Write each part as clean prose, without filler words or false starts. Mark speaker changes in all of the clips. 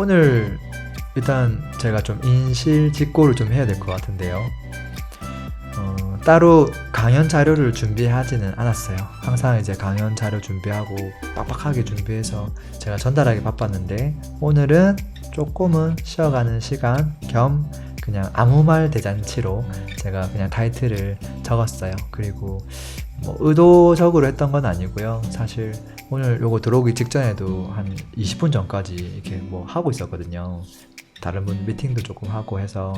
Speaker 1: 오늘 일단 제가 좀 인실직고를 좀 해야 될 것 같은데요. 따로 강연 자료를 준비하지는 않았어요. 항상 이제 강연 자료 준비하고 빡빡하게 준비해서 제가 전달하기 바빴는데, 오늘은 조금은 쉬어가는 시간 겸 그냥 아무 말 대잔치로 제가 그냥 타이틀을 적었어요. 그리고 뭐 의도적으로 했던 건 아니고요. 사실 오늘 요거 들어오기 직전에도 한 20분 전까지 이렇게 뭐 하고 있었거든요. 다른 분 미팅도 조금 하고 해서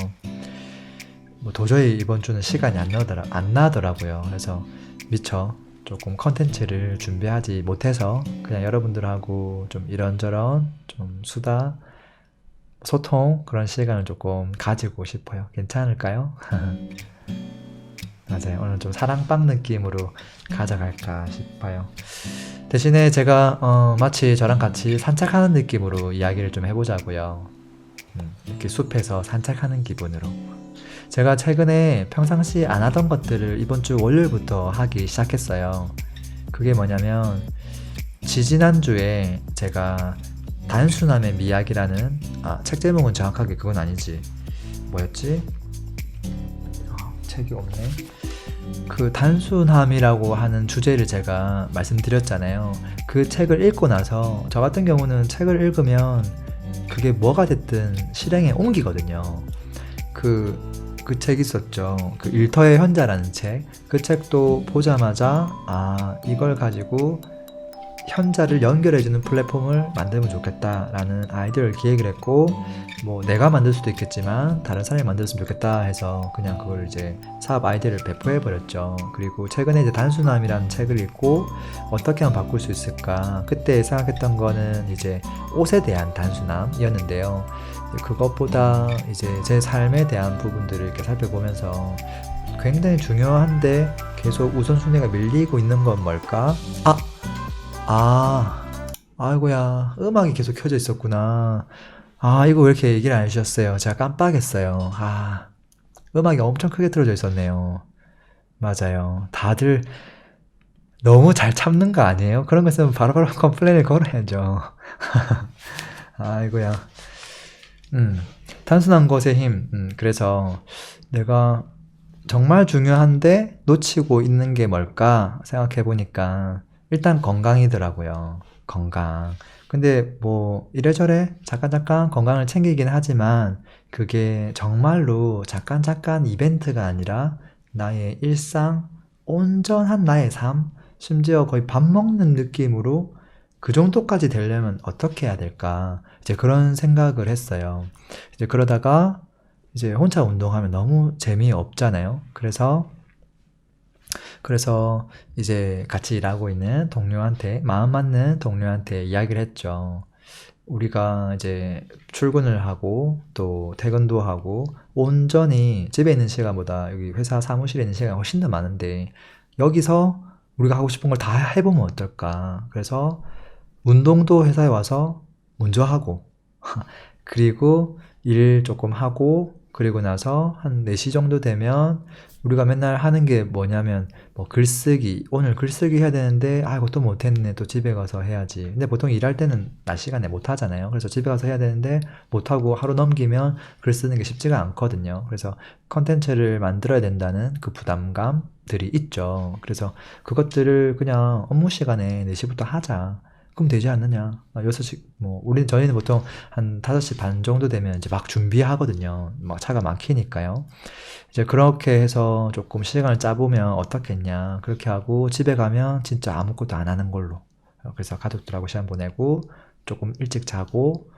Speaker 1: 뭐 도저히 이번 주는 시간이 안 나더라고요. 그래서 미처 조금 컨텐츠를 준비하지 못해서 그냥 여러분들하고 좀 이런저런 좀 수다, 소통 그런 시간을 조금 가지고 싶어요. 괜찮을까요? 맞아요. 오늘 좀 사랑방 느낌으로 가져갈까 싶어요. 대신에 제가 마치 저랑 같이 산책하는 느낌으로 이야기를 좀 해보자고요. 이렇게 숲에서 산책하는 기분으로. 제가 최근에 평상시 안 하던 것들을 이번 주 월요일부터 하기 시작했어요. 그게 뭐냐면, 지지난주에 제가 단순함의 미학이라는, 책 제목은 정확하게 그건 아니지. 뭐였지? 책이 없네. 그 단순함이라고 하는 주제를 제가 말씀드렸잖아요. 그 책을 읽고 나서 저 같은 경우는 책을 읽으면 그게 뭐가 됐든 실행에 옮기거든요. 그 책 있었죠. 그 일터의 현자라는 책. 그 책도 보자마자 이걸 가지고 현자를 연결해주는 플랫폼을 만들면 좋겠다라는 아이디어를 기획을 했고, 뭐 내가 만들 수도 있겠지만 다른 사람이 만들었으면 좋겠다 해서 그냥 그걸 이제 사업 아이디어를 배포해버렸죠. 그리고 최근에 이제 단순함이라는 책을 읽고 어떻게 하면 바꿀 수 있을까, 그때 생각했던 거는 이제 옷에 대한 단순함이었는데요. 그것보다 이제 제 삶에 대한 부분들을 이렇게 살펴보면서 굉장히 중요한데 계속 우선순위가 밀리고 있는 건 뭘까? 아이고야, 음악이 계속 켜져 있었구나. 이거 왜 이렇게 얘기를 안 해주셨어요? 제가 깜빡했어요. 음악이 엄청 크게 틀어져 있었네요. 맞아요. 다들 너무 잘 참는 거 아니에요? 그런 거 있으면 바로바로 컴플레인을 걸어야죠. 아이고야. 단순한 것의 힘. 그래서 내가 정말 중요한데 놓치고 있는 게 뭘까 생각해 보니까 일단 건강이더라고요. 건강. 근데 뭐 이래저래 잠깐 건강을 챙기긴 하지만 그게 정말로 잠깐 이벤트가 아니라 나의 일상, 온전한 나의 삶, 심지어 거의 밥 먹는 느낌으로 그 정도까지 되려면 어떻게 해야 될까? 이제 그런 생각을 했어요. 이제 그러다가 이제 혼자 운동하면 너무 재미없잖아요. 그래서 이제 같이 일하고 있는 동료한테, 마음 맞는 동료한테 이야기를 했죠. 우리가 이제 출근을 하고 또 퇴근도 하고 온전히 집에 있는 시간보다 여기 회사 사무실에 있는 시간이 훨씬 더 많은데, 여기서 우리가 하고 싶은 걸 다 해보면 어떨까? 그래서 운동도 회사에 와서 먼저 하고 그리고 일 조금 하고, 그리고 나서 한 4시 정도 되면 우리가 맨날 하는 게 뭐냐면 뭐 글쓰기, 오늘 글쓰기 해야 되는데 이거 또 못했네, 또 집에 가서 해야지. 근데 보통 일할 때는 낮 시간에 못 하잖아요. 그래서 집에 가서 해야 되는데 못하고 하루 넘기면 글 쓰는 게 쉽지가 않거든요. 그래서 컨텐츠를 만들어야 된다는 그 부담감들이 있죠. 그래서 그것들을 그냥 업무 시간에 4시부터 하자, 그럼 되지 않느냐. 6시, 저희는 보통 한 5시 반 정도 되면 이제 막 준비하거든요. 막 차가 막히니까요. 이제 그렇게 해서 조금 시간을 짜보면 어떻겠냐. 그렇게 하고 집에 가면 진짜 아무것도 안 하는 걸로. 그래서 가족들하고 시간 보내고 조금 일찍 자고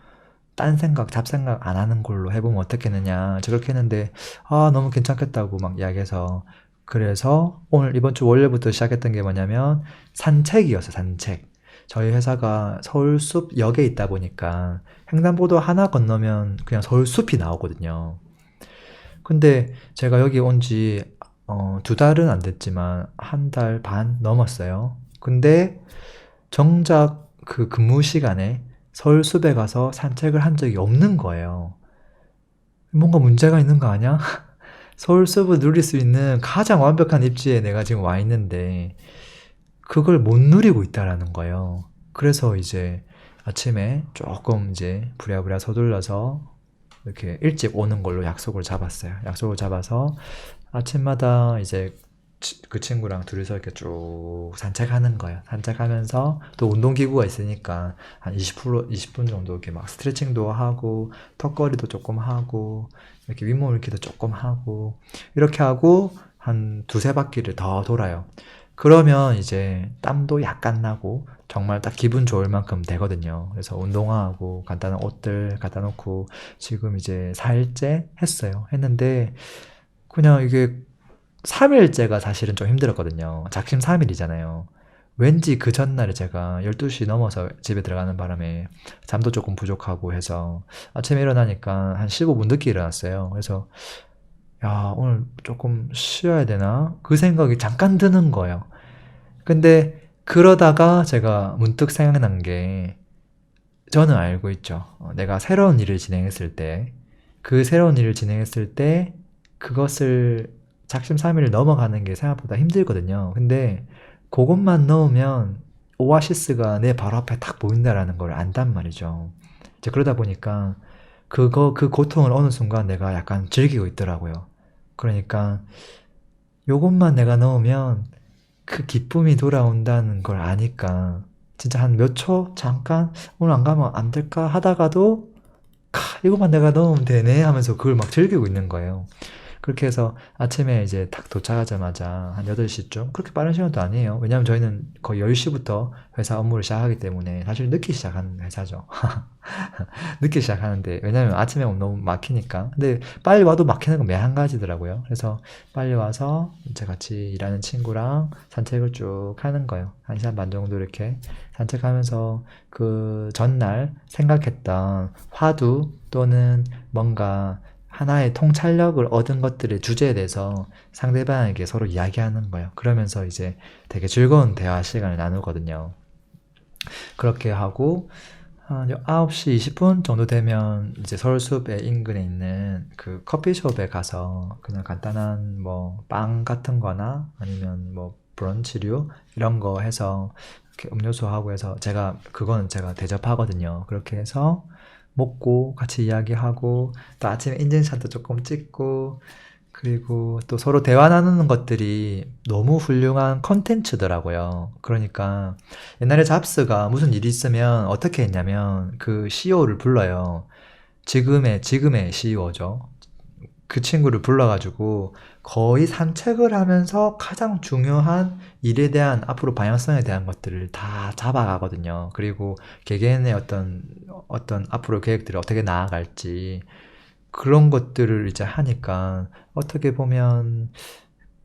Speaker 1: 딴 생각, 잡생각 안 하는 걸로 해보면 어떻겠느냐. 저 그렇게 했는데 너무 괜찮겠다고 막 이야기해서, 그래서 오늘 이번 주 월요일부터 시작했던 게 뭐냐면 산책이었어요. 산책. 저희 회사가 서울숲역에 있다 보니까 횡단보도 하나 건너면 그냥 서울숲이 나오거든요. 근데 제가 여기 온 지 2달은 안 됐지만 1달 반 넘었어요. 근데 정작 그 근무 시간에 서울숲에 가서 산책을 한 적이 없는 거예요. 뭔가 문제가 있는 거 아니야? 서울숲을 누릴 수 있는 가장 완벽한 입지에 내가 지금 와 있는데 그걸 못 누리고 있다라는 거예요. 그래서 이제 아침에 조금 이제 부랴부랴 서둘러서 이렇게 일찍 오는 걸로 약속을 잡았어요. 약속을 잡아서 아침마다 이제 그 친구랑 둘이서 이렇게 쭉 산책하는 거예요. 산책하면서 또 운동기구가 있으니까 한 20분 정도 이렇게 막 스트레칭도 하고 턱걸이도 조금 하고 이렇게 윗몸 일으키도 조금 하고 이렇게 하고 한 두세 바퀴를 더 돌아요. 그러면 이제 땀도 약간 나고 정말 딱 기분 좋을 만큼 되거든요. 그래서 운동화하고 간단한 옷들 갖다 놓고 지금 이제 4일째 했어요. 했는데 그냥 이게 3일째가 사실은 좀 힘들었거든요. 작심 3일이잖아요. 왠지 그 전날에 제가 12시 넘어서 집에 들어가는 바람에 잠도 조금 부족하고 해서 아침에 일어나니까 한 15분 늦게 일어났어요. 그래서 야, 오늘 조금 쉬어야 되나? 그 생각이 잠깐 드는 거예요. 근데 그러다가 제가 문득 생각난 게 저는 알고 있죠. 내가 새로운 일을 진행했을 때, 그 새로운 일을 진행했을 때, 그것을 작심삼일을 넘어가는 게 생각보다 힘들거든요. 근데 그것만 넣으면 오아시스가 내 바로 앞에 딱 보인다라는 걸 안단 말이죠. 이제 그러다 보니까 그 고통을 어느 순간 내가 약간 즐기고 있더라고요. 그러니까 요것만 내가 넣으면 그 기쁨이 돌아온다는 걸 아니까 진짜 한 몇 초 잠깐 오늘 안 가면 안 될까 하다가도 이것만 내가 넣으면 되네 하면서 그걸 막 즐기고 있는 거예요. 그렇게 해서 아침에 이제 딱 도착하자마자 한 8시쯤 그렇게 빠른 시간도 아니에요. 왜냐면 저희는 거의 10시부터 회사 업무를 시작하기 때문에 사실 늦게 시작하는 회사죠. 늦게 시작하는데 왜냐면 아침에 오면 너무 막히니까. 근데 빨리 와도 막히는 건 매한가지더라고요. 그래서 빨리 와서 이제 같이 일하는 친구랑 산책을 쭉 하는 거예요. 1시간 반 정도 이렇게 산책하면서 그 전날 생각했던 화두 또는 뭔가 하나의 통찰력을 얻은 것들의 주제에 대해서 상대방에게 서로 이야기하는 거예요. 그러면서 이제 되게 즐거운 대화 시간을 나누거든요. 그렇게 하고 한 9시 20분 정도 되면 이제 서울숲의 인근에 있는 그 커피숍에 가서 그냥 간단한 뭐 빵 같은 거나 아니면 뭐 브런치류 이런 거 해서 이렇게 음료수하고 해서 그거는 제가 대접하거든요. 그렇게 해서 먹고 같이 이야기하고 또 아침에 인증샷도 조금 찍고 그리고 또 서로 대화 나누는 것들이 너무 훌륭한 컨텐츠더라고요. 그러니까 옛날에 잡스가 무슨 일이 있으면 어떻게 했냐면 그 CEO를 불러요. 지금의 CEO죠. 그 친구를 불러가지고 거의 산책을 하면서 가장 중요한 일에 대한 앞으로 방향성에 대한 것들을 다 잡아가거든요. 그리고 개개인의 어떤 앞으로 계획들을 어떻게 나아갈지 그런 것들을 이제 하니까 어떻게 보면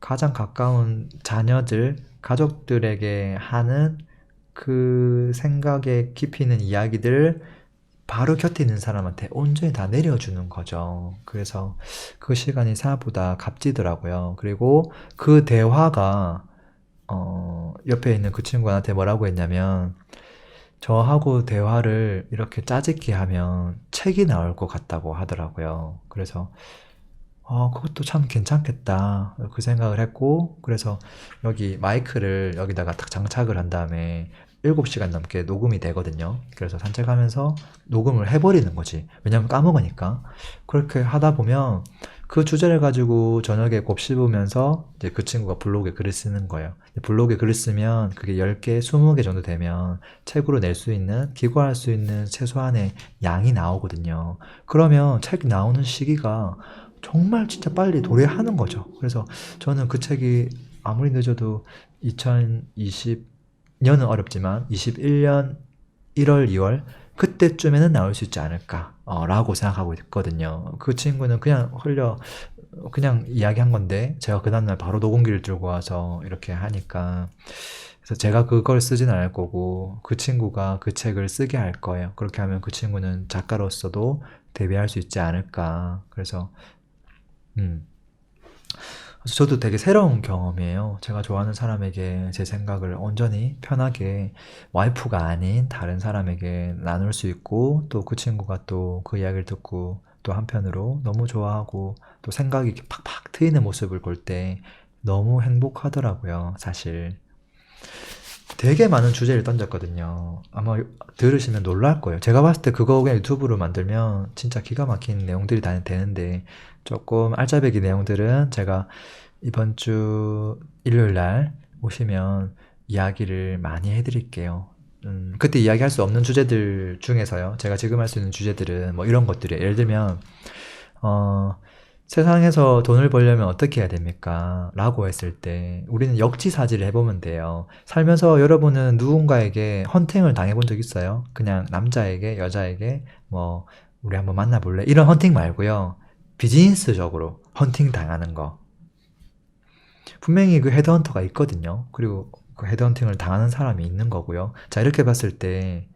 Speaker 1: 가장 가까운 자녀들, 가족들에게 하는 그 생각에 깊이 있는 이야기들을 바로 곁에 있는 사람한테 온전히 다 내려주는 거죠. 그래서 그 시간이 생각보다 값지더라고요. 그리고 그 대화가, 옆에 있는 그 친구한테 뭐라고 했냐면, 저하고 대화를 이렇게 짜집기 하면 책이 나올 것 같다고 하더라고요. 그래서, 그것도 참 괜찮겠다. 그 생각을 했고, 그래서 여기 마이크를 여기다가 딱 장착을 한 다음에 7시간 넘게 녹음이 되거든요. 그래서 산책하면서 녹음을 해버리는 거지. 왜냐면 까먹으니까. 그렇게 하다 보면 그 주제를 가지고 저녁에 곱씹으면서 이제 그 친구가 블로그에 글을 쓰는 거예요. 블로그에 글을 쓰면 그게 10개, 20개 정도 되면 책으로 낼 수 있는, 기고할 수 있는 최소한의 양이 나오거든요. 그러면 책 나오는 시기가 정말 진짜 빨리 도래하는 거죠. 그래서 저는 그 책이 아무리 늦어도 2020년은 어렵지만 21년 1월, 2월 그때쯤에는 나올 수 있지 않을까 라고 생각하고 있거든요. 그 친구는 그냥 이야기한 건데 제가 그 다음날 바로 녹음기를 들고 와서 이렇게 하니까 그래서 제가 그걸 쓰진 않을 거고 그 친구가 그 책을 쓰게 할 거예요. 그렇게 하면 그 친구는 작가로서도 데뷔할 수 있지 않을까. 그래서 음. 그래서 저도 되게 새로운 경험이에요. 제가 좋아하는 사람에게 제 생각을 온전히 편하게 와이프가 아닌 다른 사람에게 나눌 수 있고 또 그 친구가 또 그 이야기를 듣고 또 한편으로 너무 좋아하고 또 생각이 이렇게 팍팍 트이는 모습을 볼 때 너무 행복하더라고요, 사실. 되게 많은 주제를 던졌거든요. 아마 들으시면 놀랄 거예요. 제가 봤을 때 그거 그냥 유튜브로 만들면 진짜 기가 막힌 내용들이 다 되는데, 조금 알짜배기 내용들은 제가 이번 주 일요일 날 오시면 이야기를 많이 해드릴게요. 그때 이야기할 수 없는 주제들 중에서요. 제가 지금 할 수 있는 주제들은 뭐 이런 것들이에요. 예를 들면, 어, 세상에서 돈을 벌려면 어떻게 해야 됩니까? 라고 했을 때 우리는 역지사지를 해보면 돼요. 살면서 여러분은 누군가에게 헌팅을 당해본 적 있어요? 그냥 남자에게, 여자에게, 뭐, 우리 한번 만나볼래? 이런 헌팅 말고요. 비즈니스적으로 헌팅 당하는 거. 분명히 그 헤드헌터가 있거든요. 그리고 그 헤드헌팅을 당하는 사람이 있는 거고요. 자, 이렇게 봤을 때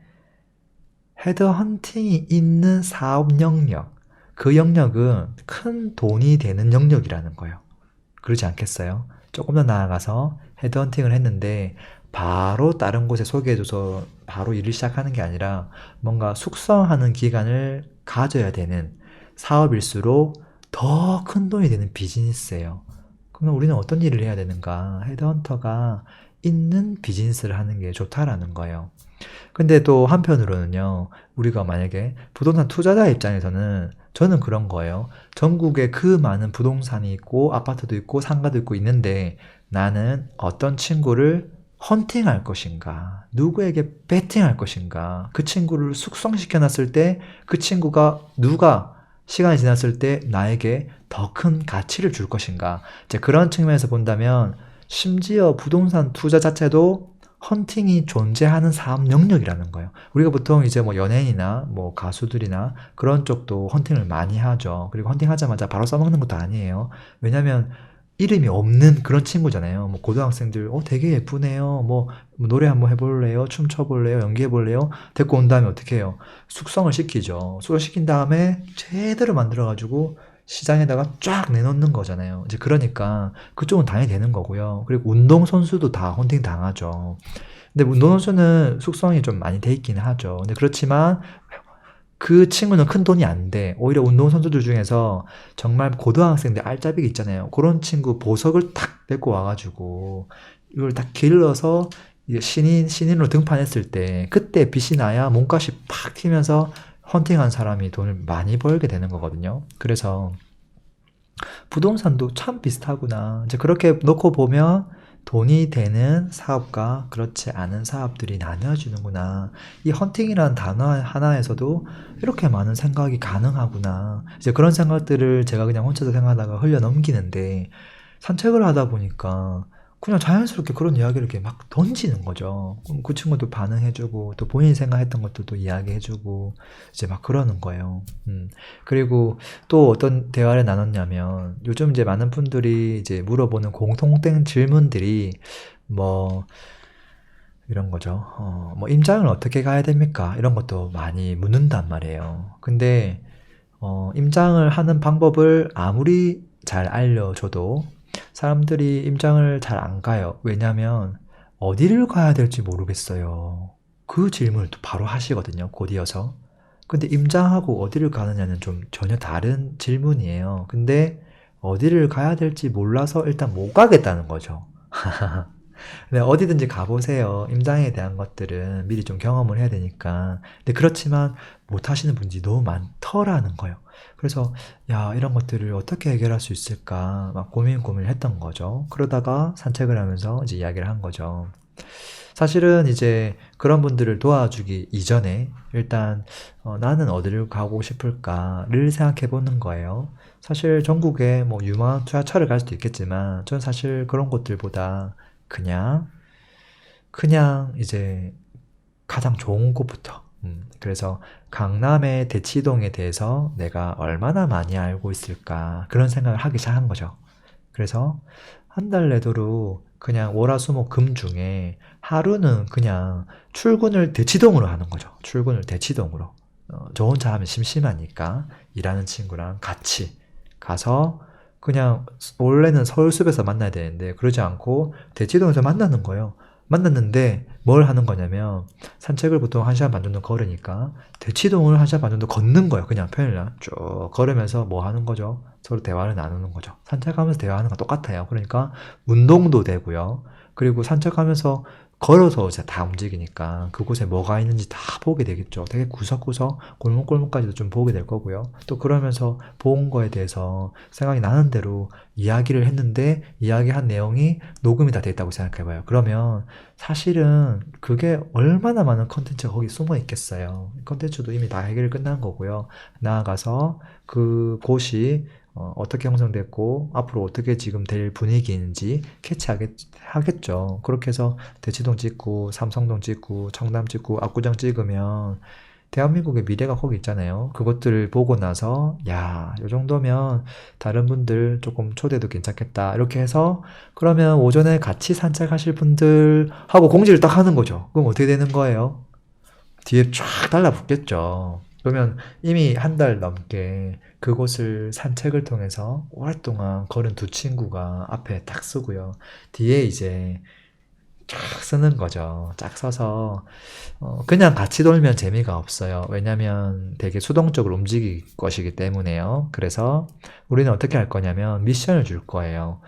Speaker 1: 헤드헌팅이 있는 사업 영역, 그 영역은 큰 돈이 되는 영역이라는 거예요. 그러지 않겠어요? 조금 더 나아가서 헤드헌팅을 했는데 바로 다른 곳에 소개해줘서 바로 일을 시작하는 게 아니라 뭔가 숙성하는 기간을 가져야 되는 사업일수록 더 큰 돈이 되는 비즈니스예요. 그러면 우리는 어떤 일을 해야 되는가? 헤드헌터가 있는 비즈니스를 하는 게 좋다라는 거예요. 근데 또 한편으로는요, 우리가 만약에 부동산 투자자 입장에서는 저는 그런 거예요. 전국에 그 많은 부동산이 있고 아파트도 있고 상가도 있고 있는데 나는 어떤 친구를 헌팅할 것인가, 누구에게 베팅할 것인가, 그 친구를 숙성시켜 놨을 때 그 친구가 누가 시간이 지났을 때 나에게 더 큰 가치를 줄 것인가. 이제 그런 측면에서 본다면 심지어 부동산 투자 자체도 헌팅이 존재하는 사업 영역이라는 거예요. 우리가 보통 이제 뭐 연예인이나 뭐 가수들이나 그런 쪽도 헌팅을 많이 하죠. 그리고 헌팅하자마자 바로 써먹는 것도 아니에요. 왜냐면 이름이 없는 그런 친구잖아요. 뭐 고등학생들, 되게 예쁘네요. 뭐 노래 한번 해볼래요? 춤춰볼래요? 연기해볼래요? 데리고 온 다음에 어떻게 해요? 숙성을 시키죠. 숙성시킨 다음에 제대로 만들어가지고 시장에다가 쫙 내놓는 거잖아요. 이제 그러니까 그쪽은 당연히 되는 거고요. 그리고 운동선수도 다 헌팅 당하죠. 근데 운동선수는 숙성이 좀 많이 돼 있긴 하죠. 근데 그렇지만 그 친구는 큰 돈이 안 돼. 오히려 운동선수들 중에서 정말 고등학생들 알짜배기 있잖아요. 그런 친구 보석을 탁 데리고 와가지고 이걸 딱 길러서 이제 신인으로 등판했을 때 그때 빛이 나야 몸값이 팍 튀면서 헌팅한 사람이 돈을 많이 벌게 되는 거거든요. 그래서 부동산도 참 비슷하구나. 이제 그렇게 놓고 보면 돈이 되는 사업과 그렇지 않은 사업들이 나뉘어지는구나. 이 헌팅이라는 단어 하나에서도 이렇게 많은 생각이 가능하구나. 이제 그런 생각들을 제가 그냥 혼자서 생각하다가 흘려 넘기는데 산책을 하다 보니까 그냥 자연스럽게 그런 이야기를 이렇게 막 던지는 거죠. 그럼 그 친구도 반응해주고 또 본인이 생각했던 것들도 이야기해주고 이제 막 그러는 거예요. 그리고 또 어떤 대화를 나눴냐면 요즘 이제 많은 분들이 이제 물어보는 공통된 질문들이 뭐 이런 거죠. 뭐 임장을 어떻게 가야 됩니까? 이런 것도 많이 묻는단 말이에요. 근데 임장을 하는 방법을 아무리 잘 알려줘도 사람들이 임장을 잘 안 가요. 왜냐면 어디를 가야 될지 모르겠어요. 그 질문을 또 바로 하시거든요. 곧 이어서. 근데 임장하고 어디를 가느냐는 좀 전혀 다른 질문이에요. 근데 어디를 가야 될지 몰라서 일단 못 가겠다는 거죠. 네, 어디든지 가보세요. 임장에 대한 것들은 미리 좀 경험을 해야 되니까. 근데 그렇지만 못 하시는 분들이 너무 많더라는 거예요. 그래서 야, 이런 것들을 어떻게 해결할 수 있을까 막 고민을 했던 거죠. 그러다가 산책을 하면서 이제 이야기를 한 거죠. 사실은 이제 그런 분들을 도와주기 이전에 일단 나는 어디를 가고 싶을까를 생각해 보는 거예요. 사실 전국에 뭐 유명한 투자처를 갈 수도 있겠지만 전 사실 그런 곳들보다 그냥 이제 가장 좋은 곳부터. 그래서 강남의 대치동에 대해서 내가 얼마나 많이 알고 있을까 그런 생각을 하기 시작한 거죠. 그래서 한 달 내도록 그냥 월화수목금 중에 하루는 그냥 출근을 대치동으로 하는 거죠. 출근을 대치동으로. 저 혼자 하면 심심하니까 일하는 친구랑 같이 가서 그냥 원래는 서울숲에서 만나야 되는데 그러지 않고 대치동에서 만나는 거예요. 만났는데 뭘 하는 거냐면 산책을 보통 1시간 반 정도 걸으니까 대치동을 1시간 반 정도 걷는 거예요. 그냥 평일날 쭉 걸으면서 뭐 하는 거죠? 서로 대화를 나누는 거죠. 산책하면서 대화하는 거 똑같아요. 그러니까 운동도 되고요. 그리고 산책하면서 걸어서 이제 다 움직이니까 그곳에 뭐가 있는지 다 보게 되겠죠. 되게 구석구석 골목골목까지도 좀 보게 될 거고요. 또 그러면서 본 거에 대해서 생각이 나는 대로 이야기를 했는데 이야기한 내용이 녹음이 다 돼 있다고 생각해봐요. 그러면 사실은 그게 얼마나 많은 컨텐츠가 거기 숨어 있겠어요. 컨텐츠도 이미 다 해결이 끝난 거고요. 나아가서 그곳이 어떻게 형성됐고 앞으로 어떻게 지금 될 분위기인지 캐치하겠죠. 그렇게 해서 대치동 찍고 삼성동 찍고 청담 찍고 압구정 찍으면 대한민국의 미래가 거기 있잖아요. 그것들을 보고 나서 야, 이 정도면 다른 분들 조금 초대도 괜찮겠다. 이렇게 해서 그러면 오전에 같이 산책하실 분들하고 공지를 딱 하는 거죠. 그럼 어떻게 되는 거예요? 뒤에 쫙 달라붙겠죠. 그러면 이미 한 달 넘게 그곳을 산책을 통해서 오랫동안 걸은 두 친구가 앞에 딱 쓰고요. 뒤에 이제 쫙 쓰는 거죠. 쫙 써서 그냥 같이 돌면 재미가 없어요. 왜냐면 되게 수동적으로 움직일 것이기 때문에요. 그래서 우리는 어떻게 할 거냐면 미션을 줄 거예요.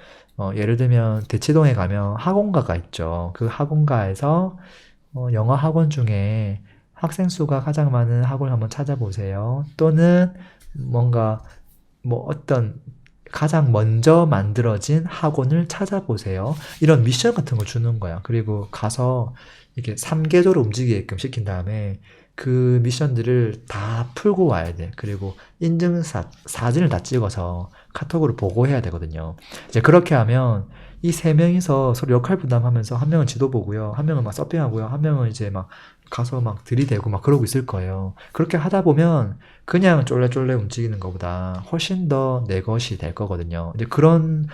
Speaker 1: 예를 들면 대치동에 가면 학원가가 있죠. 그 학원가에서 영어 학원 중에 학생 수가 가장 많은 학원을 한번 찾아보세요. 또는 뭔가 뭐 어떤 가장 먼저 만들어진 학원을 찾아보세요. 이런 미션 같은 거 주는 거야. 그리고 가서 이렇게 3계절로 움직이게끔 시킨 다음에 그 미션들을 다 풀고 와야 돼. 그리고 사진을 다 찍어서 카톡으로 보고해야 되거든요. 이제 그렇게 하면 이 세 명이서 서로 역할 분담하면서 한 명은 지도 보고요. 한 명은 막 서핑하고요. 한 명은 이제 막 가서 막 들이대고 막 그러고 있을 거예요. 그렇게 하다 보면 그냥 쫄래쫄래 움직이는 것보다 훨씬 더 내 것이 될 거거든요. 이제 그런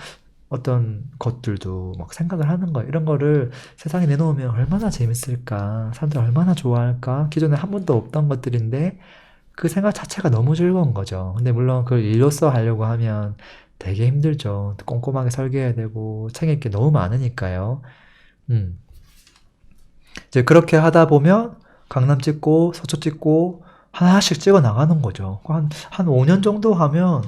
Speaker 1: 어떤 것들도 막 생각을 하는 거예요. 이런 거를 세상에 내놓으면 얼마나 재밌을까? 사람들 얼마나 좋아할까? 기존에 한 번도 없던 것들인데 그 생각 자체가 너무 즐거운 거죠. 근데 물론 그걸 일로써 하려고 하면 되게 힘들죠. 꼼꼼하게 설계해야 되고 챙길 게 너무 많으니까요. 음. 이제 그렇게 하다 보면 강남 찍고 서초 찍고 하나씩 찍어 나가는 거죠. 한 5년 정도 하면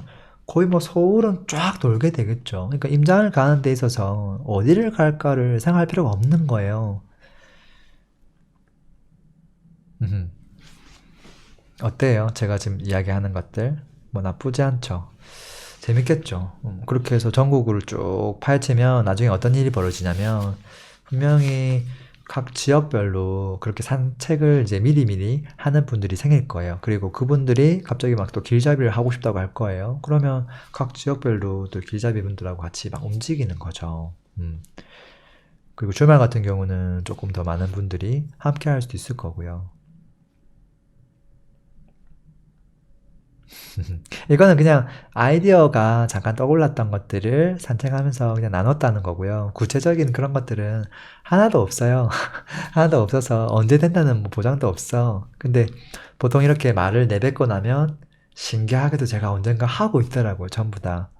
Speaker 1: 거의 뭐 서울은 쫙 돌게 되겠죠. 그러니까 임장을 가는 데 있어서 어디를 갈까를 생각할 필요가 없는 거예요. 음. 어때요? 제가 지금 이야기하는 것들? 뭐 나쁘지 않죠. 재밌겠죠. 그렇게 해서 전국을 쭉 파헤치면 나중에 어떤 일이 벌어지냐면 분명히 각 지역별로 그렇게 산책을 이제 미리미리 하는 분들이 생길 거예요. 그리고 그분들이 갑자기 막 또 길잡이를 하고 싶다고 할 거예요. 그러면 각 지역별로 또 길잡이 분들하고 같이 막 움직이는 거죠. 그리고 주말 같은 경우는 조금 더 많은 분들이 함께 할 수도 있을 거고요. 이거는 그냥 아이디어가 잠깐 떠올랐던 것들을 산책하면서 그냥 나눴다는 거고요. 구체적인 그런 것들은 하나도 없어요. 하나도 없어서 언제 된다는 뭐 보장도 없어. 근데 보통 이렇게 말을 내뱉고 나면 신기하게도 제가 언젠가 하고 있더라고요. 전부 다.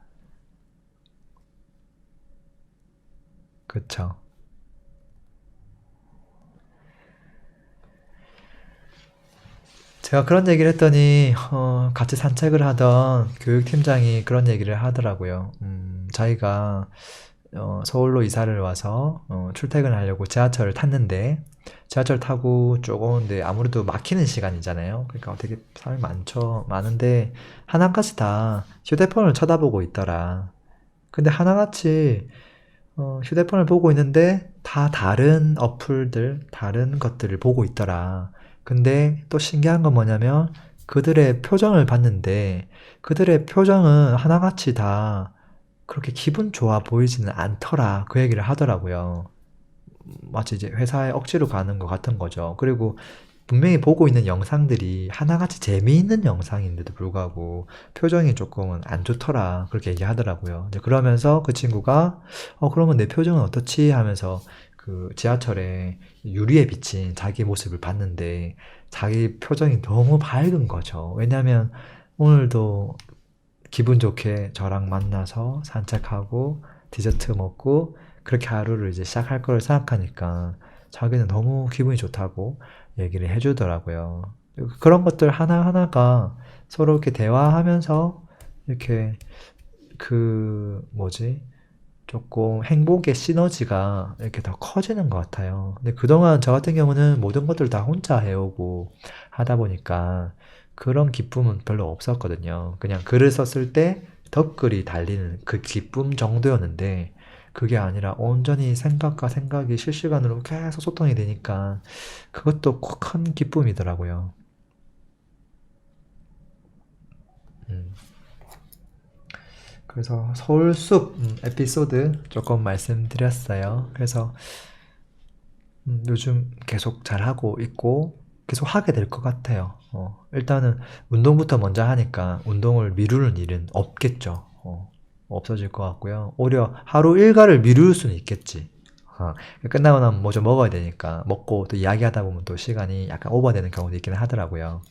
Speaker 1: 그쵸. 제가 그런 얘기를 했더니 같이 산책을 하던 교육팀장이 그런 얘기를 하더라고요. 자기가 서울로 이사를 와서 출퇴근을 하려고 지하철을 탔는데 지하철 타고 쭉 오는데 아무래도 막히는 시간이잖아요. 그러니까 되게 사람이 많은데 하나같이 다 휴대폰을 쳐다보고 있더라. 근데 하나같이 휴대폰을 보고 있는데 다 다른 어플들, 다른 것들을 보고 있더라. 근데 또 신기한 건 뭐냐면 그들의 표정을 봤는데 그들의 표정은 하나같이 다 그렇게 기분 좋아 보이지는 않더라. 그 얘기를 하더라고요. 마치 이제 회사에 억지로 가는 것 같은 거죠. 그리고 분명히 보고 있는 영상들이 하나같이 재미있는 영상인데도 불구하고 표정이 조금은 안 좋더라. 그렇게 얘기하더라고요. 이제 그러면서 그 친구가 그러면 내 표정은 어떻지? 하면서 그 지하철에 유리에 비친 자기 모습을 봤는데 자기 표정이 너무 밝은 거죠. 왜냐면 오늘도 기분 좋게 저랑 만나서 산책하고 디저트 먹고 그렇게 하루를 이제 시작할 거를 생각하니까 자기는 너무 기분이 좋다고 얘기를 해주더라고요. 그런 것들 하나하나가 서로 이렇게 대화하면서 이렇게 그 뭐지? 조금 행복의 시너지가 이렇게 더 커지는 것 같아요. 근데 그동안 저 같은 경우는 모든 것들을 다 혼자 해오고 하다 보니까 그런 기쁨은 별로 없었거든요. 그냥 글을 썼을 때 덧글이 달리는 그 기쁨 정도였는데 그게 아니라 온전히 생각과 생각이 실시간으로 계속 소통이 되니까 그것도 큰 기쁨이더라고요. 음. 그래서 서울숲 에피소드 조금 말씀드렸어요. 그래서 요즘 계속 잘하고 있고 계속 하게 될 것 같아요. 일단은 운동부터 먼저 하니까 운동을 미루는 일은 없겠죠. 없어질 것 같고요. 오히려 하루 일과를 미룰 수는 있겠지. 끝나고 나면 뭐 좀 먹어야 되니까 먹고 또 이야기하다 보면 또 시간이 약간 오버되는 경우도 있기는 하더라고요.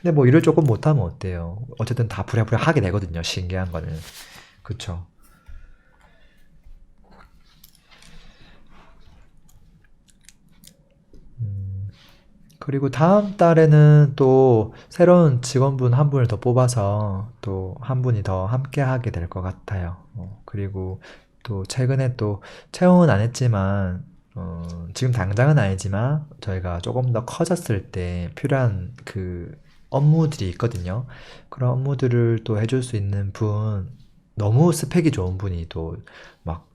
Speaker 1: 근데 뭐 일을 조금 못하면 어때요? 어쨌든 다 부랴부랴 하게 되거든요. 신기한 거는. 그쵸. 음, 그리고 다음 달에는 또 새로운 직원분 한 분을 더 뽑아서 또 한 분이 더 함께 하게 될 것 같아요. 그리고 또 최근에 또 채용은 안 했지만, 지금 당장은 아니지만 저희가 조금 더 커졌을 때 필요한 그 업무들이 있거든요. 그런 업무들을 또 해줄 수 있는 분, 너무 스펙이 좋은 분이 또 막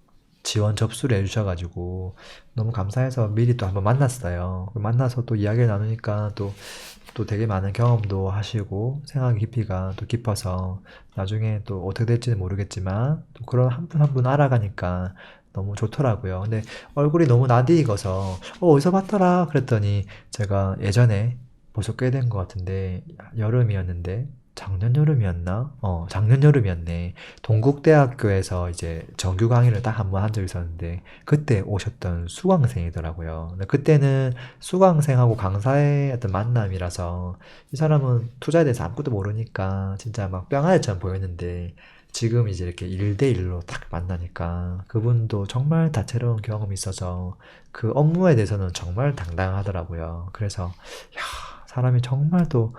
Speaker 1: 지원 접수를 해주셔가지고 너무 감사해서 미리 또 한번 만났어요. 만나서 또 이야기를 나누니까 또 되게 많은 경험도 하시고 생활 깊이가 또 깊어서 나중에 또 어떻게 될지는 모르겠지만 또 그런 한 분 한 분 알아가니까 너무 좋더라고요. 근데 얼굴이 너무 낯익어서 어디서 봤더라 그랬더니 제가 예전에 벌써 꽤 된 것 같은데 여름이었는데 작년 여름이었나? 작년 여름이었네. 동국대학교에서 이제 정규 강의를 딱 한 번 한 적이 있었는데 그때 오셨던 수강생이더라고요. 근데 그때는 수강생하고 강사의 어떤 만남이라서 이 사람은 투자에 대해서 아무것도 모르니까 진짜 막 뿅아리처럼 보였는데 지금 이제 이렇게 1대1로 딱 만나니까 그분도 정말 다채로운 경험이 있어서 그 업무에 대해서는 정말 당당하더라고요. 그래서 야, 사람이 정말 또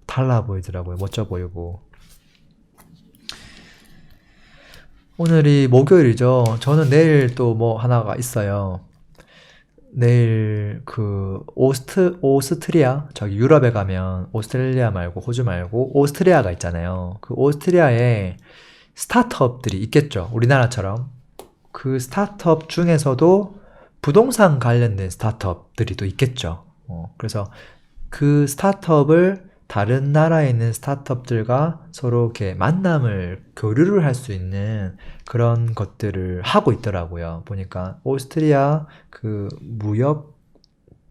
Speaker 1: 달라 보이더라고요. 멋져 보이고. 오늘이 목요일이죠. 저는 내일 또 뭐 하나가 있어요. 내일 그 오스트리아 저기 유럽에 가면 오스트레일리아 말고 호주 말고 오스트리아가 있잖아요. 그 오스트리아에 스타트업들이 있겠죠. 우리나라처럼. 그 스타트업 중에서도 부동산 관련된 스타트업들이 또 있겠죠. 그래서 그 스타트업을 다른 나라에 있는 스타트업들과 서로 이렇게 만남을 교류를 할 수 있는 그런 것들을 하고 있더라고요. 보니까 오스트리아 그 무역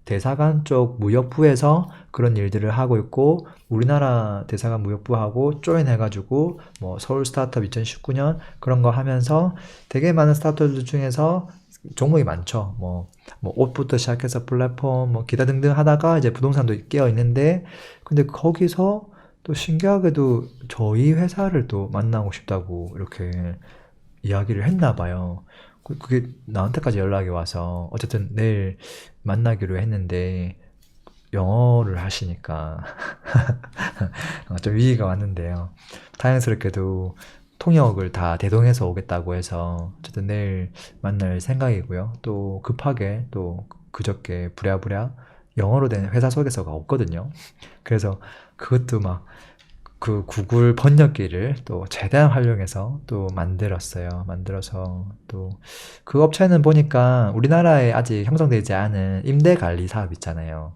Speaker 1: 대사관 쪽 무역부에서 그런 일들을 하고 있고 우리나라 대사관 무역부하고 조인해가지고 뭐 서울 스타트업 2019년 그런 거 하면서 되게 많은 스타트업들 중에서 종목이 많죠. 뭐 옷부터 시작해서 플랫폼 뭐 기타 등등 하다가 이제 부동산도 끼어 있는데 근데 거기서 또 신기하게도 저희 회사를 또 만나고 싶다고 이렇게 이야기를 했나 봐요. 그게 나한테까지 연락이 와서 어쨌든 내일 만나기로 했는데 영어를 하시니까 좀 위기가 왔는데요. 다행스럽게도 통역을 다 대동해서 오겠다고 해서 어쨌든 내일 만날 생각이고요. 또 급하게 또 그저께 부랴부랴 영어로 된 회사 소개서가 없거든요. 그래서 그것도 막 그 구글 번역기를 또 최대한 활용해서 또 만들었어요. 만들어서 또 그 업체는 보니까 우리나라에 아직 형성되지 않은 임대 관리 사업 있잖아요.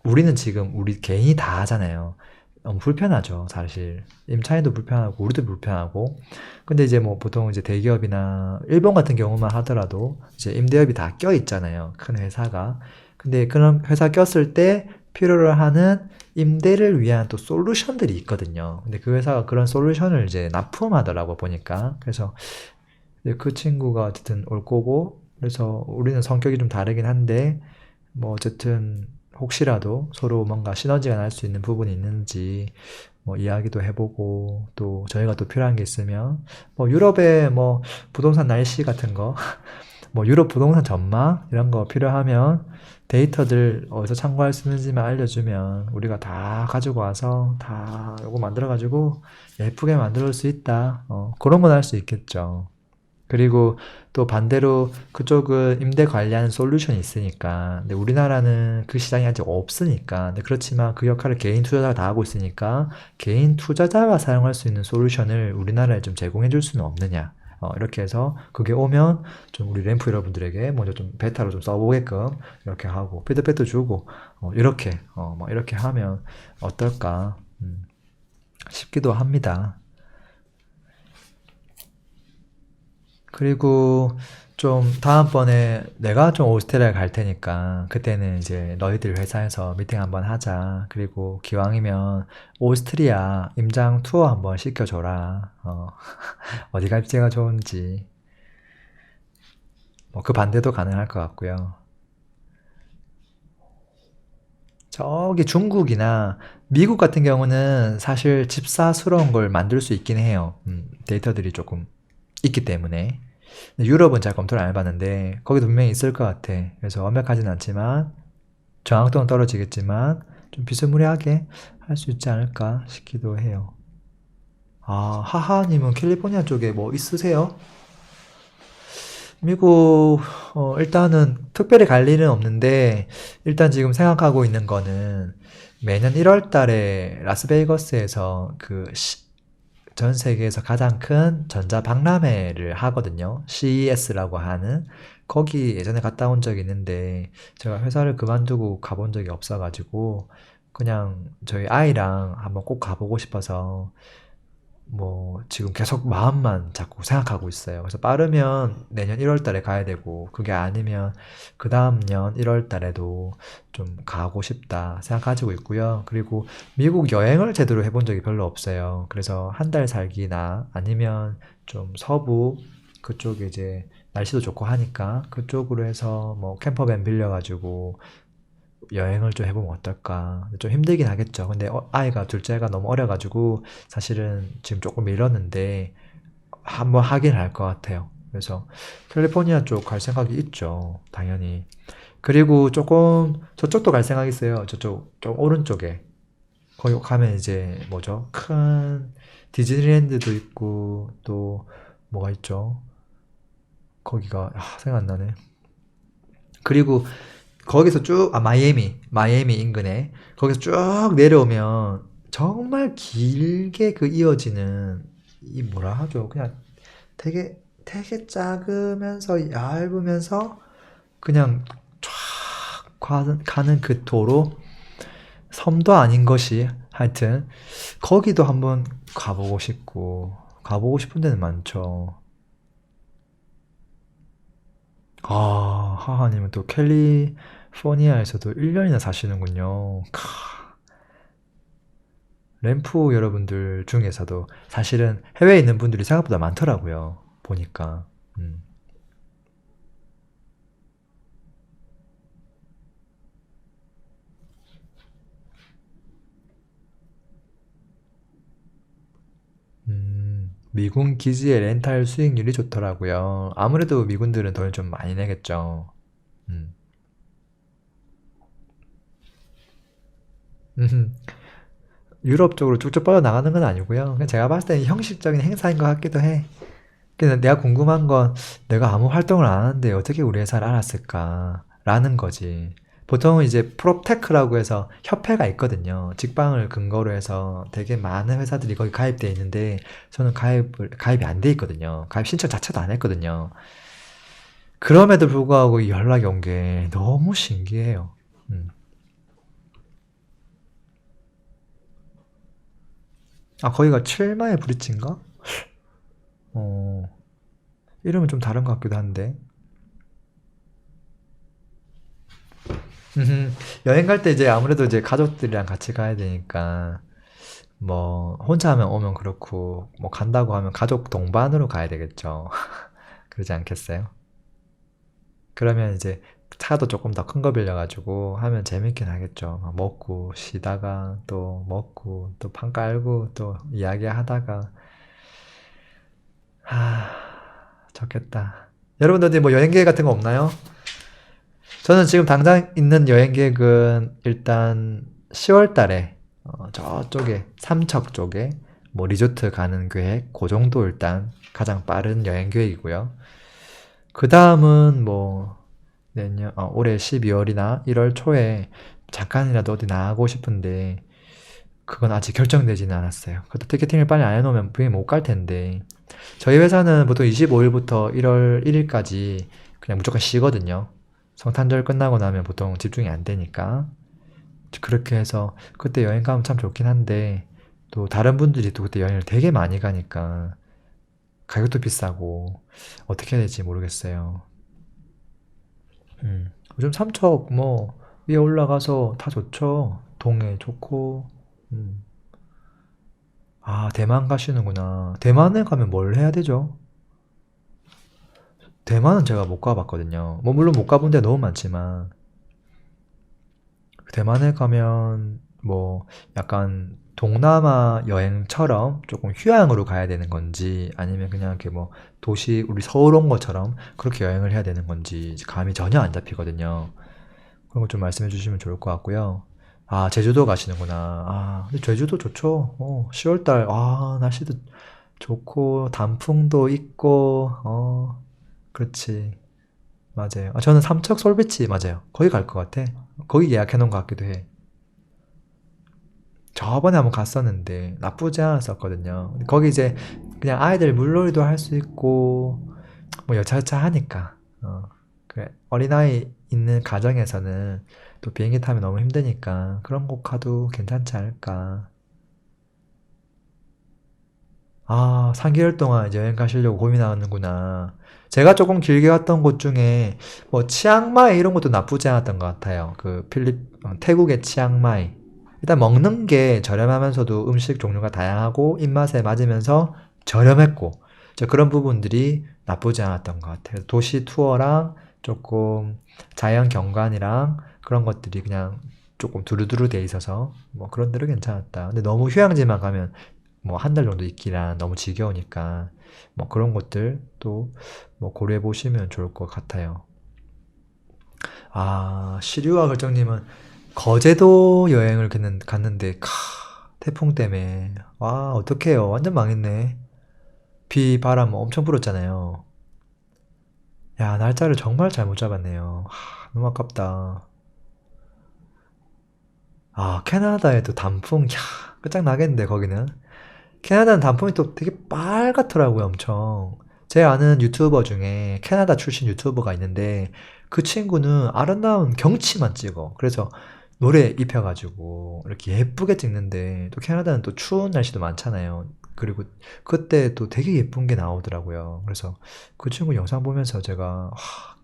Speaker 1: 우리는 지금 우리 개인이 다 하잖아요. 너무 불편하죠, 사실. 임차인도 불편하고, 우리도 불편하고. 근데 이제 뭐 보통 이제 대기업이나 일본 같은 경우만 하더라도 이제 임대업이 다 껴 있잖아요. 큰 회사가. 근데 그런 회사 꼈을 때 필요로 하는 임대를 위한 또 솔루션들이 있거든요. 근데 그 회사가 그런 솔루션을 이제 납품하더라고 보니까. 그래서 이제 그 친구가 어쨌든 올 거고, 그래서 우리는 성격이 좀 다르긴 한데, 뭐 어쨌든 혹시라도 서로 뭔가 시너지가 날 수 있는 부분이 있는지 뭐 이야기도 해보고 또 저희가 또 필요한 게 있으면 뭐 유럽의 뭐 부동산 날씨 같은 거 뭐 유럽 부동산 전망 이런 거 필요하면 데이터들 어디서 참고할 수 있는지만 알려주면 우리가 다 가지고 와서 다 요거 만들어 가지고 예쁘게 만들 수 있다. 그런 건 할 수 있겠죠. 그리고 또 반대로 그쪽은 임대 관리하는 솔루션이 있으니까. 근데 우리나라는 그 시장이 아직 없으니까. 근데 그렇지만 그 역할을 개인 투자자가 다 하고 있으니까 개인 투자자가 사용할 수 있는 솔루션을 우리나라에 좀 제공해 줄 수는 없느냐. 이렇게 해서 그게 오면 좀 우리 램프 여러분들에게 먼저 좀 베타로 좀 써보게끔 이렇게 하고 피드백도 주고 이렇게 뭐 이렇게 하면 어떨까 싶기도 합니다. 그리고 좀 다음번에 내가 좀 오스트리아 갈 테니까 그때는 이제 너희들 회사에서 미팅 한번 하자. 그리고 기왕이면 오스트리아 임장 투어 한번 시켜줘라. 어디가 입지가 좋은지. 뭐 그 반대도 가능할 것 같고요. 저기 중국이나 미국 같은 경우는 사실 집사스러운 걸 만들 수 있긴 해요. 데이터들이 조금 있기 때문에. 유럽은 잘 검토를 안 해봤는데 거기도 분명히 있을 것 같아. 그래서 완벽하진 않지만 정확도는 떨어지겠지만 좀 비스무리하게 할 수 있지 않을까 싶기도 해요. 하하님은 캘리포니아 쪽에 뭐 있으세요? 미국 일단은 특별히 갈 일은 없는데 일단 지금 생각하고 있는 거는 매년 1월 달에 라스베이거스에서 전 세계에서 가장 큰 전자박람회를 하거든요. CES라고 하는. 거기 예전에 갔다 온 적이 있는데 제가 회사를 그만두고 가본 적이 없어가지고 그냥 저희 아이랑 한번 꼭 가보고 싶어서 뭐 지금 계속 마음만 자꾸 생각하고 있어요. 그래서 빠르면 내년 1월 달에 가야 되고 그게 아니면 그 다음 년 1월 달에도 좀 가고 싶다 생각 가지고 있고요. 그리고 미국 여행을 제대로 해본 적이 별로 없어요. 그래서 한 달 살기나 아니면 좀 서부 그쪽에 이제 날씨도 좋고 하니까 그쪽으로 해서 뭐 캠퍼밴 빌려가지고 여행을 좀 해보면 어떨까. 좀 힘들긴 하겠죠. 근데 아이가 둘째가 너무 어려가지고 사실은 지금 조금 미뤘는데 한번 하긴 할 것 같아요. 그래서 캘리포니아 쪽 갈 생각이 있죠. 당연히. 그리고 조금 저쪽도 갈 생각이 있어요. 저쪽 좀 오른쪽에. 거기 가면 이제 뭐죠? 큰 디즈니랜드도 있고 또 뭐가 있죠? 거기가 생각 안 나네. 그리고 거기서 마이애미 인근에 거기서 쭉 내려오면 정말 길게 그 이어지는 이 뭐라 하죠? 그냥 되게 작으면서 얇으면서 그냥 쫙 가는 그 도로 섬도 아닌 것이 하여튼 거기도 한번 가보고 싶고 가보고 싶은 데는 많죠. 하하님은 또 캘리포니아에서도 1년이나 사시는군요. 램프 여러분들 중에서도 사실은 해외에 있는 분들이 생각보다 많더라고요. 보니까. 음. 미군 기지의 렌탈 수익률이 좋더라고요. 아무래도 미군들은 돈을 좀 많이 내겠죠. 음. 유럽 쪽으로 쭉쭉 뻗어나가는 건 아니고요. 그냥 제가 봤을 때는 형식적인 행사인 것 같기도 해. 근데 내가 궁금한 건 내가 아무 활동을 안 하는데 어떻게 우리 회사를 알았을까? 라는 거지. 보통은 이제 프롭테크라고 해서 협회가 있거든요. 직방을 근거로 해서 되게 많은 회사들이 거기 가입되어 있는데 저는 가입이 안 돼 있거든요. 가입 신청 자체도 안 했거든요. 그럼에도 불구하고 이 연락이 온 게 너무 신기해요. 음. 거기가 7마의 브릿지인가? 어, 이름은 좀 다른 것 같기도 한데. 여행 갈 때 이제 아무래도 이제 가족들이랑 같이 가야 되니까, 뭐, 혼자 하면 오면 그렇고, 뭐, 간다고 하면 가족 동반으로 가야 되겠죠. 그러지 않겠어요? 그러면 이제 차도 조금 더 큰 거 빌려가지고 하면 재밌긴 하겠죠. 막 먹고, 쉬다가, 또 먹고, 또 판 깔고, 또 이야기하다가, 하, 좋겠다. 여러분들 뭐 여행 계획 같은 거 없나요? 저는 지금 당장 있는 여행 계획은 일단 10월 달에 저쪽에 삼척 쪽에 뭐 리조트 가는 계획, 그 정도 일단 가장 빠른 여행 계획이고요. 그 다음은 뭐 올해 12월이나 1월 초에 잠깐이라도 어디 나가고 싶은데 그건 아직 결정되지는 않았어요. 그것도 티켓팅을 빨리 안 해놓으면 비행 못 갈 텐데 저희 회사는 보통 25일부터 1월 1일까지 그냥 무조건 쉬거든요. 성탄절 끝나고 나면 보통 집중이 안 되니까 그렇게 해서 그때 여행 가면 참 좋긴 한데 또 다른 분들이 또 그때 여행을 되게 많이 가니까 가격도 비싸고 어떻게 해야 될지 모르겠어요. 요즘 삼척 뭐 위에 올라가서 다 좋죠. 동해 좋고. 음. 아, 대만 가시는구나. 대만에 가면 뭘 해야 되죠? 대만은 제가 못 가봤거든요. 뭐 물론 못 가본 데 너무 많지만 대만에 가면 뭐 약간 동남아 여행처럼 조금 휴양으로 가야 되는 건지 아니면 그냥 이렇게 뭐 도시 우리 서울 온 것처럼 그렇게 여행을 해야 되는 건지 감이 전혀 안 잡히거든요. 그런 거 좀 말씀해 주시면 좋을 것 같고요. 아, 제주도 가시는구나. 아, 근데 제주도 좋죠. 10월달, 날씨도 좋고, 단풍도 있고, 그렇지. 맞아요. 아, 저는 삼척 솔비치, 맞아요. 거기 갈 것 같아. 거기 예약해 놓은 것 같기도 해. 저번에 한번 갔었는데, 나쁘지 않았었거든요. 거기 이제, 그냥 아이들 물놀이도 할 수 있고, 뭐 여차저차 하니까. 그래. 어린아이 있는 가정에서는 또 비행기 타면 너무 힘드니까 그런 곳 가도 괜찮지 않을까. 아, 3개월 동안 이제 여행 가시려고 고민하는구나. 제가 조금 길게 갔던 곳 중에 뭐 치앙마이 이런 것도 나쁘지 않았던 것 같아요. 태국의 치앙마이. 일단 먹는 게 저렴하면서도 음식 종류가 다양하고 입맛에 맞으면서 저렴했고 그런 부분들이 나쁘지 않았던 것 같아요. 도시 투어랑 조금 자연 경관이랑 그런 것들이 그냥 조금 두루두루 돼 있어서 뭐 그런 데로 괜찮았다. 근데 너무 휴양지만 가면 뭐 한 달 정도 있기란 너무 지겨우니까 뭐 그런 것들 또 뭐 고려해 보시면 좋을 것 같아요. 아, 시류와 결정님은 거제도 여행을 갔는데 태풍 때문에 와 어떡해요. 완전 망했네. 비 바람 엄청 불었잖아요. 야, 날짜를 정말 잘못 잡았네요. 너무 아깝다. 아, 캐나다에도 단풍, 끝장나겠는데, 거기는. 캐나다는 단풍이 또 되게 빨갛더라고요, 엄청. 제 아는 유튜버 중에 캐나다 출신 유튜버가 있는데, 그 친구는 아름다운 경치만 찍어. 그래서 노래 입혀가지고, 이렇게 예쁘게 찍는데, 또 캐나다는 또 추운 날씨도 많잖아요. 그리고 그때 또 되게 예쁜 게 나오더라고요. 그래서 그 친구 영상 보면서 제가,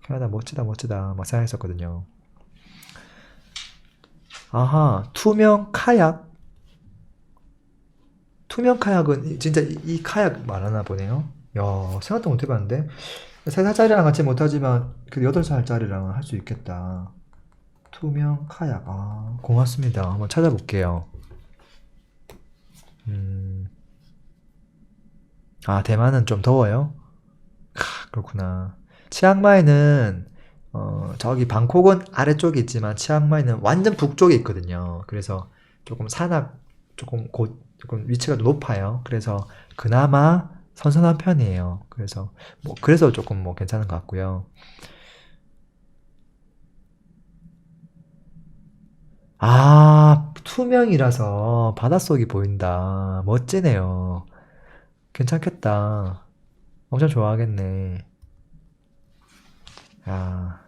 Speaker 1: 캐나다 멋지다, 멋지다, 막 생각했었거든요. 아하, 투명 카약. 투명 카약은 진짜 이 카약 말하나 보네요. 야, 생각도 못 해봤는데. 3살짜리랑 같이 못하지만 그 8살짜리랑은 할 수 있겠다. 투명 카약. 아, 고맙습니다. 한번 찾아볼게요. 음, 아, 대만은 좀 더워요? 그렇구나. 치앙마이는 저기 방콕은 아래쪽에 있지만 치앙마이는 완전 북쪽에 있거든요. 그래서 조금 산악 조금 위치가 높아요. 그래서 그나마 선선한 편이에요. 그래서 조금 뭐 괜찮은 것 같고요. 아, 투명이라서 바닷속이 보인다. 멋지네요. 괜찮겠다. 엄청 좋아하겠네. 야,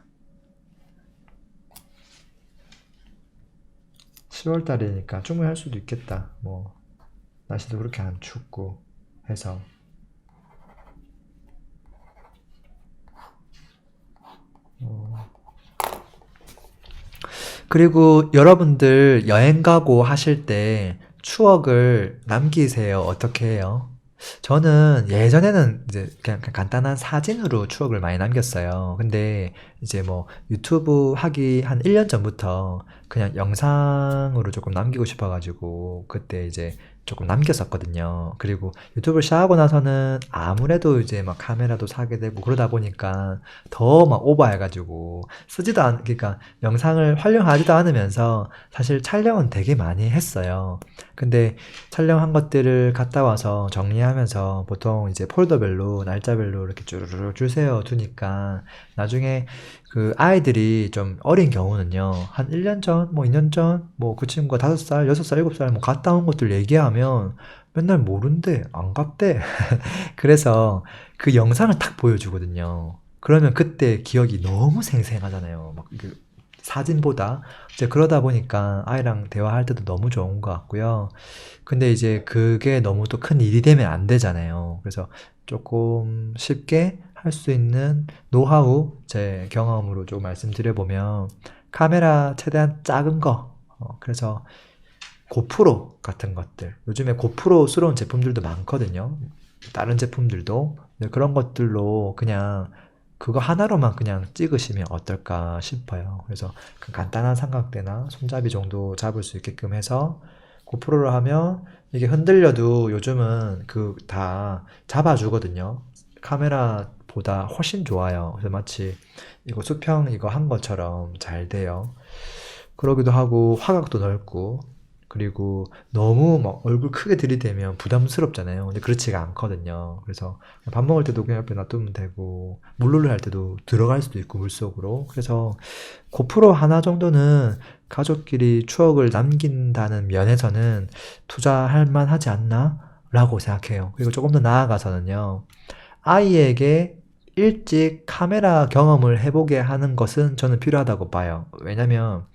Speaker 1: 10월 달이니까 충분히 할 수도 있겠다. 뭐, 날씨도 그렇게 안 춥고 해서. 어. 그리고 여러분들 여행 가고 하실 때 추억을 남기세요. 어떻게 해요? 저는 예전에는 이제 그냥 간단한 사진으로 추억을 많이 남겼어요. 근데 이제 뭐 유튜브 하기 한 1년 전부터 그냥 영상으로 조금 남기고 싶어가지고 그때 이제 조금 남겼었거든요. 그리고 유튜브를 시작하고 나서는 아무래도 이제 막 카메라도 사게 되고 그러다 보니까 더 막 오버해가지고 그러니까 영상을 활용하지도 않으면서 사실 촬영은 되게 많이 했어요. 근데 촬영한 것들을 갔다 와서 정리하면서 보통 이제 폴더별로 날짜별로 이렇게 쭈르륵 줄 세워 두니까 나중에 그 아이들이 좀 어린 경우는요, 한 1년 전, 뭐 2년 전, 뭐 그 친구가 5살, 6살, 7살 뭐 갔다 온 것들 얘기하면 맨날 모른대, 안 갔대. 그래서 그 영상을 딱 보여주거든요. 그러면 그때 기억이 너무 생생하잖아요. 막 그 사진보다. 이제 그러다 보니까 아이랑 대화할 때도 너무 좋은 것 같고요. 근데 이제 그게 너무 또 큰 일이 되면 안 되잖아요. 그래서 조금 쉽게 할 수 있는 노하우, 제 경험으로 좀 말씀드려보면, 카메라 최대한 작은 거, 그래서 고프로 같은 것들, 요즘에 고프로스러운 제품들도 많거든요. 다른 제품들도. 네, 그런 것들로 그냥 그거 하나로만 그냥 찍으시면 어떨까 싶어요. 그래서 그 간단한 삼각대나 손잡이 정도 잡을 수 있게끔 해서 고프로를 하면 이게 흔들려도 요즘은 그 다 잡아주거든요. 카메라보다 훨씬 좋아요. 그래서 마치 이거 수평 이거 한 것처럼 잘 돼요. 그러기도 하고 화각도 넓고, 그리고 너무 막 얼굴 크게 들이대면 부담스럽잖아요. 근데 그렇지가 않거든요. 그래서 밥 먹을 때도 그냥 옆에 놔두면 되고, 물놀이 할 때도 들어갈 수도 있고 물속으로. 그래서 고프로 하나 정도는 가족끼리 추억을 남긴다는 면에서는 투자할 만하지 않나? 라고 생각해요. 그리고 조금 더 나아가서는요, 아이에게 일찍 카메라 경험을 해보게 하는 것은 저는 필요하다고 봐요. 왜냐면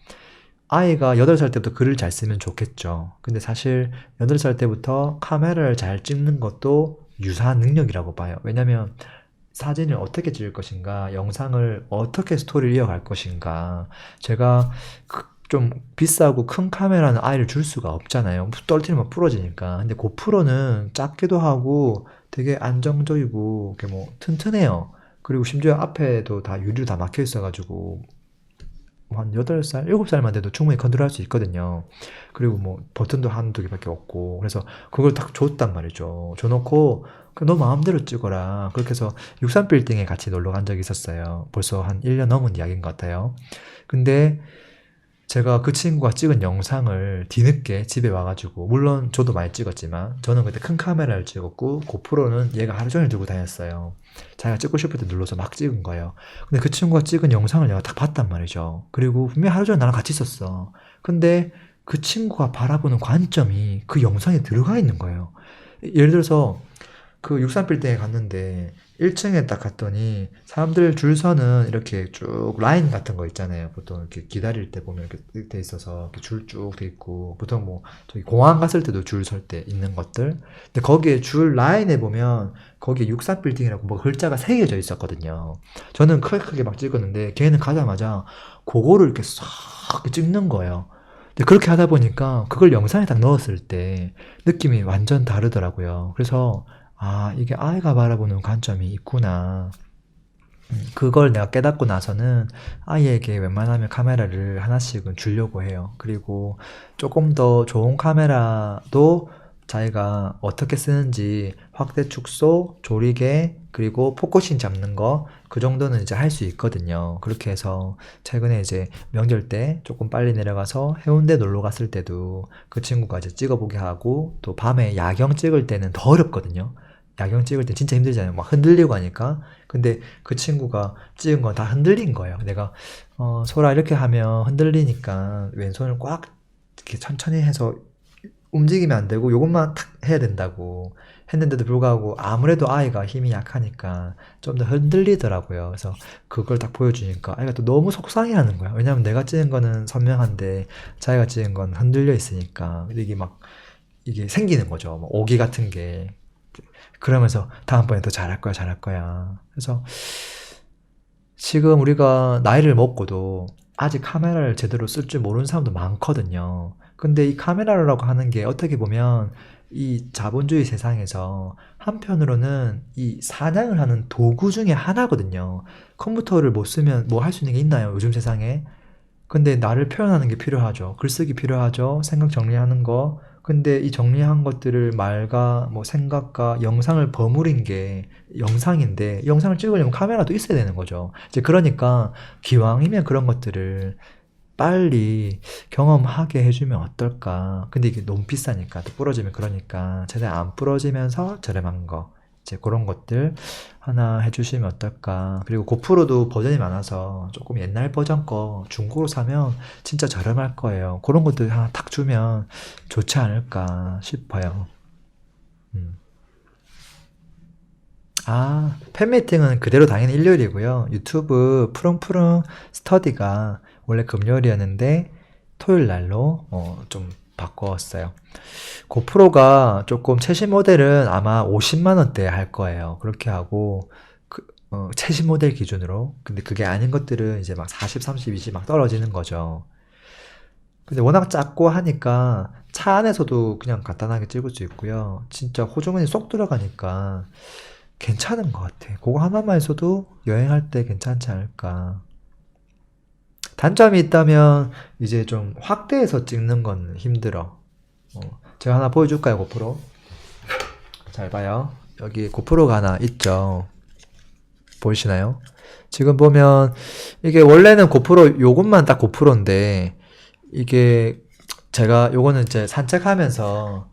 Speaker 1: 아이가 8살 때부터 글을 잘 쓰면 좋겠죠. 근데 사실 8살 때부터 카메라를 잘 찍는 것도 유사한 능력이라고 봐요. 왜냐면 사진을 어떻게 찍을 것인가, 영상을 어떻게 스토리를 이어갈 것인가. 제가 좀 비싸고 큰 카메라는 아이를 줄 수가 없잖아요. 떨어뜨리면 부러지니까. 근데 고프로는 작기도 하고 되게 안정적이고 이렇게 뭐 튼튼해요. 그리고 심지어 앞에도 다 유리로 다 막혀 있어가지고 한 8살, 7살만 돼도 충분히 컨트롤할 수 있거든요. 그리고 뭐 버튼도 한두 개밖에 없고, 그래서 그걸 딱 줬단 말이죠. 줘놓고 너 마음대로 찍어라. 그렇게 해서 63빌딩에 같이 놀러 간 적이 있었어요. 벌써 한 1년 넘은 이야기인 것 같아요. 근데 제가 그 친구가 찍은 영상을 뒤늦게 집에 와가지고, 물론 저도 많이 찍었지만 저는 그때 큰 카메라를 찍었고 고프로는 얘가 하루 종일 들고 다녔어요. 자기가 찍고 싶을 때 눌러서 막 찍은 거예요. 근데 그 친구가 찍은 영상을 내가 딱 봤단 말이죠. 그리고 분명히 하루 종일 나랑 같이 있었어. 근데 그 친구가 바라보는 관점이 그 영상에 들어가 있는 거예요. 예를 들어서 그 63빌딩에 갔는데 1층에 딱 갔더니 사람들 줄 서는 이렇게 쭉 라인 같은 거 있잖아요. 보통 이렇게 기다릴 때 보면 이렇게 돼 있어서 줄 쭉 돼 있고, 보통 뭐 저기 공항 갔을 때도 줄 설 때 있는 것들. 근데 거기에 줄 라인에 보면 거기에 63빌딩이라고 뭐 글자가 새겨져 있었거든요. 저는 크게 막 찍었는데 걔는 가자마자 그거를 이렇게 싹 찍는 거예요. 근데 그렇게 하다 보니까 그걸 영상에 딱 넣었을 때 느낌이 완전 다르더라고요. 그래서 아, 이게 아이가 바라보는 관점이 있구나. 그걸 내가 깨닫고 나서는 아이에게 웬만하면 카메라를 하나씩은 주려고 해요. 그리고 조금 더 좋은 카메라도 자기가 어떻게 쓰는지 확대 축소, 조리개, 그리고 포커싱 잡는 거, 그 정도는 이제 할 수 있거든요. 그렇게 해서 최근에 이제 명절 때 조금 빨리 내려가서 해운대 놀러 갔을 때도 그 친구가 이제 찍어보게 하고, 또 밤에 야경 찍을 때는 더 어렵거든요. 야경 찍을 때 진짜 힘들잖아요. 막 흔들리고 하니까. 근데 그 친구가 찍은 건 다 흔들린 거예요. 내가 소라 이렇게 하면 흔들리니까 왼손을 꽉 이렇게 천천히 해서 움직이면 안 되고 요것만 탁 해야 된다고 했는데도 불구하고 아무래도 아이가 힘이 약하니까 좀 더 흔들리더라고요. 그래서 그걸 딱 보여주니까 아이가 또 너무 속상해하는 거야. 왜냐면 내가 찍은 거는 선명한데 자기가 찍은 건 흔들려 있으니까 이게 막 이게 생기는 거죠. 뭐 오기 같은 게. 그러면서 다음번에 더 잘할 거야, 잘할 거야. 그래서 지금 우리가 나이를 먹고도 아직 카메라를 제대로 쓸 줄 모르는 사람도 많거든요. 근데 이 카메라라고 하는 게 어떻게 보면 이 자본주의 세상에서 한편으로는 이 사냥을 하는 도구 중에 하나거든요. 컴퓨터를 못 쓰면 뭐 할 수 있는 게 있나요? 요즘 세상에. 근데 나를 표현하는 게 필요하죠. 글쓰기 필요하죠. 생각 정리하는 거. 근데 이 정리한 것들을 말과 뭐 생각과 영상을 버무린 게 영상인데 영상을 찍으려면 카메라도 있어야 되는 거죠. 이제 그러니까 기왕이면 그런 것들을 빨리 경험하게 해주면 어떨까. 근데 이게 너무 비싸니까 또 부러지면 그러니까 최대한 안 부러지면서 저렴한 거 이제 그런 것들 하나 해주시면 어떨까. 그리고 고프로도 버전이 많아서 조금 옛날 버전 거 중고로 사면 진짜 저렴할 거예요. 그런 것들 하나 탁 주면 좋지 않을까 싶어요. 음. 아, 팬미팅은 그대로 당연히 일요일이고요. 유튜브 푸릉푸릉 스터디가 원래 금요일이었는데 토요일 날로 좀 바꿨어요. 고프로가 조금 최신 모델은 아마 50만 원대 할 거예요. 그렇게 하고 최신 모델 기준으로. 근데 그게 아닌 것들은 이제 막 40, 30, 20 막 떨어지는 거죠. 근데 워낙 작고 하니까 차 안에서도 그냥 간단하게 찍을 수 있고요. 진짜 호주머니 쏙 들어가니까 괜찮은 것 같아. 그거 하나만 있어도 여행할 때 괜찮지 않을까. 단점이 있다면 이제 좀 확대해서 찍는 건 힘들어. 제가 하나 보여줄까요, 고프로? 잘 봐요. 여기 고프로가 하나 있죠. 보이시나요? 지금 보면 이게 원래는 고프로 요것만 딱 고프로인데 이게 제가 요거는 이제 산책하면서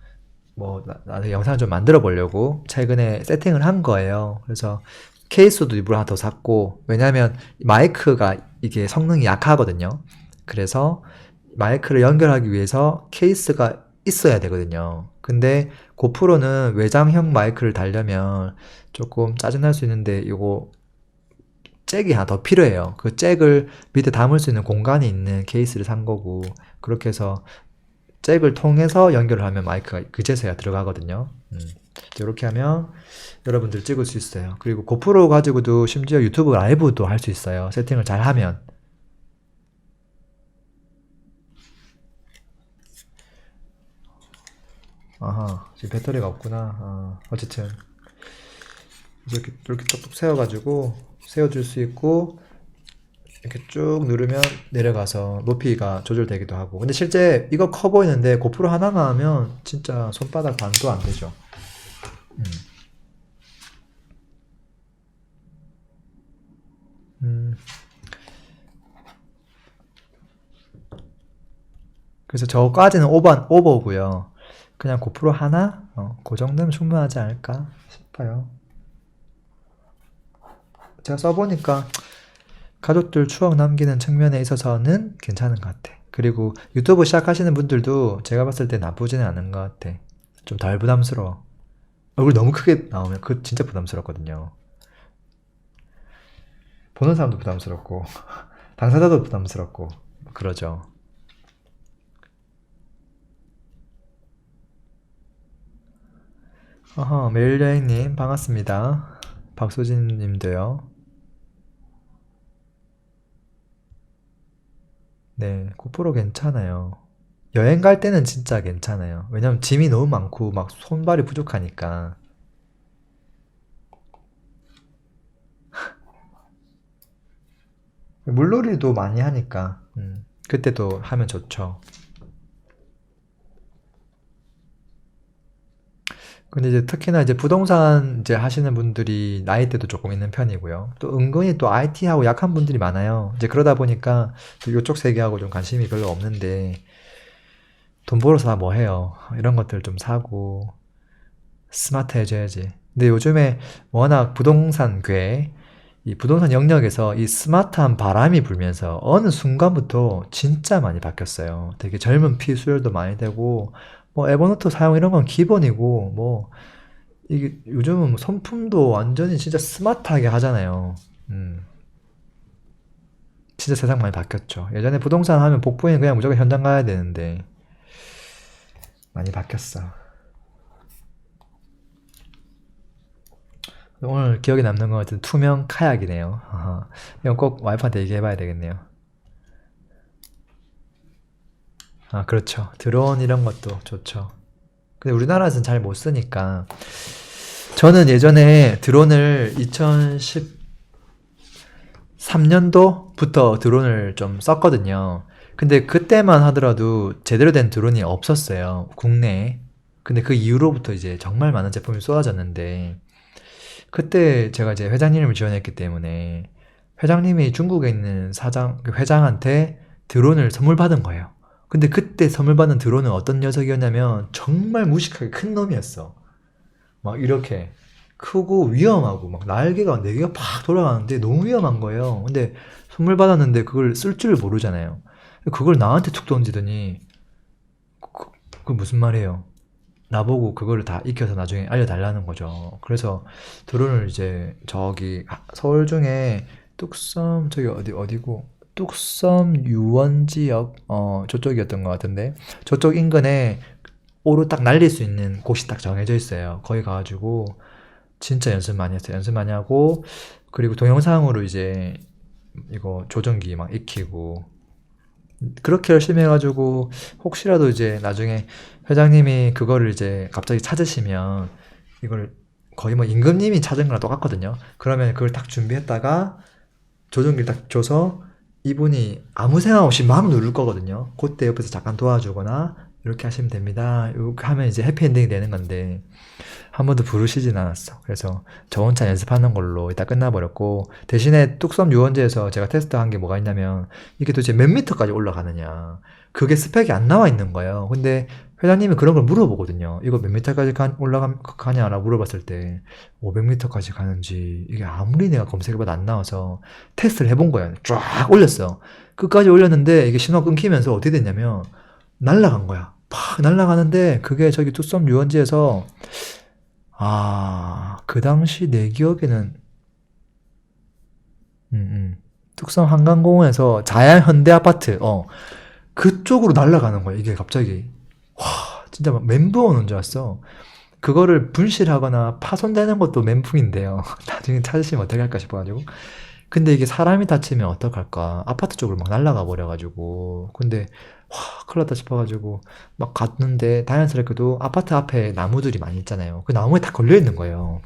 Speaker 1: 뭐 나도 영상 좀 만들어 보려고 최근에 세팅을 한 거예요. 그래서 케이스도 일부러 하나 더 샀고 왜냐면 마이크가 이게 성능이 약하거든요. 그래서 마이크를 연결하기 위해서 케이스가 있어야 되거든요. 근데 고프로는 외장형 마이크를 달려면 조금 짜증날 수 있는데 이거 잭이 하나 더 필요해요. 그 잭을 밑에 담을 수 있는 공간이 있는 케이스를 산 거고 그렇게 해서 잭을 통해서 연결을 하면 마이크가 그제서야 들어가거든요. 이렇게 하면 여러분들 찍을 수 있어요. 그리고 고프로 가지고도 심지어 유튜브 라이브도 할 수 있어요. 세팅을 잘 하면. 아하, 지금 배터리가 없구나. 어쨌든 이렇게 뚝뚝 세워가지고 세워줄 수 있고 이렇게 쭉 누르면 내려가서 높이가 조절되기도 하고. 근데 실제 이거 커 보이는데 고프로 하나만 하면 진짜 손바닥 반도 안 되죠. 음. 음. 그래서 저까지는 오버고요. 그냥 고프로 하나? 그 정도면 충분하지 않을까 싶어요. 제가 써보니까 가족들 추억 남기는 측면에 있어서는 괜찮은 것 같아. 그리고 유튜브 시작하시는 분들도 제가 봤을 때 나쁘지는 않은 것 같아. 좀 덜 부담스러워. 얼굴 너무 크게 나오면 그거 진짜 부담스럽거든요. 보는 사람도 부담스럽고 당사자도 부담스럽고 그러죠. 매일여행님 반갑습니다. 박소진님도요. 네, 고프로 괜찮아요. 여행 갈 때는 진짜 괜찮아요. 왜냐면 짐이 너무 많고 막 손발이 부족하니까. 물놀이도 많이 하니까 그때도 하면 좋죠. 근데 이제 특히나 이제 부동산 이제 하시는 분들이 나이대도 조금 있는 편이고요. 또 은근히 또 IT하고 약한 분들이 많아요. 이제 그러다 보니까 또 이쪽 세계하고 좀 관심이 별로 없는데 돈 벌어서 다 뭐 해요. 이런 것들 좀 사고 스마트 해줘야지. 근데 요즘에 워낙 부동산 궤, 이 부동산 영역에서 이 스마트한 바람이 불면서 어느 순간부터 진짜 많이 바뀌었어요. 되게 젊은 피 수혈도 많이 되고, 뭐 에버노트 사용 이런 건 기본이고, 뭐 이게 요즘은 뭐 선풍도 완전히 진짜 스마트하게 하잖아요. 진짜 세상 많이 바뀌었죠. 예전에 부동산 하면 복부인 그냥 무조건 현장 가야 되는데 많이 바뀌었어. 오늘 기억에 남는 것 같은 투명 카약이네요. 이건 꼭 와이프한테 얘기해봐야 되겠네요. 아, 그렇죠. 드론 이런 것도 좋죠. 근데 우리나라에서는 잘 못 쓰니까. 저는 예전에 드론을 2014 2013년도부터 드론을 좀 썼거든요. 근데 그때만 하더라도 제대로 된 드론이 없었어요. 국내에. 근데 그 이후로부터 이제 정말 많은 제품이 쏟아졌는데, 그때 제가 이제 회장님을 지원했기 때문에 회장님이 중국에 있는 그 회장한테 드론을 선물 받은 거예요. 근데 그때 선물 받은 드론은 어떤 녀석이었냐면 정말 무식하게 큰 놈이었어. 막 이렇게 크고 위험하고 막 날개가 4개가 팍 돌아가는데 너무 위험한 거예요. 근데 선물 받았는데 그걸 쓸 줄 모르잖아요. 그걸 나한테 툭 던지더니 그, 그 무슨 말이에요? 나보고 그거를 다 익혀서 나중에 알려달라는 거죠. 그래서 드론을 이제 저기 서울 중에 뚝섬 저기 어디고 뚝섬 유원지역 저쪽이었던 것 같은데 저쪽 인근에 오로 딱 날릴 수 있는 곳이 딱 정해져 있어요. 거기 가가지고 진짜 연습 많이 했어요. 연습 많이 하고 그리고 동영상으로 이제 이거 조정기 막 익히고 그렇게 열심히 해가지고 혹시라도 이제 나중에 회장님이 그거를 이제 갑자기 찾으시면 이걸 거의 뭐 임금님이 찾은 거랑 똑같거든요. 그러면 그걸 딱 준비했다가 조정기를 딱 줘서 이분이 아무 생각 없이 막 누를 거거든요. 그때 옆에서 잠깐 도와주거나 이렇게 하시면 됩니다. 이렇게 하면 이제 해피엔딩이 되는 건데 한 번도 부르시진 않았어. 그래서 저 혼자 연습하는 걸로 이따 끝나버렸고 대신에 뚝섬 유원지에서 제가 테스트한 게 뭐가 있냐면 이게 도대체 몇 미터까지 올라가느냐 그게 스펙이 안 나와 있는 거예요. 근데 회장님이 그런 걸 물어보거든요. 이거 몇 미터까지 올라가냐라고 물어봤을 때 500미터까지 가는지 이게 아무리 내가 검색해봐도 안 나와서 테스트를 해본 거예요. 쫙 올렸어. 끝까지 올렸는데 이게 신호 끊기면서 어떻게 됐냐면 날아간 거야. 팍 날아가는데 그게 저기 뚝섬 유원지에서 그 당시 내 기억에는 뚝섬 한강공원에서 자양 현대아파트 그쪽으로 날아가는 거야. 이게 갑자기 와 진짜 막 멘붕 오는 줄 알았어. 그거를 분실하거나 파손되는 것도 멘붕인데요. 나중에 찾으시면 어떻게 할까 싶어가지고. 근데 이게 사람이 다치면 어떡할까. 아파트 쪽으로 막 날아가 버려가지고. 근데 와 큰일 났다 싶어가지고 막 갔는데 다행스럽게도 아파트 앞에 나무들이 많이 있잖아요. 그 나무에 다 걸려있는 거예요.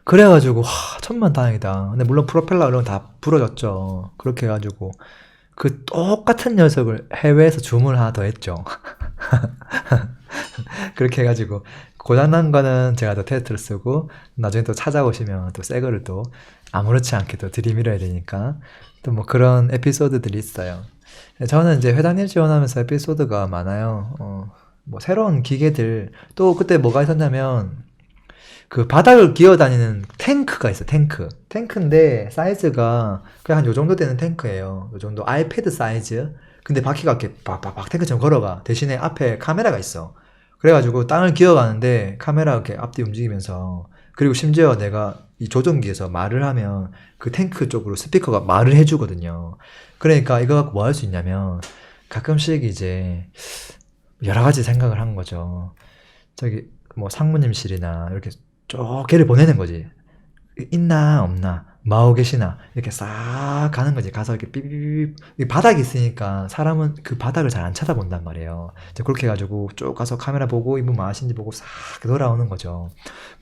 Speaker 1: 그래가지고 와 천만다행이다. 근데 물론 프로펠러 이런 거 다 부러졌죠. 그렇게 해가지고 그 똑같은 녀석을 해외에서 주문을 하나 더 했죠. 그렇게 해가지고 고장난 거는 제가 또 테스트를 쓰고 나중에 또 찾아오시면 또 새 거를 또 아무렇지 않게 또 들이밀어야 되니까 또 뭐 그런 에피소드들이 있어요. 저는 이제 회장님 지원하면서 에피소드가 많아요. 뭐 새로운 기계들 또 그때 뭐가 있었냐면 그 바닥을 기어다니는 탱크가 있어. 탱크인데 사이즈가 그냥 한 요 정도 되는 탱크예요. 요 정도 아이패드 사이즈. 근데 바퀴가 이렇게 빡빡빡 탱크처럼 걸어가. 대신에 앞에 카메라가 있어. 그래가지고 땅을 기어가는데 카메라 이렇게 앞뒤 움직이면서 그리고 심지어 내가 이 조종기에서 말을 하면 그 탱크 쪽으로 스피커가 말을 해주거든요. 그러니까 이거 갖고 뭐 할 수 있냐면 가끔씩 이제 여러 가지 생각을 한 거죠. 저기 뭐 상무님실이나 이렇게 쭉 걔를 보내는 거지. 있나 없나 마오 계시나 이렇게 싹 가는 거지. 가서 이렇게 삐삐삐 바닥이 있으니까 사람은 그 바닥을 잘 안 쳐다본단 말이에요. 이제 그렇게 해가지고 쭉 가서 카메라 보고 이분 뭐 하시는지 보고 싹 돌아오는 거죠.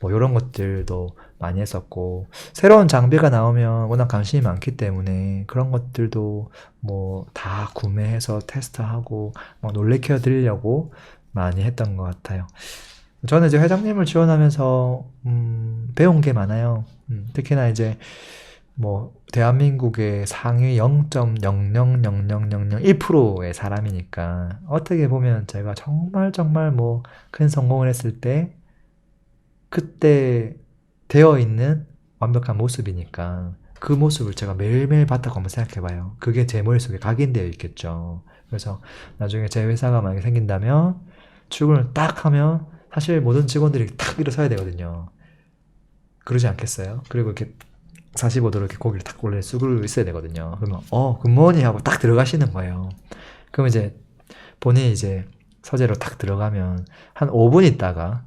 Speaker 1: 뭐 이런 것들도 많이 했었고 새로운 장비가 나오면 워낙 관심이 많기 때문에 그런 것들도 뭐 다 구매해서 테스트하고 막 놀래켜 드리려고 많이 했던 것 같아요. 저는 이제 회장님을 지원하면서 배운 게 많아요. 특히나 이제 뭐 대한민국의 상위 0.0000001%의 사람이니까 어떻게 보면 제가 정말 뭐 큰 성공을 했을 때 그때 되어 있는 완벽한 모습이니까 그 모습을 제가 매일매일 봤다고 한번 생각해봐요. 그게 제 머릿속에 각인되어 있겠죠. 그래서 나중에 제 회사가 만약에 생긴다면 출근을 딱 하면 사실 모든 직원들이 탁 일어서야 되거든요. 그러지 않겠어요? 그리고 이렇게 45도로 이렇게 고개를 탁 원래 숙을 있어야 되거든요. 그러면 굿모닝 하고 딱 들어가시는 거예요. 그럼 이제 본인이 이제 서재로 딱 들어가면 한 5분 있다가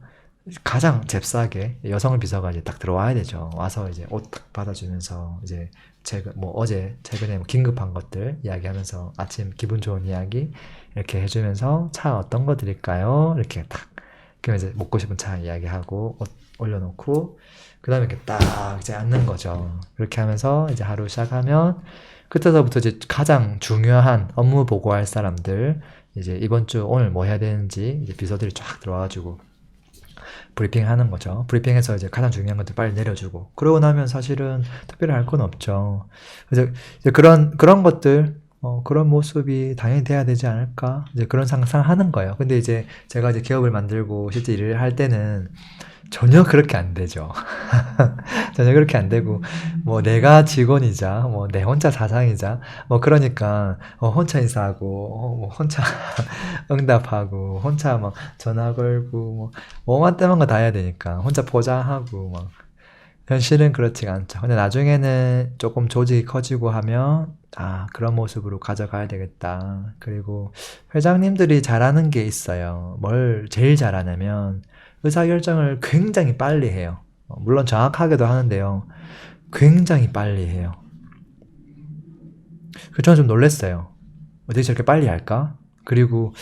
Speaker 1: 가장 잽싸게 여성 비서가 이제 딱 들어와야 되죠. 와서 이제 옷 딱 받아주면서 이제 뭐 어제 최근에 뭐 긴급한 것들 이야기하면서 아침 기분 좋은 이야기 이렇게 해주면서 차 어떤 거 드릴까요? 이렇게 딱 그러면 이제 먹고 싶은 차 이야기하고 옷 올려놓고 그 다음에 이렇게 딱 이제 앉는 거죠. 그렇게 하면서 이제 하루 시작하면 그때서부터 이제 가장 중요한 업무 보고할 사람들 이제 이번 주 오늘 뭐 해야 되는지 이제 비서들이 쫙 들어와가지고 브리핑 하는 거죠. 브리핑해서 이제 가장 중요한 것들 빨리 내려주고 그러고 나면 사실은 특별히 할 건 없죠. 그래서 이제 그런 것들 그런 모습이 당연히 돼야 되지 않을까? 이제 그런 상상하는 거예요. 근데 이제 제가 이제 기업을 만들고 실제 일을 할 때는 전혀 그렇게 안 되죠. 전혀 그렇게 안 되고, 뭐 내가 직원이자, 뭐 내 혼자 사장이자, 뭐 그러니까, 혼자 인사하고, 뭐 혼자 응답하고, 혼자 막 전화 걸고, 뭐, 뭐만 때만 거 다 해야 되니까, 혼자 포장하고, 막. 현실은 그렇지가 않죠. 근데 나중에는 조금 조직이 커지고 하면, 그런 모습으로 가져가야 되겠다. 그리고 회장님들이 잘하는 게 있어요. 뭘 제일 잘하냐면, 의사결정을 굉장히 빨리 해요. 물론 정확하게도 하는데요. 굉장히 빨리 해요. 그래서 저는 좀 놀랐어요. 어떻게 저렇게 빨리 할까? 그리고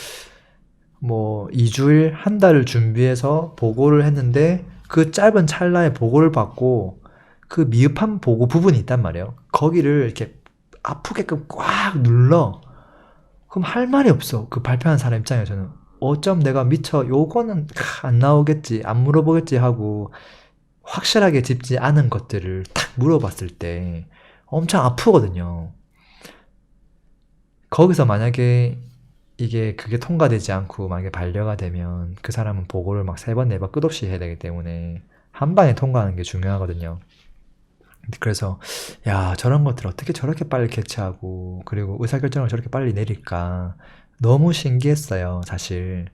Speaker 1: 뭐 2주일, 한 달을 준비해서 보고를 했는데 그 짧은 찰나에 보고를 받고 그 미흡한 보고 부분이 있단 말이에요. 거기를 이렇게 아프게끔 꽉 눌러. 그럼 할 말이 없어. 그 발표하는 사람 입장에서는. 어쩜 내가 미처 요거는 안 나오겠지, 안 물어보겠지 하고 확실하게 짚지 않은 것들을 탁 물어봤을 때 엄청 아프거든요. 거기서 만약에 그게 통과되지 않고 만약에 반려가 되면 그 사람은 보고를 막 3번, 4번 끝없이 해야 되기 때문에 한 방에 통과하는 게 중요하거든요. 그래서 야, 저런 것들 어떻게 저렇게 빨리 캐치하고 그리고 의사결정을 저렇게 빨리 내릴까 너무 신기했어요, 사실.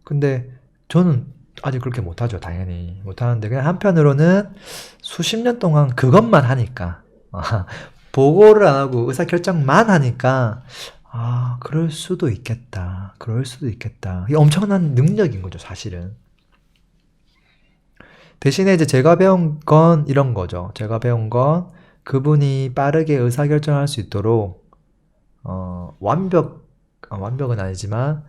Speaker 1: 근데 저는 아직 그렇게 못하죠, 당연히. 못하는데, 그냥 한편으로는 수십 년 동안 그것만 하니까, 보고를 안 하고 의사결정만 하니까, 그럴 수도 있겠다. 그럴 수도 있겠다. 이게 엄청난 능력인 거죠, 사실은. 대신에 이제 제가 배운 건 이런 거죠. 제가 배운 건 그분이 빠르게 의사결정할 수 있도록, 완벽은 아니지만,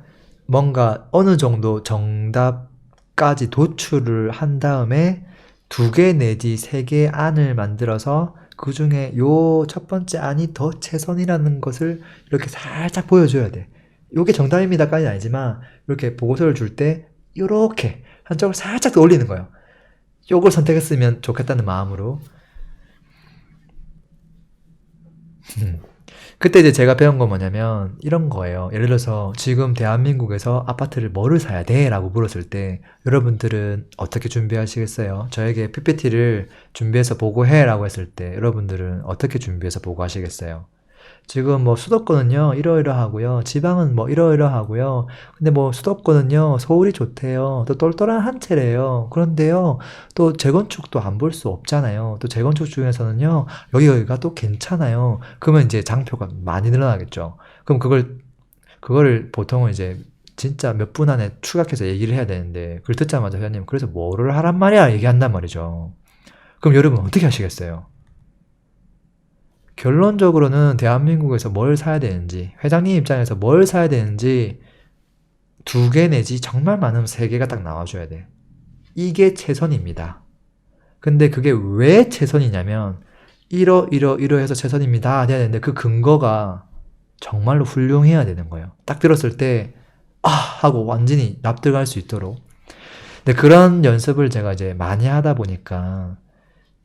Speaker 1: 뭔가 어느 정도 정답까지 도출을 한 다음에 2개 내지 3개 안을 만들어서 그 중에 요 첫 번째 안이 더 최선이라는 것을 이렇게 살짝 보여줘야 돼. 요게 정답입니다까지는 아니지만 이렇게 보고서를 줄 때 요렇게 한쪽을 살짝 더 올리는 거예요. 요걸 선택했으면 좋겠다는 마음으로. 그때 이제 제가 배운 건 뭐냐면 이런 거예요. 예를 들어서 지금 대한민국에서 아파트를 뭐를 사야 돼? 라고 물었을 때 여러분들은 어떻게 준비하시겠어요? 저에게 PPT를 준비해서 보고해 라고 했을 때 여러분들은 어떻게 준비해서 보고하시겠어요? 지금 뭐 수도권은요 이러이러하고요, 지방은 뭐 이러이러하고요, 근데 뭐 수도권은요 서울이 좋대요, 또 똘똘한 한 채래요. 그런데요 또 재건축도 안 볼 수 없잖아요. 또 재건축 중에서는요 여기가 또 괜찮아요. 그러면 이제 장표가 많이 늘어나겠죠. 그럼 그거를 보통은 이제 진짜 몇 분 안에 추각해서 얘기를 해야 되는데, 그걸 듣자마자 회장님 그래서 뭐를 하란 말이야 얘기한단 말이죠. 그럼 여러분 어떻게 하시겠어요? 결론적으로는 대한민국에서 뭘 사야 되는지, 회장님 입장에서 뭘 사야 되는지 2개 내지 정말 많으면 3개가 딱 나와줘야 돼. 이게 최선입니다. 근데 그게 왜 최선이냐면 이러해서 최선입니다 해야 되는데 그 근거가 정말로 훌륭해야 되는 거예요. 딱 들었을 때 하고 완전히 납득할 수 있도록. 근데 그런 연습을 제가 이제 많이 하다 보니까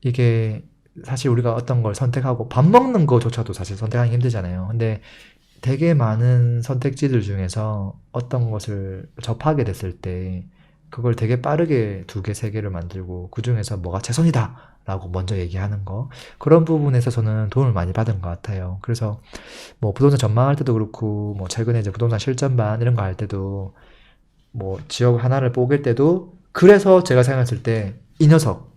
Speaker 1: 이게 사실 우리가 어떤 걸 선택하고 밥 먹는 거조차도 사실 선택하기 힘들잖아요. 근데 되게 많은 선택지들 중에서 어떤 것을 접하게 됐을 때 그걸 되게 빠르게 2개, 3개를 만들고 그 중에서 뭐가 최선이다 라고 먼저 얘기하는 거, 그런 부분에서 저는 도움을 많이 받은 것 같아요. 그래서 뭐 부동산 전망할 때도 그렇고, 뭐 최근에 이제 부동산 실전반 이런 거 할 때도, 뭐 지역 하나를 뽑을 때도, 그래서 제가 생각했을 때 이 녀석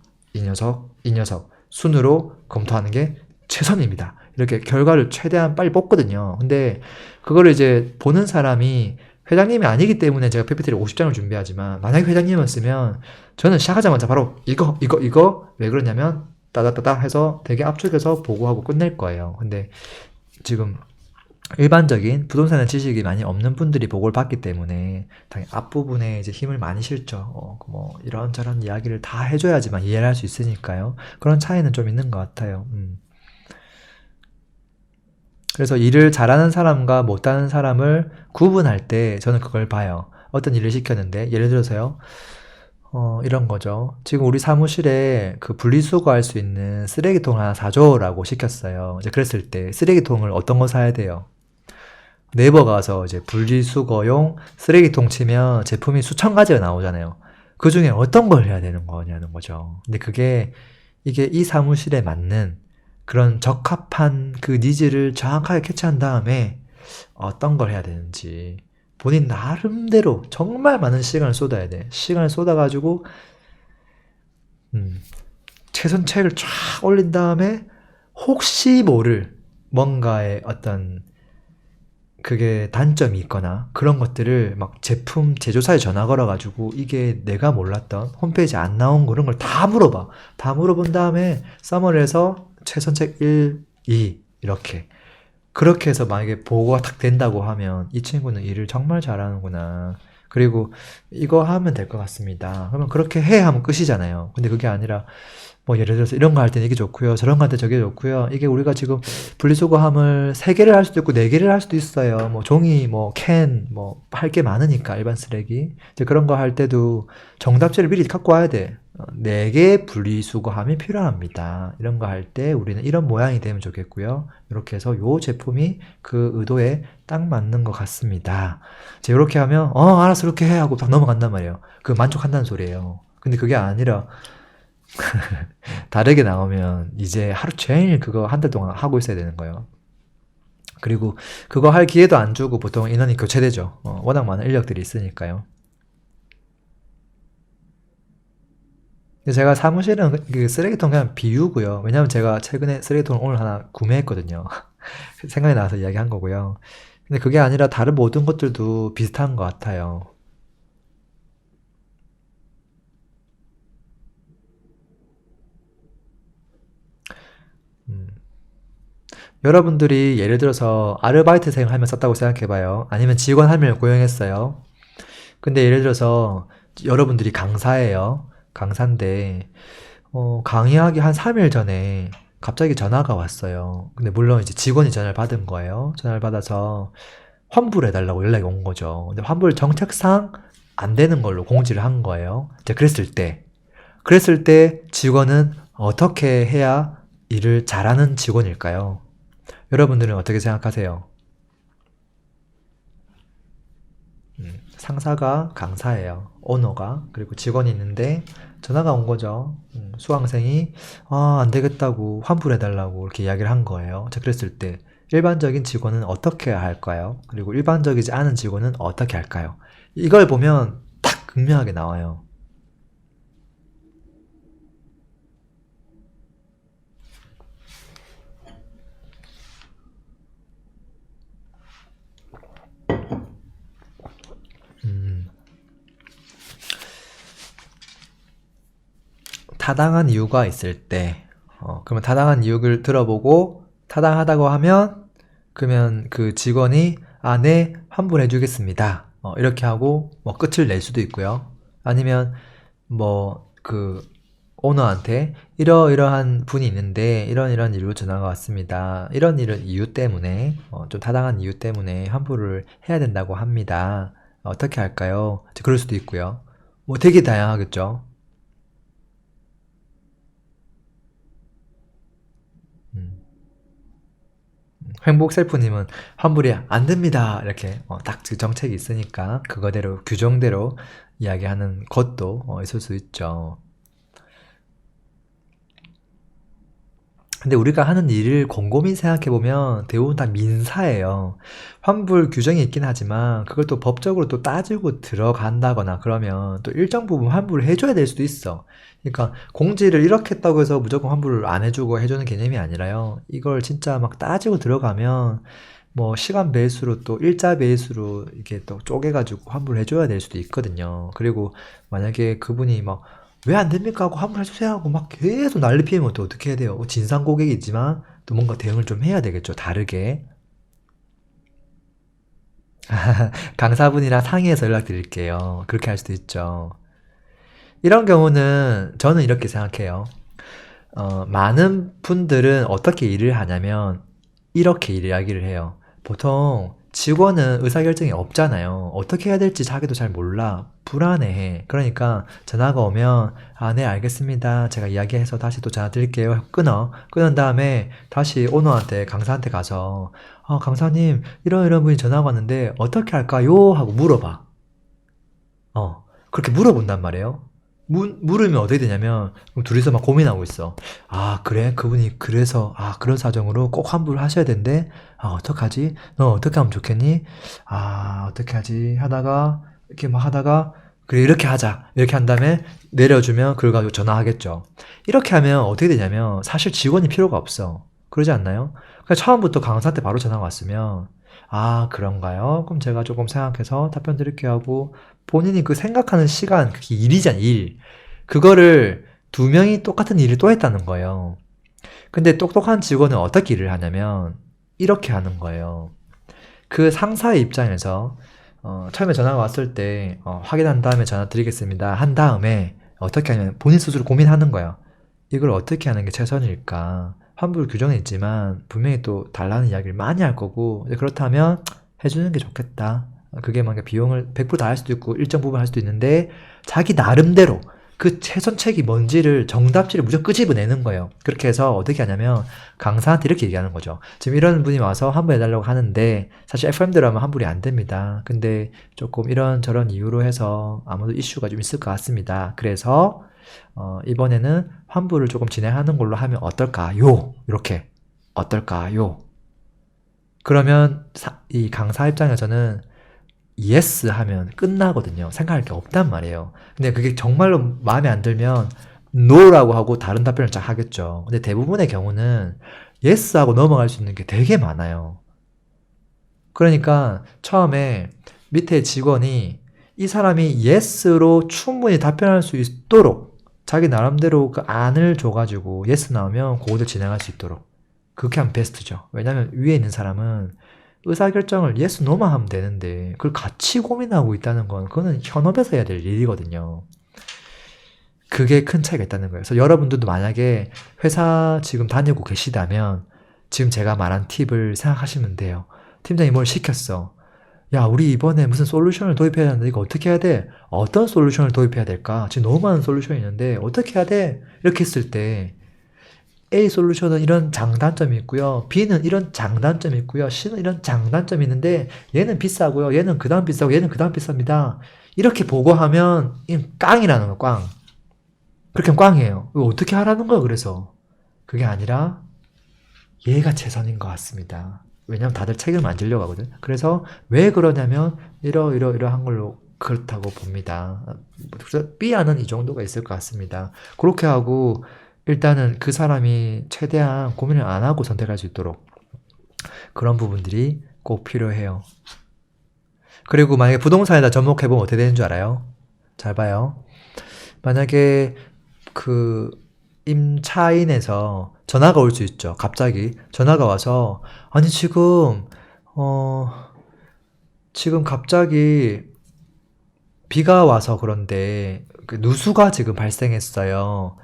Speaker 1: 순으로 검토하는 게 최선입니다. 이렇게 결과를 최대한 빨리 뽑거든요. 근데 그거를 이제 보는 사람이 회장님이 아니기 때문에 제가 PPT를 50장을 준비하지만, 만약에 회장님이었으면 저는 시작하자마자 바로 이거 왜 그러냐면 따다따다 해서 되게 압축해서 보고하고 끝낼 거예요. 근데 지금 일반적인 부동산에 지식이 많이 없는 분들이 보고를 받기 때문에 당연히 앞부분에 이제 힘을 많이 실죠. 뭐 이런저런 이야기를 다 해줘야지만 이해를 할 수 있으니까요. 그런 차이는 좀 있는 것 같아요. 그래서 일을 잘하는 사람과 못하는 사람을 구분할 때 저는 그걸 봐요. 어떤 일을 시켰는데 예를 들어서요. 이런 거죠. 지금 우리 사무실에 그 분리수거할 수 있는 쓰레기통 하나 사줘라고 시켰어요. 이제 그랬을 때 쓰레기통을 어떤 거 사야 돼요? 네이버 가서 이제 분리수거용 쓰레기통 치면 제품이 수천 가지가 나오잖아요. 그 중에 어떤 걸 해야 되는 거냐는 거죠. 근데 이게 이 사무실에 맞는 그런 적합한 그 니즈를 정확하게 캐치한 다음에 어떤 걸 해야 되는지 본인 나름대로 정말 많은 시간을 쏟아야 돼. 시간을 쏟아가지고 최선책을 쫙 올린 다음에 혹시 모를 뭔가의 어떤 그게 단점이 있거나 그런 것들을 막 제품 제조사에 전화 걸어가지고 이게 내가 몰랐던 홈페이지에 안 나온 그런 걸 다 물어봐. 다 물어본 다음에 서머리에서 최선책 1, 2 이렇게 그렇게 해서 만약에 보고가 딱 된다고 하면 이 친구는 일을 정말 잘하는구나. 그리고 이거 하면 될 것 같습니다. 그러면 그렇게 해 하면 끝이잖아요. 근데 그게 아니라 뭐 예를 들어서 이런 거 할 때는 이게 좋고요. 저런 거 할 때 저게 좋고요. 이게 우리가 지금 분리수거함을 3개를 할 수도 있고 4개를 할 수도 있어요. 뭐 종이, 뭐 캔, 뭐 할 게 많으니까 일반 쓰레기. 이제 그런 거 할 때도 정답지를 미리 갖고 와야 돼. 4개 분리수거함이 필요합니다. 이런 거 할 때 우리는 이런 모양이 되면 좋겠고요. 이렇게 해서 요 제품이 그 의도에 딱 맞는 것 같습니다. 이제 이렇게 하면 알았어 이렇게 해 하고 딱 넘어간단 말이에요. 그 만족한다는 소리예요. 근데 그게 아니라 다르게 나오면 이제 하루 종일 그거 한 달 동안 하고 있어야 되는 거예요. 그리고 그거 할 기회도 안 주고 보통 인원이 교체되죠. 워낙 많은 인력들이 있으니까요. 근데 제가 사무실은 그 쓰레기통 그냥 비우고요. 왜냐면 제가 최근에 쓰레기통을 오늘 하나 구매했거든요. 생각이 나서 이야기한 거고요. 근데 그게 아니라 다른 모든 것들도 비슷한 것 같아요. 음. 여러분들이 예를 들어서 아르바이트생 한 명 썼다고 생각해봐요. 아니면 직원 한 명을 고용했어요. 근데 예를 들어서 여러분들이 강사예요. 강사인데 강의하기 한 3일 전에 갑자기 전화가 왔어요. 근데 물론 이제 직원이 전화를 받은 거예요. 전화를 받아서 환불해 달라고 연락이 온 거죠. 근데 환불 정책상 안 되는 걸로 공지를 한 거예요. 이제 그랬을 때 직원은 어떻게 해야 일을 잘하는 직원일까요? 여러분들은 어떻게 생각하세요? 상사가 강사예요. 오너가. 그리고 직원이 있는데 전화가 온 거죠. 수강생이 안 되겠다고 환불해달라고 이렇게 이야기를 한 거예요. 자, 그랬을 때 일반적인 직원은 어떻게 할까요? 그리고 일반적이지 않은 직원은 어떻게 할까요? 이걸 보면 딱 극명하게 나와요. 음, 타당한 이유가 있을 때, 그러면 타당한 이유를 들어보고 타당하다고 하면 그러면 그 직원이 네, 환불해 주겠습니다. 이렇게 하고 뭐 끝을 낼 수도 있고요. 아니면 뭐 그 오너한테 이러이러한 분이 있는데 이런 이유로 전화가 왔습니다. 이런 이유 때문에 좀 타당한 이유 때문에 환불을 해야 된다고 합니다. 어떻게 할까요? 그럴 수도 있고요. 뭐 되게 다양하겠죠. 음. 행복 셀프님은 환불이 안 됩니다. 이렇게 딱그 정책이 있으니까 그거대로 규정대로 이야기하는 것도 있을 수 있죠. 근데 우리가 하는 일을 곰곰이 생각해보면 대부분 다 민사예요. 환불 규정이 있긴 하지만 그걸 또 법적으로 또 따지고 들어간다거나 그러면 또 일정 부분 환불을 해줘야 될 수도 있어. 그러니까 공지를 이렇게 했다고 해서 무조건 환불을 안 해주고 해주는 개념이 아니라요. 이걸 진짜 막 따지고 들어가면 뭐 시간 베이스로 또 일자 베이스로 이렇게 또 쪼개가지고 환불을 해줘야 될 수도 있거든요. 그리고 만약에 그분이 막 왜 안 됩니까? 하고 환불해 주세요 하고 막 계속 난리 피우면 또 어떻게 해야 돼요? 진상 고객이지만 또 뭔가 대응을 좀 해야 되겠죠. 다르게. 강사분이랑 상의해서 연락드릴게요. 그렇게 할 수도 있죠. 이런 경우는 저는 이렇게 생각해요. 많은 분들은 어떻게 일을 하냐면 이렇게 이야기를 해요. 보통 직원은 의사결정이 없잖아요. 어떻게 해야 될지 자기도 잘 몰라. 불안해해. 그러니까 전화가 오면 네 알겠습니다. 제가 이야기해서 다시 또 전화 드릴게요. 끊어. 끊은 다음에 다시 오너한테 강사한테 가서 강사님 이런 분이 전화가 왔는데 어떻게 할까요? 하고 물어봐. 그렇게 물어본단 말이에요. 물으면 어떻게 되냐면 둘이서 막 고민하고 있어. 그래? 그분이 그래서 그런 사정으로 꼭 환불을 하셔야 된대. 어떡하지? 너 어떻게 하면 좋겠니? 어떻게 하지? 하다가 이렇게 막 하다가 그래 이렇게 하자. 이렇게 한 다음에 내려주면 그걸 가지고 전화하겠죠. 이렇게 하면 어떻게 되냐면 사실 직원이 필요가 없어. 그러지 않나요? 그러니까 처음부터 강사한테 바로 전화가 왔으면 그런가요? 그럼 제가 조금 생각해서 답변 드릴게요 하고 본인이 그 생각하는 시간, 그게 일이잖아, 일. 그거를 두 명이 똑같은 일을 또 했다는 거예요. 근데 똑똑한 직원은 어떻게 일을 하냐면 이렇게 하는 거예요. 그 상사의 입장에서 처음에 전화가 왔을 때 확인한 다음에 전화 드리겠습니다. 한 다음에 어떻게 하냐면 본인 스스로 고민하는 거예요. 이걸 어떻게 하는 게 최선일까? 환불 규정은 있지만 분명히 또 달라는 이야기를 많이 할 거고 그렇다면 해주는 게 좋겠다. 그게 만약 비용을 100%다 할 수도 있고 일정 부분 할 수도 있는데 자기 나름대로 그 최선책이 뭔지를 정답지를 무조건 끄집어내는 거예요. 그렇게 해서 어떻게 하냐면 강사한테 이렇게 얘기하는 거죠. 지금 이런 분이 와서 환불해달라고 하는데 사실 FM대로 하면 환불이 안 됩니다. 근데 조금 이런저런 이유로 해서 아무래도 이슈가 좀 있을 것 같습니다. 그래서 이번에는 환불을 조금 진행하는 걸로 하면 어떨까요? 이렇게 어떨까요? 그러면 이 강사 입장에서는 yes 하면 끝나거든요. 생각할 게 없단 말이에요. 근데 그게 정말로 마음에 안 들면 no라고 하고 다른 답변을 쫙 하겠죠. 근데 대부분의 경우는 yes 하고 넘어갈 수 있는 게 되게 많아요. 그러니까 처음에 밑에 직원이 이 사람이 yes로 충분히 답변할 수 있도록 자기 나름대로 그 안을 줘가지고 yes 나오면 그거를 진행할 수 있도록 그렇게 하면 베스트죠. 왜냐면 위에 있는 사람은 의사결정을 yes, no만 하면 되는데 그걸 같이 고민하고 있다는 건 그거는 현업에서 해야 될 일이거든요. 그게 큰 차이가 있다는 거예요. 그래서 여러분들도 만약에 회사 지금 다니고 계시다면 지금 제가 말한 팁을 생각하시면 돼요. 팀장이 뭘 시켰어. 야, 우리 이번에 무슨 솔루션을 도입해야 하는데 이거 어떻게 해야 돼? 어떤 솔루션을 도입해야 될까? 지금 너무 많은 솔루션이 있는데 어떻게 해야 돼? 이렇게 했을 때 A 솔루션은 이런 장단점이 있고요. B는 이런 장단점이 있고요. C는 이런 장단점이 있는데 얘는 비싸고요. 얘는 그 다음 비싸고 얘는 그 다음 비쌉니다. 이렇게 보고하면 깡이라는 거, 꽝. 그렇게 하면 꽝이에요. 이거 어떻게 하라는 거야, 그래서. 그게 아니라 얘가 최선인 것 같습니다. 왜냐면 다들 책임을 안 지려고 하거든. 그래서 왜 그러냐면 이러한 걸로 그렇다고 봅니다. 그래서 B안은 이 정도가 있을 것 같습니다. 그렇게 하고 일단은 그 사람이 최대한 고민을 안 하고 선택할 수 있도록 그런 부분들이 꼭 필요해요. 그리고 만약에 부동산에다 접목해보면 어떻게 되는 줄 알아요? 잘 봐요. 만약에 그 임차인에서 전화가 올 수 있죠. 갑자기 전화가 와서 아니 지금 갑자기 비가 와서 그런데 그 누수가 지금 발생했어요.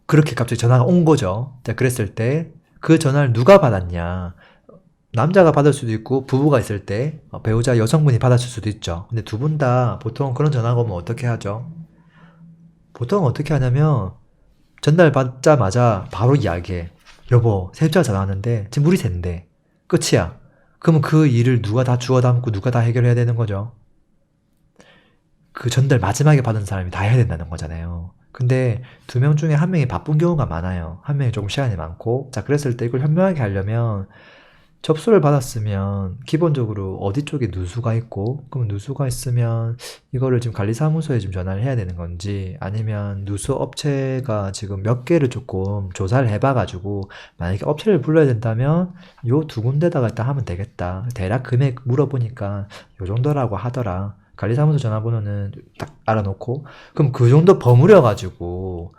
Speaker 1: 그렇게 갑자기 전화가 온 거죠. 자, 그랬을 때 그 전화를 누가 받았냐? 남자가 받을 수도 있고 부부가 있을 때 배우자 여성분이 받았을 수도 있죠. 근데 두 분 다 보통 그런 전화가 오면 어떻게 하죠? 보통 어떻게 하냐면 전달받자마자 바로 이야기해. 여보, 세입자가 전화 왔는데 지금 물이 샌대. 끝이야. 그러면 그 일을 누가 다 주워 담고 누가 다 해결해야 되는 거죠? 그 전달 마지막에 받은 사람이 다 해야 된다는 거잖아요. 근데 두 명 중에 한 명이 바쁜 경우가 많아요. 한 명이 조금 시간이 많고. 자, 그랬을 때 이걸 현명하게 하려면 접수를 받았으면 기본적으로 어디 쪽에 누수가 있고, 그럼 누수가 있으면 이거를 지금 관리사무소에 좀 전화를 해야 되는 건지, 아니면 누수 업체가 지금 몇 개를 조금 조사를 해봐가지고, 만약에 업체를 불러야 된다면 요 두 군데다가 일단 하면 되겠다. 대략 금액 물어보니까 요 정도라고 하더라. 관리사무소 전화번호는 딱 알아놓고, 그럼 그 정도 버무려가지고,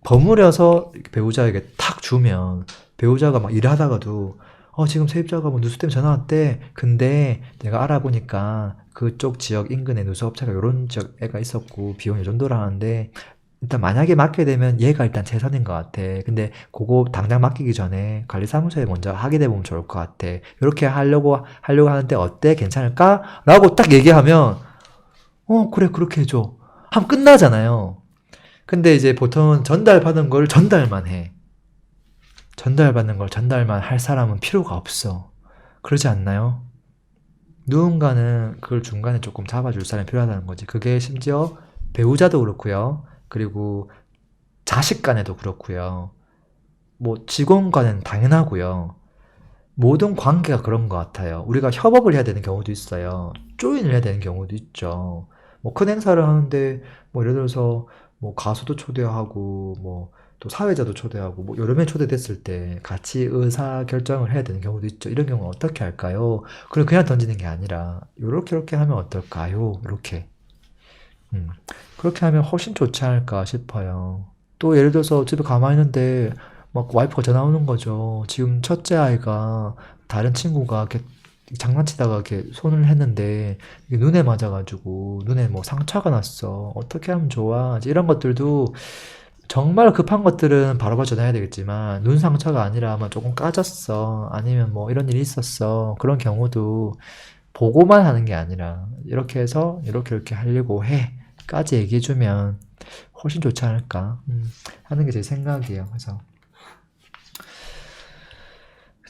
Speaker 1: 버무려서 배우자에게 탁 주면 배우자가 막 일하다가도 지금 세입자가 뭐 누수 때문에 전화 왔대. 근데 내가 알아보니까 그쪽 지역 인근에 누수업체가 요런 지역에가 있었고 비용이 요 정도라 하는데 일단 만약에 맡게 되면 얘가 일단 최선인 것 같아. 근데 그거 당장 맡기기 전에 관리사무소에 먼저 확인해 보면 좋을 것 같아. 이렇게 하려고 하는데 어때? 괜찮을까? 라고 딱 얘기하면 그래 그렇게 해줘. 하면 끝나잖아요. 근데 이제 보통은 전달받은 걸 전달만 해. 전달받는 걸 전달만 할 사람은 필요가 없어. 그러지 않나요? 누군가는 그걸 중간에 조금 잡아줄 사람이 필요하다는 거지. 그게 심지어 배우자도 그렇고요. 그리고 자식 간에도 그렇고요. 뭐 직원 간에는 당연하고요. 모든 관계가 그런 것 같아요. 우리가 협업을 해야 되는 경우도 있어요. 조인을 해야 되는 경우도 있죠. 뭐 큰 행사를 하는데 뭐 예를 들어서 뭐 가수도 초대하고 뭐 또 사회자도 초대하고 뭐 여러 명이 초대됐을 때 같이 의사 결정을 해야 되는 경우도 있죠. 이런 경우는 어떻게 할까요? 그냥 던지는 게 아니라 요렇게 이렇게 하면 어떨까요? 이렇게. 음. 그렇게 하면 훨씬 좋지 않을까 싶어요. 또 예를 들어서 집에 가만히 있는데 막 와이프가 전화 오는 거죠. 지금 첫째 아이가 다른 친구가 이렇게 장난치다가 이렇게 손을 했는데 이게 눈에 맞아가지고 눈에 뭐 상처가 났어. 어떻게 하면 좋아? 이제 이런 것들도 정말 급한 것들은 바로바로 전화해야 되겠지만 눈 상처가 아니라 막 조금 까졌어. 아니면 뭐 이런 일이 있었어. 그런 경우도 보고만 하는 게 아니라 이렇게 해서 이렇게 하려고 해. 까지 얘기해주면 훨씬 좋지 않을까 하는 게 제 생각이에요. 그래서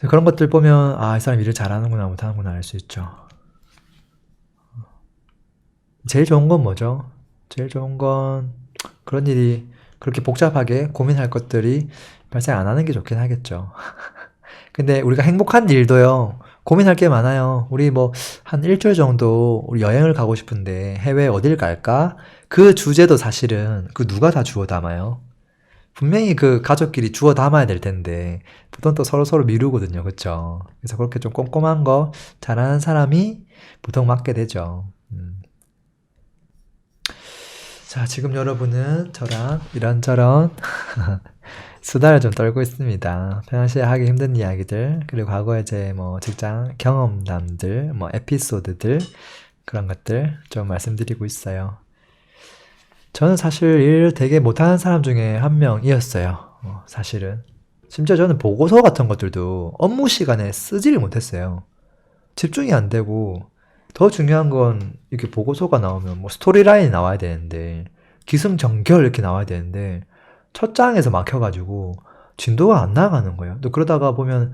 Speaker 1: 그런 것들 보면 이 사람 일을 잘하는구나 못하는구나 알 수 있죠. 제일 좋은 건 뭐죠? 제일 좋은 건 그런 일이 그렇게 복잡하게 고민할 것들이 발생 안 하는 게 좋긴 하겠죠. 근데 우리가 행복한 일도요. 고민할 게 많아요. 우리 뭐 한 일주일 정도 우리 여행을 가고 싶은데 해외 어딜 갈까? 그 주제도 사실은 그 누가 다 주워 담아요? 분명히 그 가족끼리 주워 담아야 될 텐데 보통 또 서로서로 미루거든요. 그쵸? 그래서 그렇게 좀 꼼꼼한 거 잘하는 사람이 보통 맡게 되죠. 자, 지금 여러분은 저랑 이런저런 수다를 좀 떨고 있습니다. 평상시에 하기 힘든 이야기들, 그리고 과거에 제 뭐 직장 경험담들, 뭐 에피소드들, 그런 것들 좀 말씀드리고 있어요. 저는 사실 일 되게 못하는 사람 중에 한 명이었어요. 사실은. 심지어 저는 보고서 같은 것들도 업무 시간에 쓰지를 못했어요. 집중이 안 되고, 더 중요한 건 이렇게 보고서가 나오면 뭐 스토리라인이 나와야 되는데, 기승전결 이렇게 나와야 되는데, 첫 장에서 막혀가지고, 진도가 안 나가는 거예요. 또 그러다가 보면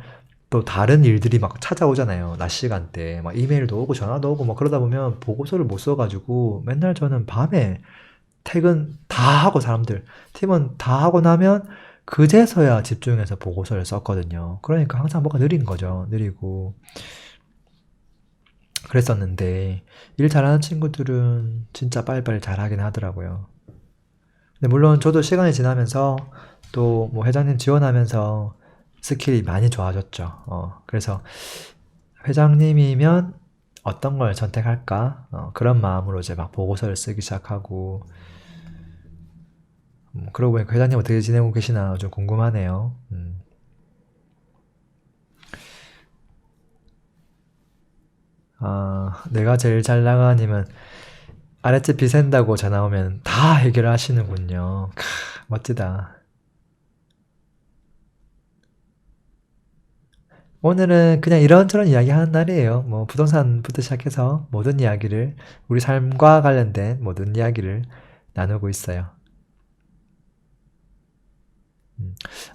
Speaker 1: 또 다른 일들이 막 찾아오잖아요. 낮 시간대. 막 이메일도 오고 전화도 오고 막 그러다 보면 보고서를 못 써가지고 맨날 저는 밤에 퇴근 다 하고 사람들 팀은 다 하고 나면 그제서야 집중해서 보고서를 썼거든요. 그러니까 항상 뭐가 느린 거죠. 느리고 그랬었는데 일 잘하는 친구들은 진짜 빨리빨리 잘하긴 하더라고요. 근데 물론 저도 시간이 지나면서 또 뭐 회장님 지원하면서 스킬이 많이 좋아졌죠. 그래서 회장님이면 어떤 걸 선택할까? 그런 마음으로 이제 막 보고서를 쓰기 시작하고 그러고 보니까 회장님 어떻게 지내고 계시나 좀 궁금하네요. 내가 제일 잘 나가님은 아랫집 비 샌다고 전화 오면 다 해결하시는군요. 멋지다. 오늘은 그냥 이런저런 이야기 하는 날이에요. 뭐 부동산부터 시작해서 모든 이야기를 우리 삶과 관련된 모든 이야기를 나누고 있어요.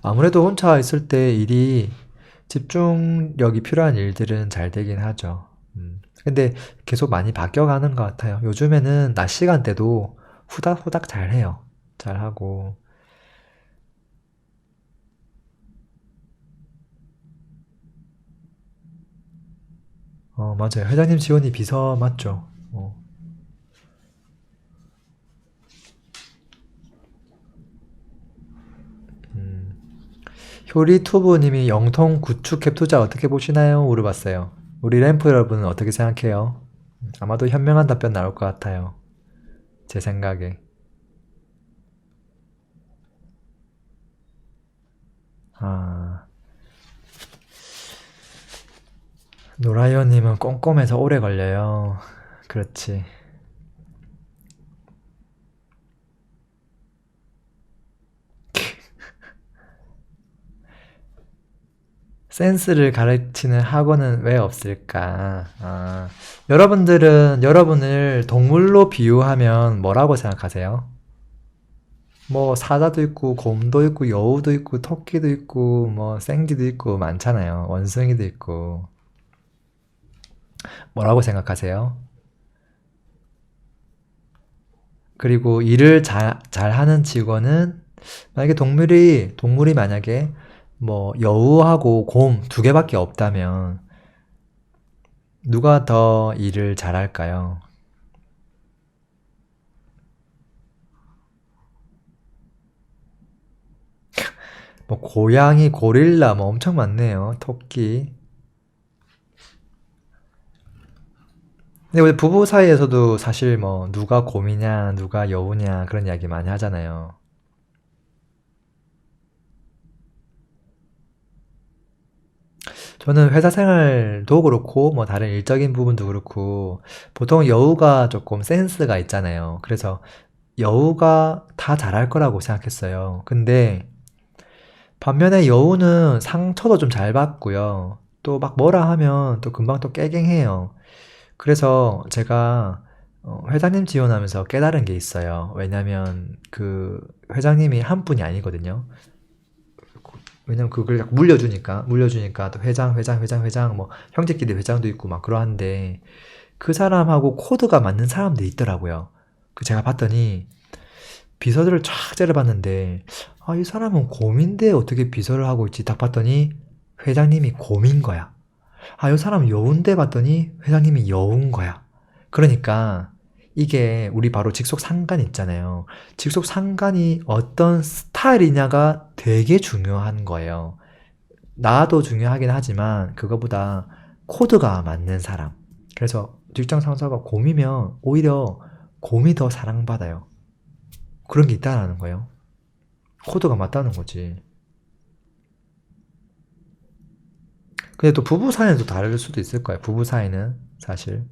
Speaker 1: 아무래도 혼자 있을 때 일이 집중력이 필요한 일들은 잘 되긴 하죠. 근데 계속 많이 바뀌어가는 것 같아요. 요즘에는 낮 시간대도 후닥후닥 잘 해요. 잘하고. 맞아요. 회장님 지원이 비서 맞죠? 음. 효리투브님이 영통 구축 캡 투자 어떻게 보시나요? 물어봤어요. 우리 램프 여러분은 어떻게 생각해요? 아마도 현명한 답변 나올 것 같아요. 제 생각에. 아, 노라이오님은 꼼꼼해서 오래 걸려요. 그렇지. 센스를 가르치는 학원은 왜 없을까? 여러분들은 여러분을 동물로 비유하면 뭐라고 생각하세요? 뭐 사자도 있고 곰도 있고 여우도 있고 토끼도 있고 뭐 생쥐도 있고 많잖아요. 원숭이도 있고. 뭐라고 생각하세요? 그리고 일을 잘하는 직원은 만약에 동물이 만약에 뭐 여우하고 곰 두 개밖에 없다면 누가 더 일을 잘할까요? 뭐 고양이, 고릴라 뭐 엄청 많네요. 토끼. 근데 우리 부부 사이에서도 사실 뭐 누가 곰이냐, 누가 여우냐 그런 이야기 많이 하잖아요. 저는 회사 생활도 그렇고 뭐 다른 일적인 부분도 그렇고 보통 여우가 조금 센스가 있잖아요. 그래서 여우가 다 잘할 거라고 생각했어요. 근데 반면에 여우는 상처도 좀 잘 받고요. 또 막 뭐라 하면 또 금방 또 깨갱해요. 그래서 제가 회장님 지원하면서 깨달은 게 있어요. 왜냐면 그 회장님이 한 분이 아니거든요. 왜냐면 그걸 약 물려주니까 또 회장 뭐 형제끼리 회장도 있고 막 그러한데 그 사람하고 코드가 맞는 사람도 있더라고요. 그 제가 봤더니 비서들을 쫙 째려봤는데 이 사람은 곰인데 어떻게 비서를 하고 있지 딱 봤더니 회장님이 곰인 거야. 이 사람은 여운데 봤더니 회장님이 여운 거야. 그러니까 이게 우리 바로 직속 상관 있잖아요. 직속 상관이 어떤 스타일이냐가 되게 중요한 거예요. 나도 중요하긴 하지만 그거보다 코드가 맞는 사람. 그래서 직장 상사가 곰이면 오히려 곰이 더 사랑받아요. 그런 게 있다라는 거예요. 코드가 맞다는 거지. 근데 또 부부 사이는 또 다를 수도 있을 거예요. 부부 사이는 사실.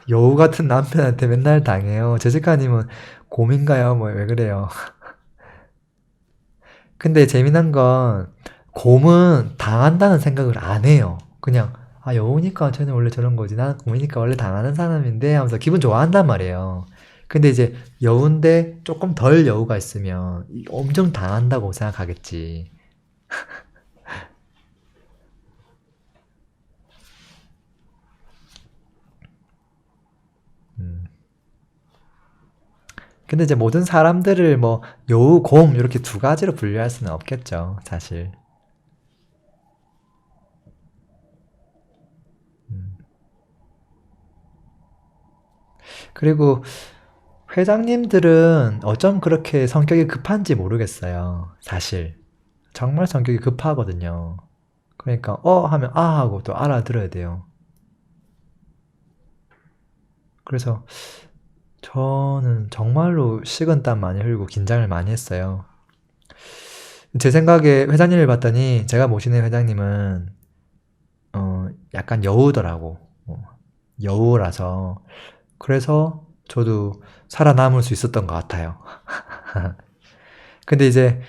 Speaker 1: 여우 같은 남편한테 맨날 당해요. 제시카님은 곰인가요? 뭐 왜 그래요? 근데 재미난 건 곰은 당한다는 생각을 안 해요. 그냥 여우니까 쟤는 원래 저런 거지. 나는 곰이니까 원래 당하는 사람인데 하면서 기분 좋아한단 말이에요. 근데 이제 여우인데 조금 덜 여우가 있으면 엄청 당한다고 생각하겠지. 음. 근데 이제 모든 사람들을 뭐 여우, 곰 이렇게 두 가지로 분류할 수는 없겠죠, 사실. 음. 그리고 회장님들은 어쩜 그렇게 성격이 급한지 모르겠어요, 사실. 정말 성격이 급하거든요. 그러니까 하면 하고 또 알아들어야 돼요. 그래서 저는 정말로 식은땀 많이 흘리고 긴장을 많이 했어요. 제 생각에 회장님을 봤더니 제가 모시는 회장님은 약간 여우더라고. 여우라서 그래서 저도 살아남을 수 있었던 것 같아요. 근데 이제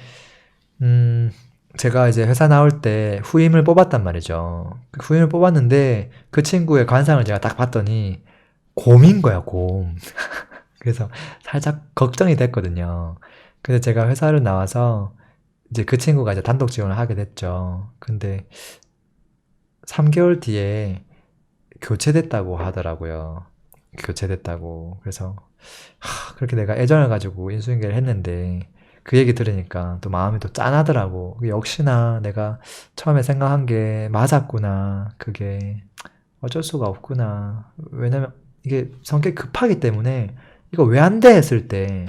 Speaker 1: 제가 이제 회사 나올 때 후임을 뽑았단 말이죠. 그 후임을 뽑았는데 그 친구의 관상을 제가 딱 봤더니 곰인 거야, 곰. 그래서 살짝 걱정이 됐거든요. 근데 제가 회사를 나와서 이제 그 친구가 이제 단독 지원을 하게 됐죠. 근데 3개월 뒤에 교체됐다고 하더라고요. 교체됐다고. 그래서 그렇게 내가 애정을 가지고 인수인계를 했는데 그 얘기 들으니까 또 마음이 또 짠하더라고. 역시나 내가 처음에 생각한 게 맞았구나. 그게 어쩔 수가 없구나. 왜냐면 이게 성격이 급하기 때문에 이거 왜 안 돼? 했을 때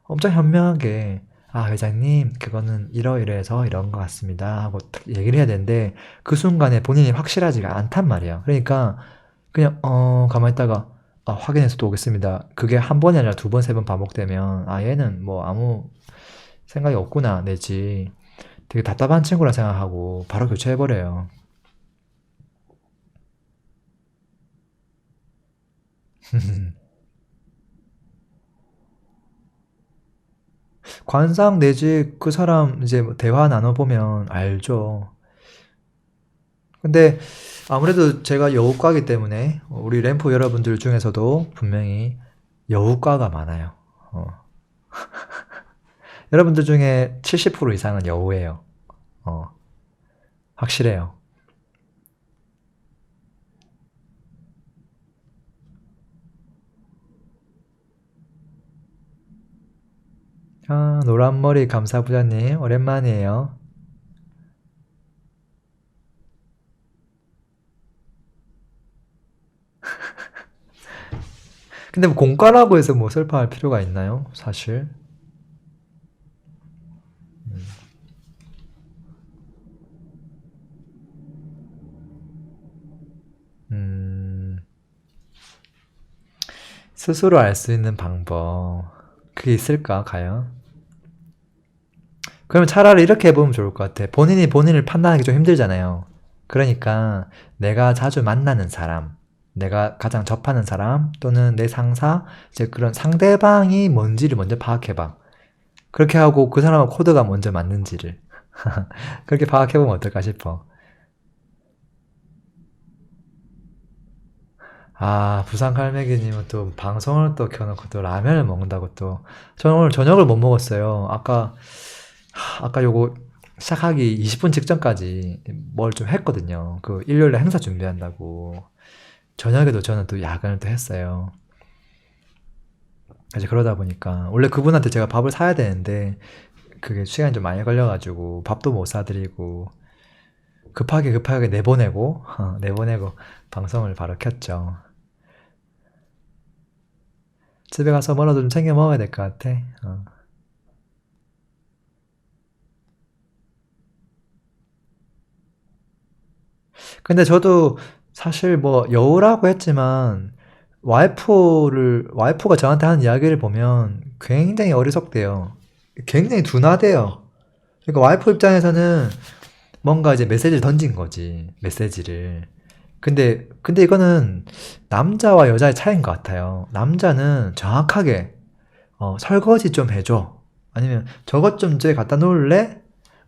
Speaker 1: 엄청 현명하게 회장님 그거는 이러이러해서 이런 것 같습니다 하고 딱 얘기를 해야 되는데 그 순간에 본인이 확실하지가 않단 말이에요. 그러니까 그냥 가만히 있다가 확인해서 또 오겠습니다. 그게 한 번이 아니라 두 번, 세 번 반복되면 얘는 뭐 아무 생각이 없구나 내지 되게 답답한 친구라 생각하고 바로 교체해버려요. 관상 내지 그 사람 이제 뭐 대화 나눠보면 알죠. 근데 아무래도 제가 여우과이기 때문에 우리 램프 여러분들 중에서도 분명히 여우과가 많아요. 여러분들 중에 70% 이상은 여우예요. 어, 확실해요. 아, 노란머리 감사부자님, 오랜만이에요. 근데 뭐 공과라고 해서 뭐 슬퍼할 필요가 있나요? 사실. 음, 스스로 알 수 있는 방법. 그게 있을까, 과연? 그러면 차라리 이렇게 해보면 좋을 것 같아. 본인이 본인을 판단하기 좀 힘들잖아요. 그러니까 내가 자주 만나는 사람, 내가 가장 접하는 사람, 또는 내 상사, 이제 그런 상대방이 뭔지를 먼저 파악해봐. 그렇게 하고 그 사람과 코드가 먼저 맞는지를. 그렇게 파악해보면 어떨까 싶어. 아, 부산 갈매기님은 또 방송을 또 켜놓고 또 라면을 먹는다고 또. 저는 오늘 저녁을 못 먹었어요. 아까 요거 시작하기 20분 직전까지 뭘 좀 했거든요. 그 일요일에 행사 준비한다고. 저녁에도 저는 또 야근을 또 했어요. 이제 그러다 보니까 원래 그분한테 제가 밥을 사야 되는데 그게 시간이 좀 많이 걸려가지고 밥도 못 사드리고 급하게 내보내고 내보내고 방송을 바로 켰죠. 집에 가서 뭐라도 좀 챙겨 먹어야 될 것 같아. 근데 저도 사실 뭐 여우라고 했지만 와이프가 저한테 하는 이야기를 보면 굉장히 어리석대요. 굉장히 둔하대요. 그러니까 와이프 입장에서는 뭔가 이제 메시지를 던진 거지. 메시지를. 근데 이거는 남자와 여자의 차이인 것 같아요. 남자는 정확하게, 설거지 좀 해줘. 아니면 저것 좀 저기 갖다 놓을래?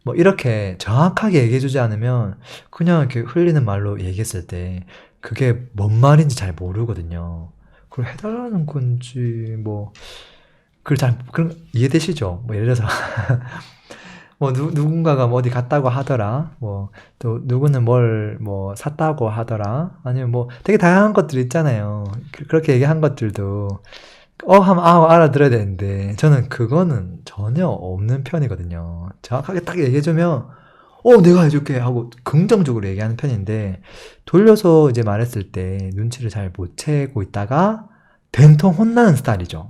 Speaker 1: 뭐 이렇게 정확하게 얘기해주지 않으면 그냥 이렇게 흘리는 말로 얘기했을 때 그게 뭔 말인지 잘 모르거든요. 그걸 해달라는 건지 뭐 그걸 잘 그런 이해되시죠? 뭐 예를 들어서 뭐 누군가가 뭐 어디 갔다고 하더라. 뭐 또 누구는 뭘 뭐 샀다고 하더라. 아니면 뭐 되게 다양한 것들 있잖아요. 그렇게 얘기한 것들도 하면 알아들어야 되는데 저는 그거는 전혀 없는 편이거든요. 정확하게 딱 얘기해주면 내가 해줄게 하고 긍정적으로 얘기하는 편인데 돌려서 이제 말했을 때 눈치를 잘 못 채고 있다가 된통 혼나는 스타일이죠.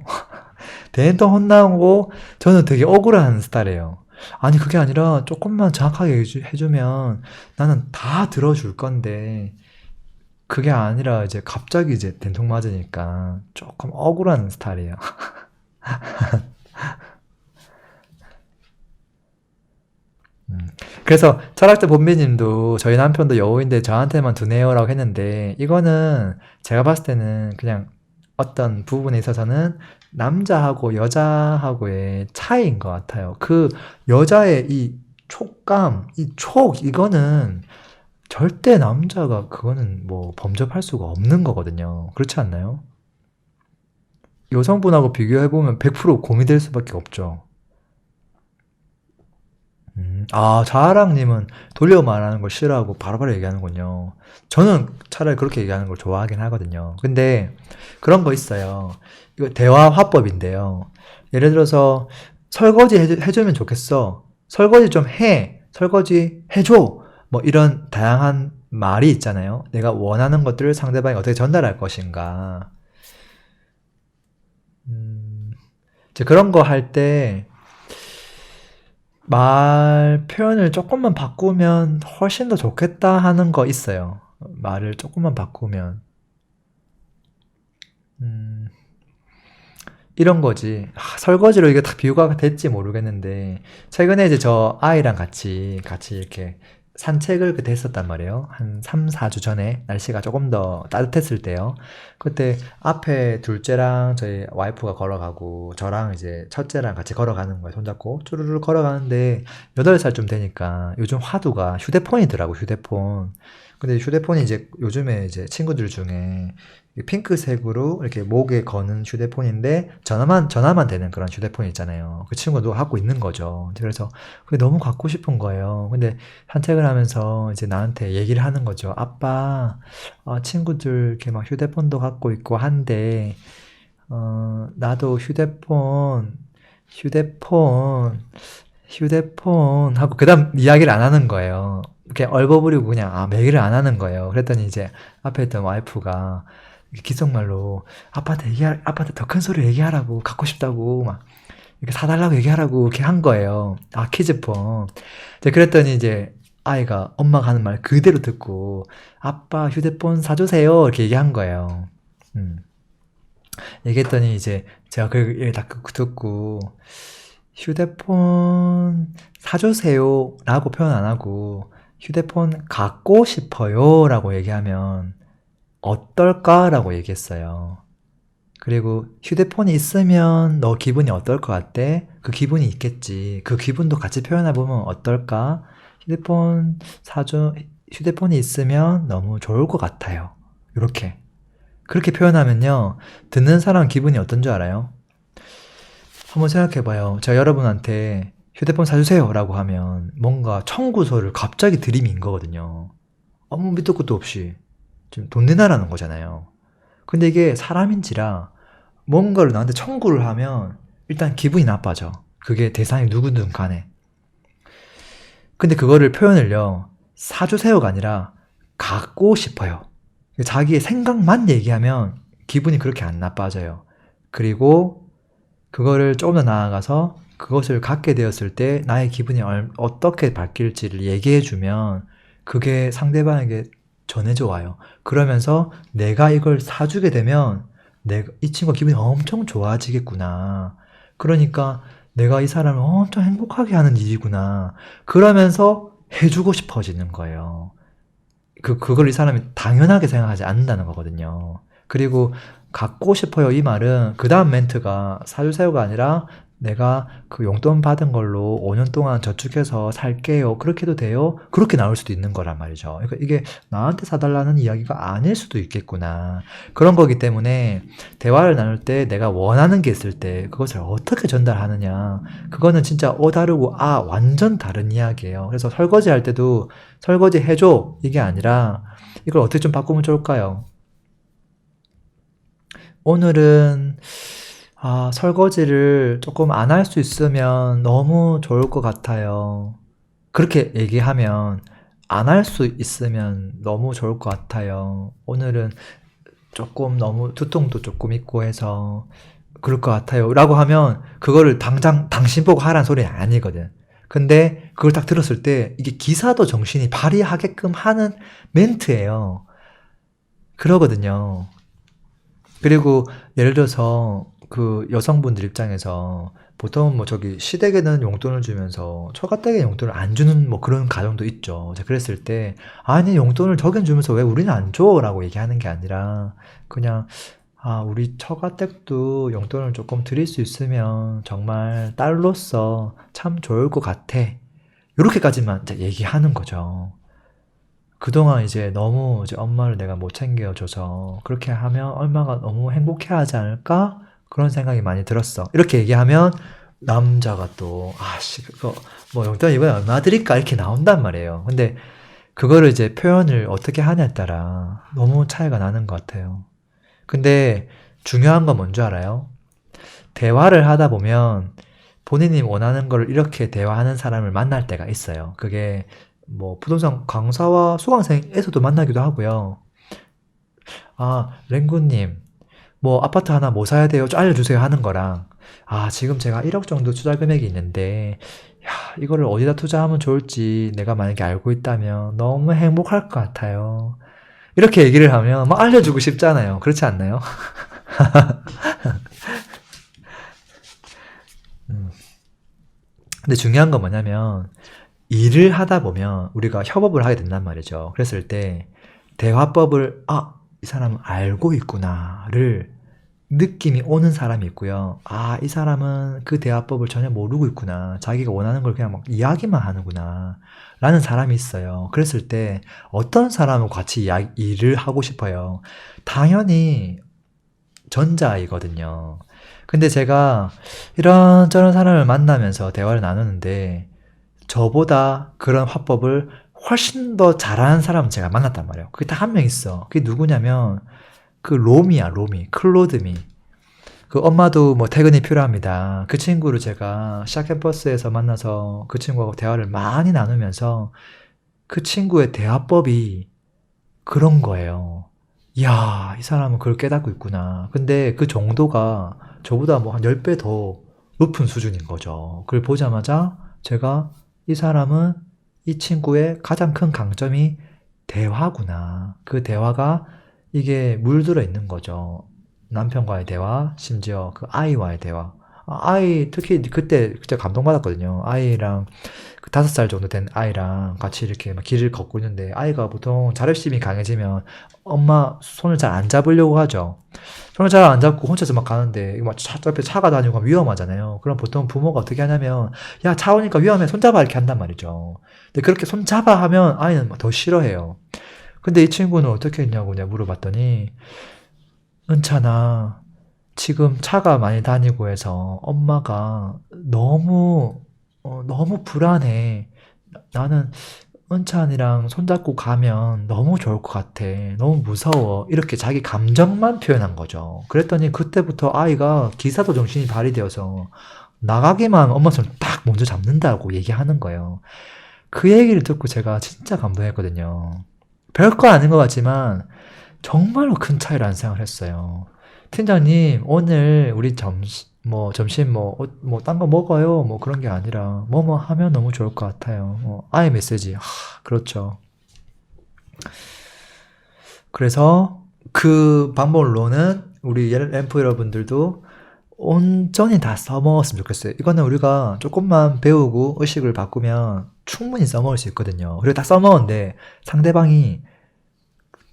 Speaker 1: 된통 혼나고 저는 되게 억울한 스타일이에요. 아니 그게 아니라 조금만 정확하게 해주면 나는 다 들어줄 건데 그게 아니라 이제 갑자기 이제 된통 맞으니까 조금 억울한 스타일이에요. 음. 그래서 철학자 본비님도 저희 남편도 여우인데 저한테만 두네요라고 했는데 이거는 제가 봤을 때는 그냥 어떤 부분에 있어서는 남자하고 여자하고의 차이인 것 같아요. 그 여자의 이 촉감, 이거는 절대 남자가 그거는 뭐 범접할 수가 없는 거거든요. 그렇지 않나요? 여성분하고 비교해보면 100% 공유될 수밖에 없죠. 자아랑님은 돌려 말하는 걸 싫어하고 바로바로 얘기하는군요. 저는 차라리 그렇게 얘기하는 걸 좋아하긴 하거든요. 근데 그런 거 있어요. 이거 대화 화법인데요. 예를 들어서 설거지 해주면 좋겠어. 설거지 좀 해. 설거지 해줘. 뭐 이런 다양한 말이 있잖아요. 내가 원하는 것들을 상대방이 어떻게 전달할 것인가. 음, 이제 그런 거 할 때 말 표현을 조금만 바꾸면 훨씬 더 좋겠다 하는 거 있어요. 말을 조금만 바꾸면. 음, 이런 거지. 설거지로 이게 딱 비유가 될지 모르겠는데, 최근에 이제 저 아이랑 같이 이렇게 산책을 그때 했었단 말이에요. 한 3, 4주 전에 날씨가 조금 더 따뜻했을 때요. 그때 앞에 둘째랑 저희 와이프가 걸어가고, 저랑 이제 첫째랑 같이 걸어가는 거예요. 손잡고 쭈루루 걸어가는데, 8살쯤 되니까 요즘 화두가 휴대폰이더라고, 휴대폰. 근데 휴대폰이 이제 요즘에 이제 친구들 중에 핑크색으로 이렇게 목에 거는 휴대폰인데 전화만 되는 그런 휴대폰 있잖아요. 그 친구도 갖고 있는 거죠. 그래서 그게 너무 갖고 싶은 거예요. 근데 산책을 하면서 이제 나한테 얘기를 하는 거죠. 아빠, 친구들 이렇게 막 휴대폰도 갖고 있고 한데, 나도 휴대폰 하고 그다음 이야기를 안 하는 거예요. 이렇게 얼버무리고 그냥 얘기를 안 하는 거예요. 그랬더니 이제 앞에 있던 와이프가 기속말로 아빠한테 더 큰 소리 얘기하라고 갖고 싶다고 막 이렇게 사달라고 얘기하라고 이렇게 한 거예요. 키즈폰. 이제 그랬더니 이제 아이가 엄마가 하는 말 그대로 듣고 아빠 휴대폰 사주세요 이렇게 얘기한 거예요. 얘기했더니 이제 제가 그 얘기 다 듣고 휴대폰 사주세요 라고 표현 안 하고 휴대폰 갖고 싶어요 라고 얘기하면 어떨까? 라고 얘기했어요. 그리고 휴대폰이 있으면 너 기분이 어떨 것 같대? 그 기분이 있겠지. 그 기분도 같이 표현해보면 어떨까? 휴대폰이 있으면 너무 좋을 것 같아요. 이렇게. 그렇게 표현하면요. 듣는 사람 기분이 어떤 줄 알아요? 한번 생각해봐요. 제가 여러분한테 휴대폰 사주세요 라고 하면 뭔가 청구서를 갑자기 들이민 거거든요. 아무 밑도 끝도 없이 지금 돈 내놔라는 거잖아요. 근데 이게 사람인지라 뭔가를 나한테 청구를 하면 일단 기분이 나빠져. 그게 대상이 누구든 간에. 근데 그거를 표현을요. 사주세요가 아니라 갖고 싶어요. 자기의 생각만 얘기하면 기분이 그렇게 안 나빠져요. 그리고 그거를 조금 더 나아가서 그것을 갖게 되었을 때 나의 기분이 어떻게 바뀔지를 얘기해주면 그게 상대방에게 전해져 와요. 그러면서 내가 이걸 사주게 되면 이 친구가 기분이 엄청 좋아지겠구나. 그러니까 내가 이 사람을 엄청 행복하게 하는 일이구나. 그러면서 해주고 싶어지는 거예요. 그걸 이 사람이 당연하게 생각하지 않는다는 거거든요. 그리고 갖고 싶어요 이 말은 그 다음 멘트가 사주세요가 아니라 내가 그 용돈 받은 걸로 5년 동안 저축해서 살게요. 그렇게 해도 돼요? 그렇게 나올 수도 있는 거란 말이죠. 그러니까 이게 나한테 사달라는 이야기가 아닐 수도 있겠구나. 그런 거기 때문에 대화를 나눌 때 내가 원하는 게 있을 때 그것을 어떻게 전달하느냐. 그거는 진짜 다르고 완전 다른 이야기예요. 그래서 설거지 할 때도 설거지 해줘 이게 아니라 이걸 어떻게 좀 바꾸면 좋을까요? 오늘은 설거지를 조금 안 할 수 있으면 너무 좋을 것 같아요. 그렇게 얘기하면 안 할 수 있으면 너무 좋을 것 같아요. 오늘은 조금 너무 두통도 조금 있고 해서 그럴 것 같아요. 라고 하면 그거를 당장 당신 보고 하라는 소리는 아니거든. 근데 그걸 딱 들었을 때 이게 기사도 정신이 발휘하게끔 하는 멘트예요. 그러거든요. 그리고 예를 들어서 그 여성분들 입장에서 보통 뭐 저기 시댁에는 용돈을 주면서 처가댁에 용돈을 안 주는 뭐 그런 가정도 있죠. 이제 그랬을 때 아니 용돈을 저긴 주면서 왜 우리는 안 줘? 라고 얘기하는 게 아니라 그냥 우리 처가댁도 용돈을 조금 드릴 수 있으면 정말 딸로서 참 좋을 것 같아. 이렇게까지만 이제 얘기하는 거죠. 그동안 이제 너무 이제 엄마를 내가 못 챙겨줘서 그렇게 하면 엄마가 너무 행복해 하지 않을까? 그런 생각이 많이 들었어. 이렇게 얘기하면 남자가 또, 그거, 뭐 용돈 이번에 얼마 드릴까? 이렇게 나온단 말이에요. 근데 그거를 이제 표현을 어떻게 하냐에 따라 너무 차이가 나는 것 같아요. 근데 중요한 건 뭔지 알아요? 대화를 하다 보면 본인이 원하는 걸 이렇게 대화하는 사람을 만날 때가 있어요. 그게 뭐 부동산 강사와 수강생에서도 만나기도 하고요. 랭구님, 뭐 아파트 하나 뭐 사야 돼요? 좀 알려주세요 하는 거랑 지금 제가 1억 정도 투자 금액이 있는데 이거를 어디다 투자하면 좋을지 내가 만약에 알고 있다면 너무 행복할 것 같아요. 이렇게 얘기를 하면 막 알려주고 싶잖아요. 그렇지 않나요? 근데 중요한 건 뭐냐면 일을 하다 보면 우리가 협업을 하게 된단 말이죠. 그랬을 때 대화법을 이 사람은 알고 있구나를 느낌이 오는 사람이 있고요. 이 사람은 그 대화법을 전혀 모르고 있구나. 자기가 원하는 걸 그냥 막 이야기만 하는구나. 라는 사람이 있어요. 그랬을 때 어떤 사람은 같이 일을 하고 싶어요. 당연히 전자이거든요. 근데 제가 이런저런 사람을 만나면서 대화를 나누는데 저보다 그런 화법을 훨씬 더 잘하는 사람은 제가 만났단 말이에요. 그게 딱 한 명 있어. 그게 누구냐면 그 로미야, 로미. 클로드미. 그 엄마도 뭐 퇴근이 필요합니다. 그 친구를 제가 샤캠버스에서 만나서 그 친구하고 대화를 많이 나누면서 그 친구의 대화법이 그런 거예요. 이야, 이 사람은 그걸 깨닫고 있구나. 근데 그 정도가 저보다 뭐 한 10배 더 높은 수준인 거죠. 그걸 보자마자 제가 이 사람은 이 친구의 가장 큰 강점이 대화구나. 그 대화가 이게 물들어 있는 거죠. 남편과의 대화, 심지어 그 아이와의 대화. 아이, 특히 그때 진짜 감동받았거든요. 아이랑 그 5살 정도 된 아이랑 같이 이렇게 막 길을 걷고 있는데 아이가 보통 자립심이 강해지면 엄마 손을 잘 안 잡으려고 하죠. 손을 잘 안 잡고 혼자서 막 가는데 막 옆에 차가 다니고 가면 위험하잖아요. 그럼 보통 부모가 어떻게 하냐면 야, 차 오니까 위험해. 손잡아 이렇게 한단 말이죠. 근데 그렇게 손잡아 하면 아이는 더 싫어해요. 근데 이 친구는 어떻게 했냐고 내가 물어봤더니 은찬아, 지금 차가 많이 다니고 해서 엄마가 너무 불안해. 나는 은찬이랑 손잡고 가면 너무 좋을 것 같아. 너무 무서워. 이렇게 자기 감정만 표현한 거죠. 그랬더니 그때부터 아이가 기사도 정신이 발휘되어서 나가기만 엄마 손 딱 먼저 잡는다고 얘기하는 거예요. 그 얘기를 듣고 제가 진짜 감동했거든요. 별거 아닌 것 같지만 정말로 큰 차이라는 생각을 했어요. 팀장님, 오늘 우리 점심 딴 거 먹어요. 뭐 그런 게 아니라, 뭐 하면 너무 좋을 것 같아요. 아이 메시지. 그렇죠. 그래서 그 방법론은 우리 램프 여러분들도 온전히 다 써먹었으면 좋겠어요. 이거는 우리가 조금만 배우고 의식을 바꾸면 충분히 써먹을 수 있거든요. 그리고 다 써먹었는데 상대방이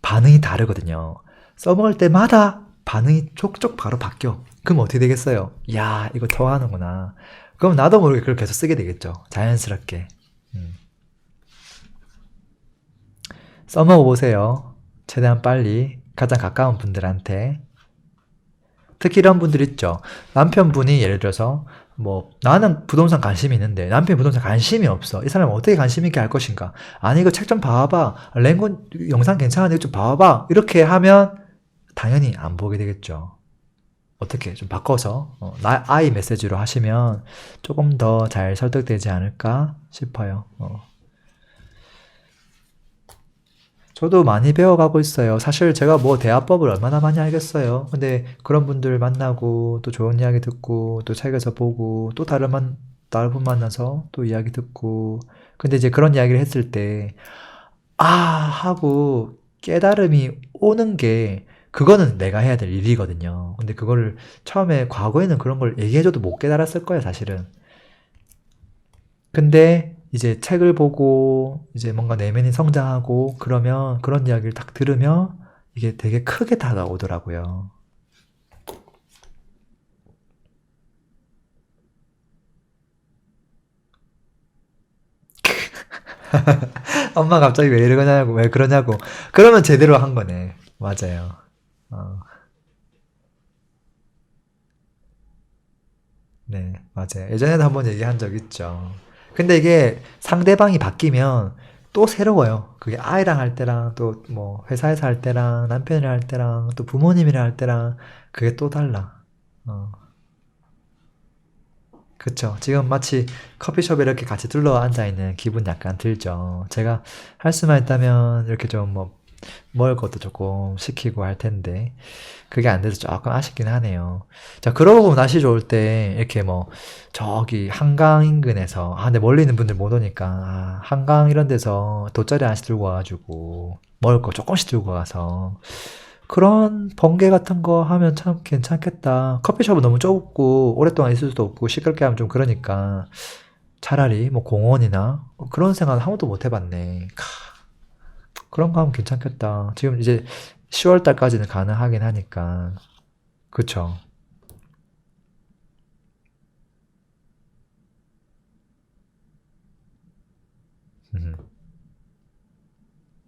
Speaker 1: 반응이 다르거든요. 써먹을 때마다 반응이 촉촉 바로 바뀌어. 그럼 어떻게 되겠어요? 야, 이거 좋아하는구나. 그럼 나도 모르게 그걸 계속 쓰게 되겠죠. 자연스럽게. 써먹어 보세요. 최대한 빨리 가장 가까운 분들한테. 특히 이런 분들 있죠. 남편분이 예를 들어서 뭐 나는 부동산 관심이 있는데 남편이 부동산 관심이 없어. 이 사람은 어떻게 관심 있게 할 것인가? 아니 이거 책 좀 봐봐. 랭군 영상 괜찮은데 이거 좀 봐봐. 이렇게 하면 당연히 안 보게 되겠죠. 어떻게 좀 바꿔서 아이 메시지로 하시면 조금 더 잘 설득되지 않을까 싶어요. 저도 많이 배워가고 있어요. 사실 제가 뭐 대화법을 얼마나 많이 알겠어요. 근데 그런 분들 만나고 또 좋은 이야기 듣고 또 책에서 보고 또 다른 분 만나서 또 이야기 듣고 근데 이제 그런 이야기를 했을 때 하고 깨달음이 오는 게 그거는 내가 해야 될 일이거든요. 근데 그거를 처음에 과거에는 그런 걸 얘기해줘도 못 깨달았을 거예요, 사실은. 근데 이제 책을 보고 이제 뭔가 내면이 성장하고 그러면 그런 이야기를 딱 들으면 이게 되게 크게 다가오더라고요. 엄마 갑자기 왜 이러냐고, 왜 그러냐고. 그러면 제대로 한 거네. 맞아요. 어, 네, 맞아요. 예전에도 한번 얘기한 적 있죠. 근데 이게 상대방이 바뀌면 또 새로워요. 그게 아이랑 할 때랑 또 뭐 회사에서 할 때랑 남편이랑 할 때랑 또 부모님이랑 할 때랑 그게 또 달라. 어, 그쵸. 지금 마치 커피숍에 이렇게 같이 둘러 앉아 있는 기분 약간 들죠. 제가 할 수만 있다면 이렇게 좀 먹을 것도 조금 시키고 할 텐데 그게 안 돼서 조금 아쉽긴 하네요. 자, 그러고 보면 날씨 좋을 때 이렇게 뭐 저기 한강 인근에서 근데 멀리 있는 분들 못 오니까 한강 이런 데서 돗자리 하나씩 들고 와가지고 먹을 거 조금씩 들고 가서 그런 번개 같은 거 하면 참 괜찮겠다. 커피숍은 너무 좁고 오랫동안 있을 수도 없고 시끄럽게 하면 좀 그러니까 차라리 뭐 공원이나 그런 생각 한 번도 못 해봤네. 그런 거 하면 괜찮겠다. 지금 이제 10월 달까지는 가능하긴 하니까. 그쵸? 음.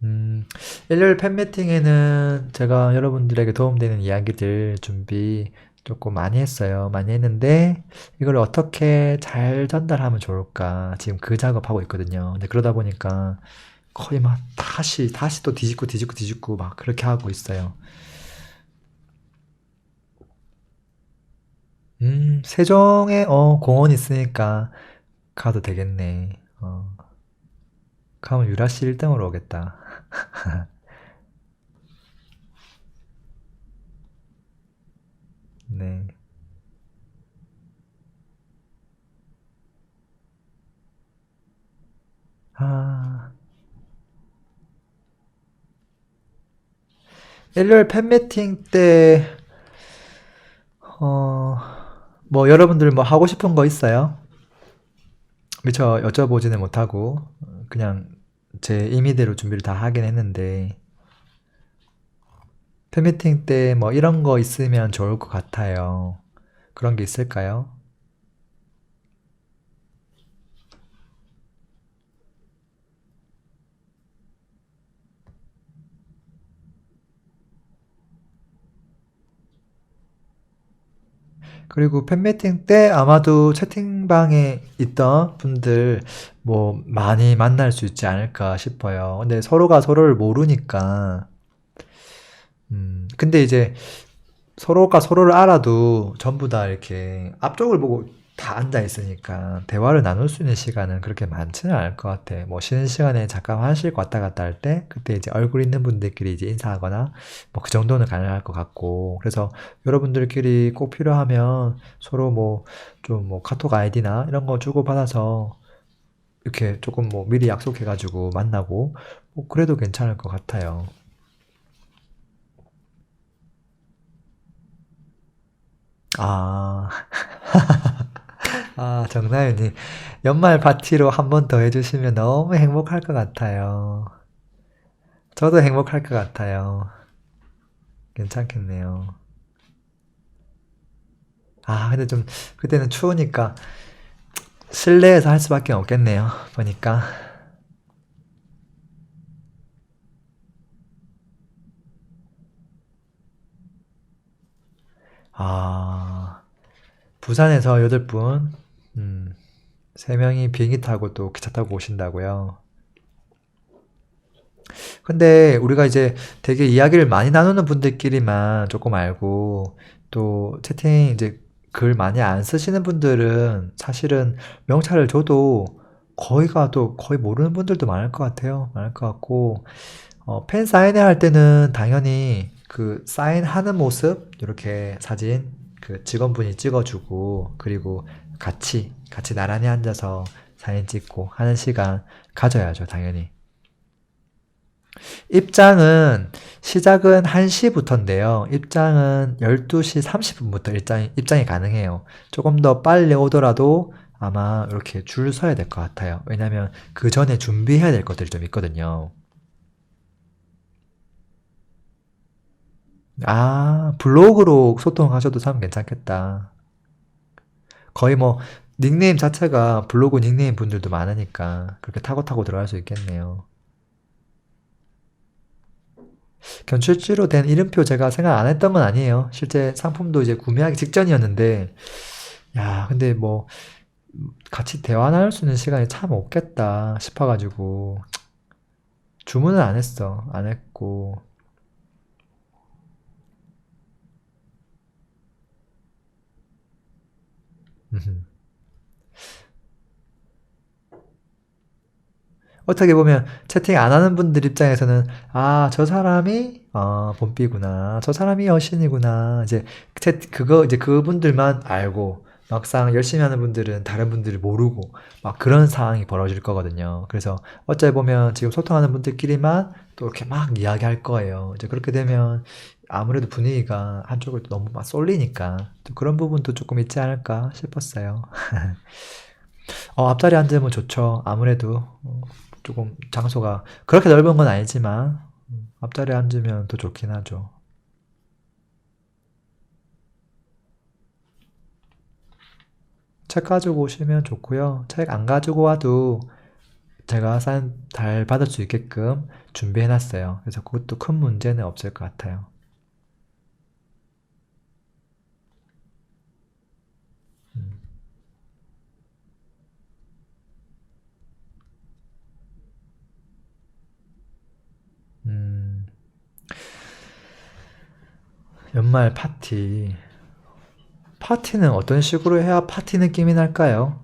Speaker 1: 음, 일요일 팬미팅에는 제가 여러분들에게 도움되는 이야기들 준비 조금 많이 했어요. 많이 했는데, 이걸 어떻게 잘 전달하면 좋을까? 지금 그 작업하고 있거든요. 근데 그러다 보니까 거의 막 다시 또 뒤집고 막 그렇게 하고 있어요. 세종에, 공원 있으니까 가도 되겠네. 가면 유라씨 1등으로 오겠다. 네. 아, 일요일 팬미팅 때, 어, 뭐 여러분들 뭐 하고 싶은 거 있어요? 미처 여쭤보지는 못하고 그냥 제 임의대로 준비를 다 하긴 했는데 팬미팅 때 뭐 이런 거 있으면 좋을 것 같아요. 그런 게 있을까요? 그리고 팬미팅 때 아마도 채팅방에 있던 분들 뭐 많이 만날 수 있지 않을까 싶어요. 근데 서로가 서로를 모르니까 근데 이제 서로가 서로를 알아도 전부 다 이렇게 앞쪽을 보고 다 앉아 있으니까 대화를 나눌 수 있는 시간은 그렇게 많지는 않을 것 같아. 뭐 쉬는 시간에 잠깐 화장실 왔다 갔다 할 때 그때 이제 얼굴 있는 분들끼리 이제 인사하거나 뭐 그 정도는 가능할 것 같고. 그래서 여러분들끼리 꼭 필요하면 서로 뭐 좀 뭐 카톡 아이디나 이런 거 주고받아서 이렇게 조금 뭐 미리 약속해가지고 만나고 뭐 그래도 괜찮을 것 같아요. 아, 정나윤님. 연말 파티로 한 번 더 해주시면 너무 행복할 것 같아요. 저도 행복할 것 같아요. 괜찮겠네요. 근데 좀, 그때는 추우니까 실내에서 할 수밖에 없겠네요. 보니까. 아, 부산에서 8분, 3명이 비행기 타고 또 기차 타고 오신다고요. 근데 우리가 이제 되게 이야기를 많이 나누는 분들끼리만 조금 알고 또 채팅 이제 글 많이 안 쓰시는 분들은 사실은 명찰을 줘도 거의가 또 거의 모르는 분들도 많을 것 같아요. 많을 것 같고 팬 사인회 할 때는 당연히 그 사인하는 모습 이렇게 사진 그 직원분이 찍어주고 그리고 같이 나란히 앉아서 사진 찍고 하는 시간 가져야죠, 당연히. 입장은 시작은 1시부터인데요. 입장은 12시 30분부터 입장이 가능해요. 조금 더 빨리 오더라도 아마 이렇게 줄 서야 될 것 같아요. 왜냐면 그 전에 준비해야 될 것들이 좀 있거든요. 블로그로 소통하셔도 참 괜찮겠다. 거의 뭐 닉네임 자체가 블로그 닉네임 분들도 많으니까 그렇게 타고 들어갈 수 있겠네요. 견출지로 된 이름표 제가 생각 안 했던 건 아니에요. 실제 상품도 이제 구매하기 직전이었는데, 야, 근데 뭐, 같이 대화 나눌 수 있는 시간이 참 없겠다 싶어가지고, 주문은 안 했어. 안 했고, 음. 어떻게 보면 채팅 안 하는 분들 입장에서는, 저 사람이, 봄비구나. 저 사람이 여신이구나. 이제 그분들만 알고, 막상 열심히 하는 분들은 다른 분들을 모르고, 막 그런 상황이 벌어질 거거든요. 그래서 어찌 보면 지금 소통하는 분들끼리만 또 이렇게 막 이야기할 거예요. 이제 그렇게 되면 아무래도 분위기가 한쪽으로 너무 막 쏠리니까, 또 그런 부분도 조금 있지 않을까 싶었어요. 앞자리 앉으면 좋죠. 아무래도 조금 장소가 그렇게 넓은 건 아니지만 앞자리에 앉으면 더 좋긴 하죠. 책 가지고 오시면 좋고요. 책 안 가지고 와도 제가 사인 잘 받을 수 있게끔 준비해 놨어요. 그래서 그것도 큰 문제는 없을 것 같아요. 음, 음, 연말 파티. 파티는 어떤 식으로 해야 파티 느낌이 날까요?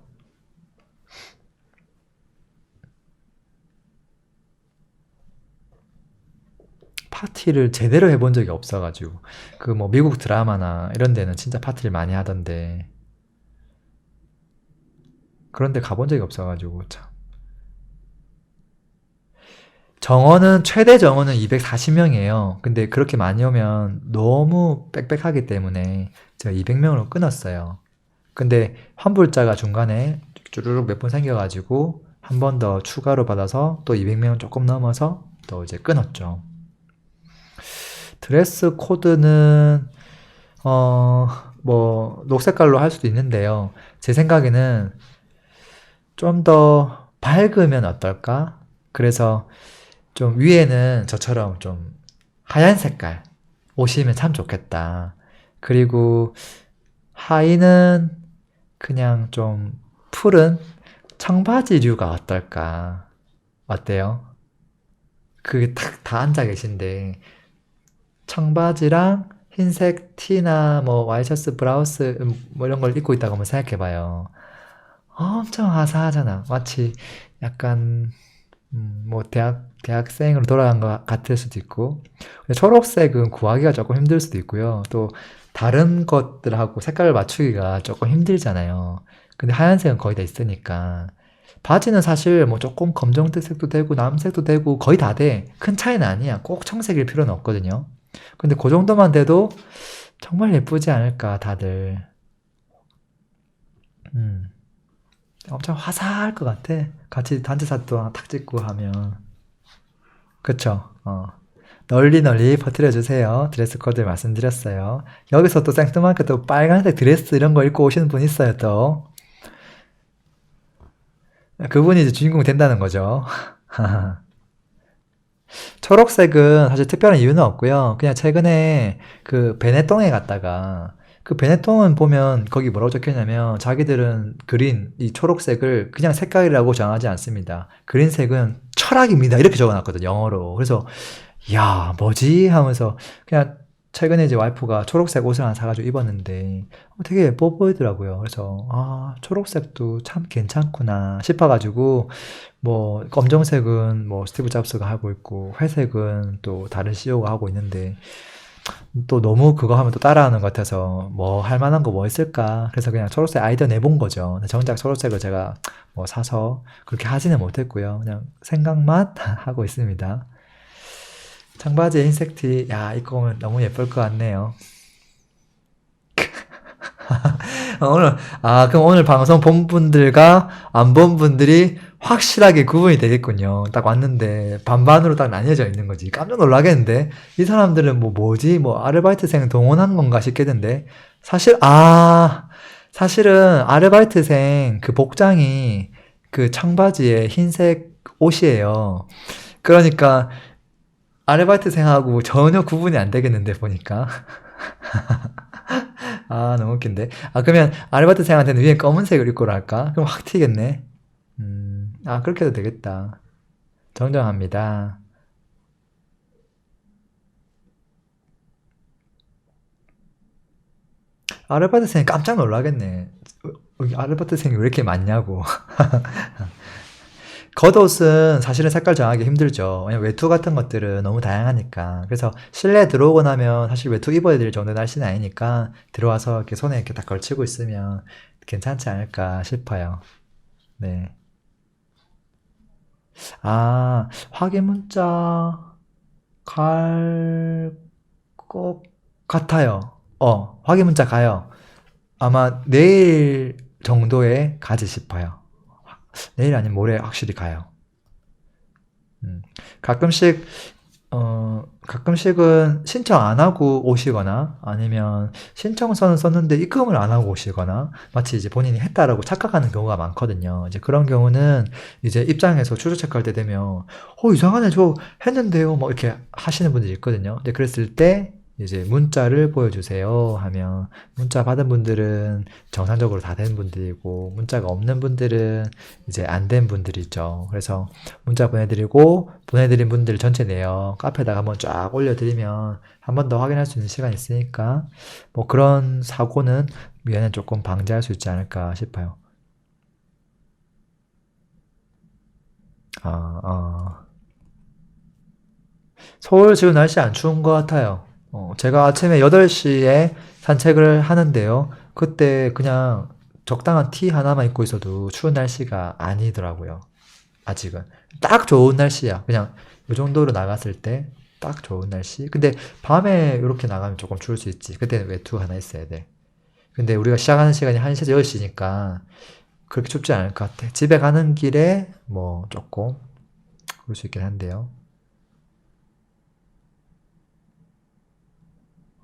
Speaker 1: 파티를 제대로 해본 적이 없어가지고. 그 뭐 미국 드라마나 이런 데는 진짜 파티를 많이 하던데. 그런 데 가본 적이 없어가지고 참. 최대 정원은 240명이에요. 근데 그렇게 많이 오면 너무 빽빽하기 때문에 제가 200명으로 끊었어요. 근데 환불자가 중간에 쭈르륵 몇 번 생겨가지고 한 번 더 추가로 받아서 또 200명 조금 넘어서 또 이제 끊었죠. 드레스 코드는 어, 뭐 녹색깔로 할 수도 있는데요. 제 생각에는 좀 더 밝으면 어떨까? 그래서 좀 위에는 저처럼 좀 하얀 색깔 옷이면 참 좋겠다. 그리고 하의는 그냥 좀 푸른 청바지류가 어떨까? 어때요? 그게 딱 다 앉아 계신데 청바지랑 흰색 티나 뭐 와이셔츠 브라우스 뭐 이런 걸 입고 있다고 한번 생각해봐요. 엄청 화사하잖아. 마치 약간 뭐 대학생으로 돌아간 것 같을 수도 있고. 근데 초록색은 구하기가 조금 힘들 수도 있고요. 또 다른 것들하고 색깔을 맞추기가 조금 힘들잖아요. 근데 하얀색은 거의 다 있으니까. 바지는 사실 뭐 조금 검정색도 되고 남색도 되고 거의 다 돼. 큰 차이는 아니야. 꼭 청색일 필요는 없거든요. 근데 그 정도만 돼도 정말 예쁘지 않을까, 다들. 음, 엄청 화사할 것 같아. 같이 단체 사진 하나 탁 찍고 하면. 그쵸? 널리 널리 퍼뜨려 주세요. 드레스 코드 말씀드렸어요. 여기서 또 생뚱맞게 또 빨간색 드레스 이런 거 입고 오시는 분 있어요, 또. 그분이 이제 주인공 된다는 거죠. 초록색은 사실 특별한 이유는 없고요. 그냥 최근에 그 베네똥에 갔다가 그 베네똥은 보면 거기 뭐라고 적혀있냐면 자기들은 그린, 이 초록색을 그냥 색깔이라고 정하지 않습니다. 그린색은 철학입니다. 이렇게 적어놨거든, 영어로. 그래서 야, 뭐지? 하면서 그냥 최근에 이제 와이프가 초록색 옷을 하나 사가지고 입었는데 되게 예뻐 보이더라고요. 그래서 아, 초록색도 참 괜찮구나 싶어가지고 뭐 검정색은 뭐 스티브 잡스가 하고 있고 회색은 또 다른 CEO가 하고 있는데 또 너무 그거 하면 또 따라하는 것 같아서 뭐 할 만한 거 뭐 있을까? 그래서 그냥 초록색 아이디어 내본 거죠. 근데 정작 초록색을 제가 뭐 사서 그렇게 하지는 못했고요. 그냥 생각만 하고 있습니다. 청바지에 흰색 티, 야, 입고 오면 너무 예쁠 것 같네요. 오늘, 그럼 오늘 방송 본 분들과 안 본 분들이 확실하게 구분이 되겠군요. 딱 왔는데 반반으로 딱 나뉘어져 있는 거지. 깜짝 놀라겠는데? 이 사람들은 뭐 뭐지? 뭐 아르바이트생 동원한 건가 싶겠는데? 사실은 아르바이트생 그 복장이 그 청바지에 흰색 옷이에요. 그러니까 아르바이트생하고 전혀 구분이 안 되겠는데, 보니까. 너무 웃긴데. 그러면 아르바이트생한테는 위에 검은색을 입고 할까? 그럼 확 튀겠네. 그렇게 해도 되겠다. 정정합니다. 아르바이트생이 깜짝 놀라겠네. 여기 아르바이트생이 왜 이렇게 많냐고. 겉옷은 사실은 색깔 정하기 힘들죠. 왜냐면 외투 같은 것들은 너무 다양하니까. 그래서 실내 들어오고 나면 사실 외투 입어야 될 정도 날씨는 아니니까 들어와서 이렇게 손에 이렇게 딱 걸치고 있으면 괜찮지 않을까 싶어요. 네. 확인 문자 갈 것 같아요. 확인 문자 가요. 아마 내일 정도에 가지 싶어요. 내일 아니면 모레 확실히 가요. 가끔씩 가끔씩은 신청 안 하고 오시거나 아니면 신청서는 썼는데 입금을 안 하고 오시거나 마치 이제 본인이 했다라고 착각하는 경우가 많거든요. 이제 그런 경우는 이제 입장에서 추적 체크할 때 되면 이상하네 저 했는데요 뭐 이렇게 하시는 분들이 있거든요. 근데 그랬을 때 이제 문자를 보여주세요 하면 문자 받은 분들은 정상적으로 다 된 분들이고 문자가 없는 분들은 이제 안 된 분들이 있죠. 그래서 문자 보내드리고 보내드린 분들 전체 내역 카페에다가 한번 쫙 올려드리면 한 번 더 확인할 수 있는 시간이 있으니까 뭐 그런 사고는 미연에 조금 방지할 수 있지 않을까 싶어요. 아, 서울 지금 날씨 안 추운 것 같아요. 제가 아침에 8시에 산책을 하는데요. 그때 그냥 적당한 티 하나만 입고 있어도 추운 날씨가 아니더라고요. 아직은. 딱 좋은 날씨야. 그냥 이 정도로 나갔을 때 딱 좋은 날씨. 근데 밤에 이렇게 나가면 조금 추울 수 있지. 그때는 외투 하나 있어야 돼. 근데 우리가 시작하는 시간이 1시에서 10시니까 그렇게 춥지 않을 것 같아. 집에 가는 길에 뭐 조금 그럴 수 있긴 한데요.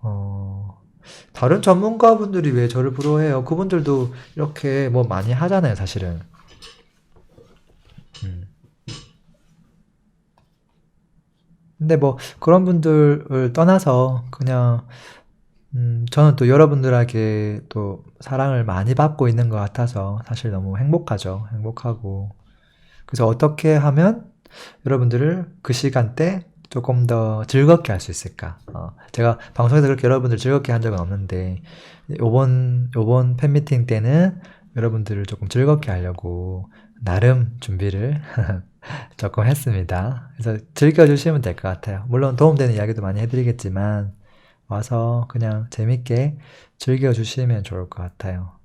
Speaker 1: 어, 다른 전문가분들이 왜 저를 부러워해요? 그분들도 이렇게 뭐 많이 하잖아요, 사실은. 음. 근데 뭐 그런 분들을 떠나서 그냥 저는 또 여러분들에게 또 사랑을 많이 받고 있는 것 같아서 사실 너무 행복하죠. 행복하고. 그래서 어떻게 하면 여러분들을 그 시간대 조금 더 즐겁게 할 수 있을까? 제가 방송에서 그렇게 여러분들 즐겁게 한 적은 없는데, 요번 팬미팅 때는 여러분들을 조금 즐겁게 하려고 나름 준비를 조금 했습니다. 그래서 즐겨주시면 될 것 같아요. 물론 도움되는 이야기도 많이 해드리겠지만, 와서 그냥 재밌게 즐겨주시면 좋을 것 같아요.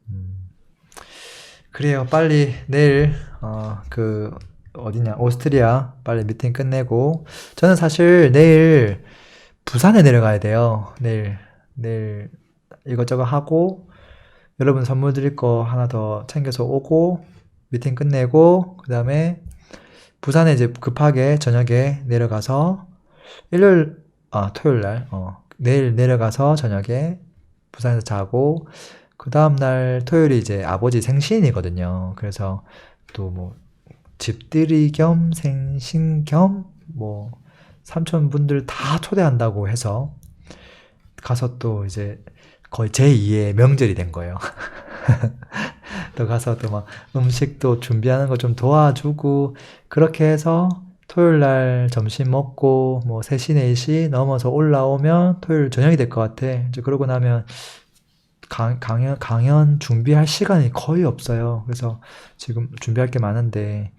Speaker 1: 음, 그래요. 빨리 내일, 어디냐, 오스트리아 빨리 미팅 끝내고, 저는 사실 내일 부산에 내려가야 돼요. 내일 이것저것 하고, 여러분 선물 드릴 거 하나 더 챙겨서 오고, 미팅 끝내고, 그 다음에 부산에 이제 급하게 저녁에 내려가서, 토요일 날, 내일 내려가서 저녁에 부산에서 자고, 그 다음날 토요일이 이제 아버지 생신이거든요. 그래서 또 뭐, 집들이 겸 생신 겸, 뭐, 삼촌분들 다 초대한다고 해서 가서 또 이제 거의 제2의 명절이 된 거예요. 또 가서 또 막 음식도 준비하는 거 좀 도와주고, 그렇게 해서 토요일 날 점심 먹고, 뭐 3시, 4시 넘어서 올라오면 토요일 저녁이 될 것 같아. 이제 그러고 나면 강연 준비할 시간이 거의 없어요. 그래서 지금 준비할 게 많은데,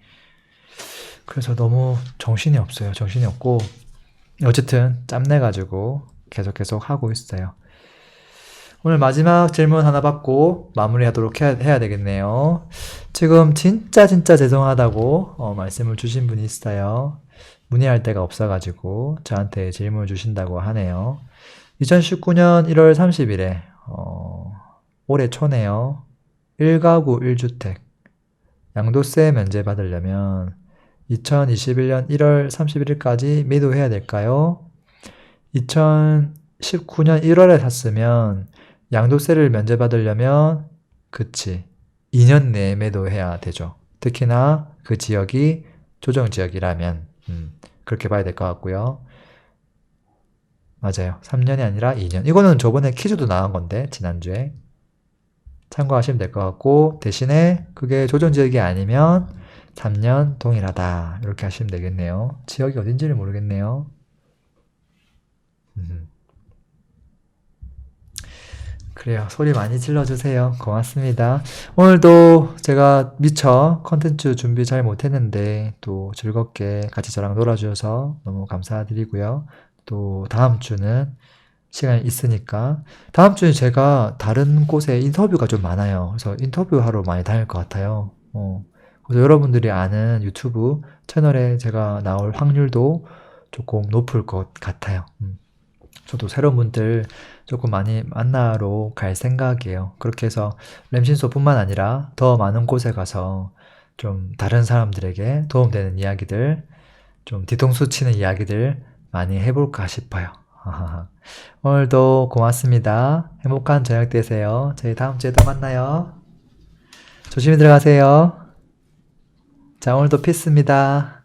Speaker 1: 그래서 너무 정신이 없어요. 정신이 없고, 어쨌든 짬내가지고 계속 하고 있어요. 오늘 마지막 질문 하나 받고 마무리하도록 해야 되겠네요. 지금 진짜 죄송하다고 말씀을 주신 분이 있어요. 문의할 데가 없어가지고 저한테 질문을 주신다고 하네요. 2019년 1월 30일에 올해 초네요. 1가구 1주택 양도세 면제 받으려면 2021년 1월 31일까지 매도해야 될까요? 2019년 1월에 샀으면 양도세를 면제받으려면 그치 2년 내에 매도해야 되죠. 특히나 그 지역이 조정지역이라면 그렇게 봐야 될 것 같고요. 맞아요. 3년이 아니라 2년. 이거는 저번에 퀴즈도 나온 건데 지난주에 참고하시면 될 것 같고 대신에 그게 조정지역이 아니면 3년 동일하다 이렇게 하시면 되겠네요. 지역이 어딘지를 모르겠네요. 그래요. 소리 많이 질러주세요. 고맙습니다. 오늘도 제가 미처 컨텐츠 준비 잘 못했는데 또 즐겁게 같이 저랑 놀아주셔서 너무 감사드리고요. 또 다음 주는 시간이 있으니까 다음 주에 제가 다른 곳에 인터뷰가 좀 많아요. 그래서 인터뷰하러 많이 다닐 것 같아요. 그래서 여러분들이 아는 유튜브 채널에 제가 나올 확률도 조금 높을 것 같아요. 저도 새로운 분들 조금 많이 만나러 갈 생각이에요. 그렇게 해서 램신소뿐만 아니라 더 많은 곳에 가서 좀 다른 사람들에게 도움되는 이야기들, 좀 뒤통수 치는 이야기들 많이 해볼까 싶어요. 오늘도 고맙습니다. 행복한 저녁 되세요. 저희 다음 주에 또 만나요. 조심히 들어가세요. 자, 오늘도 피스입니다.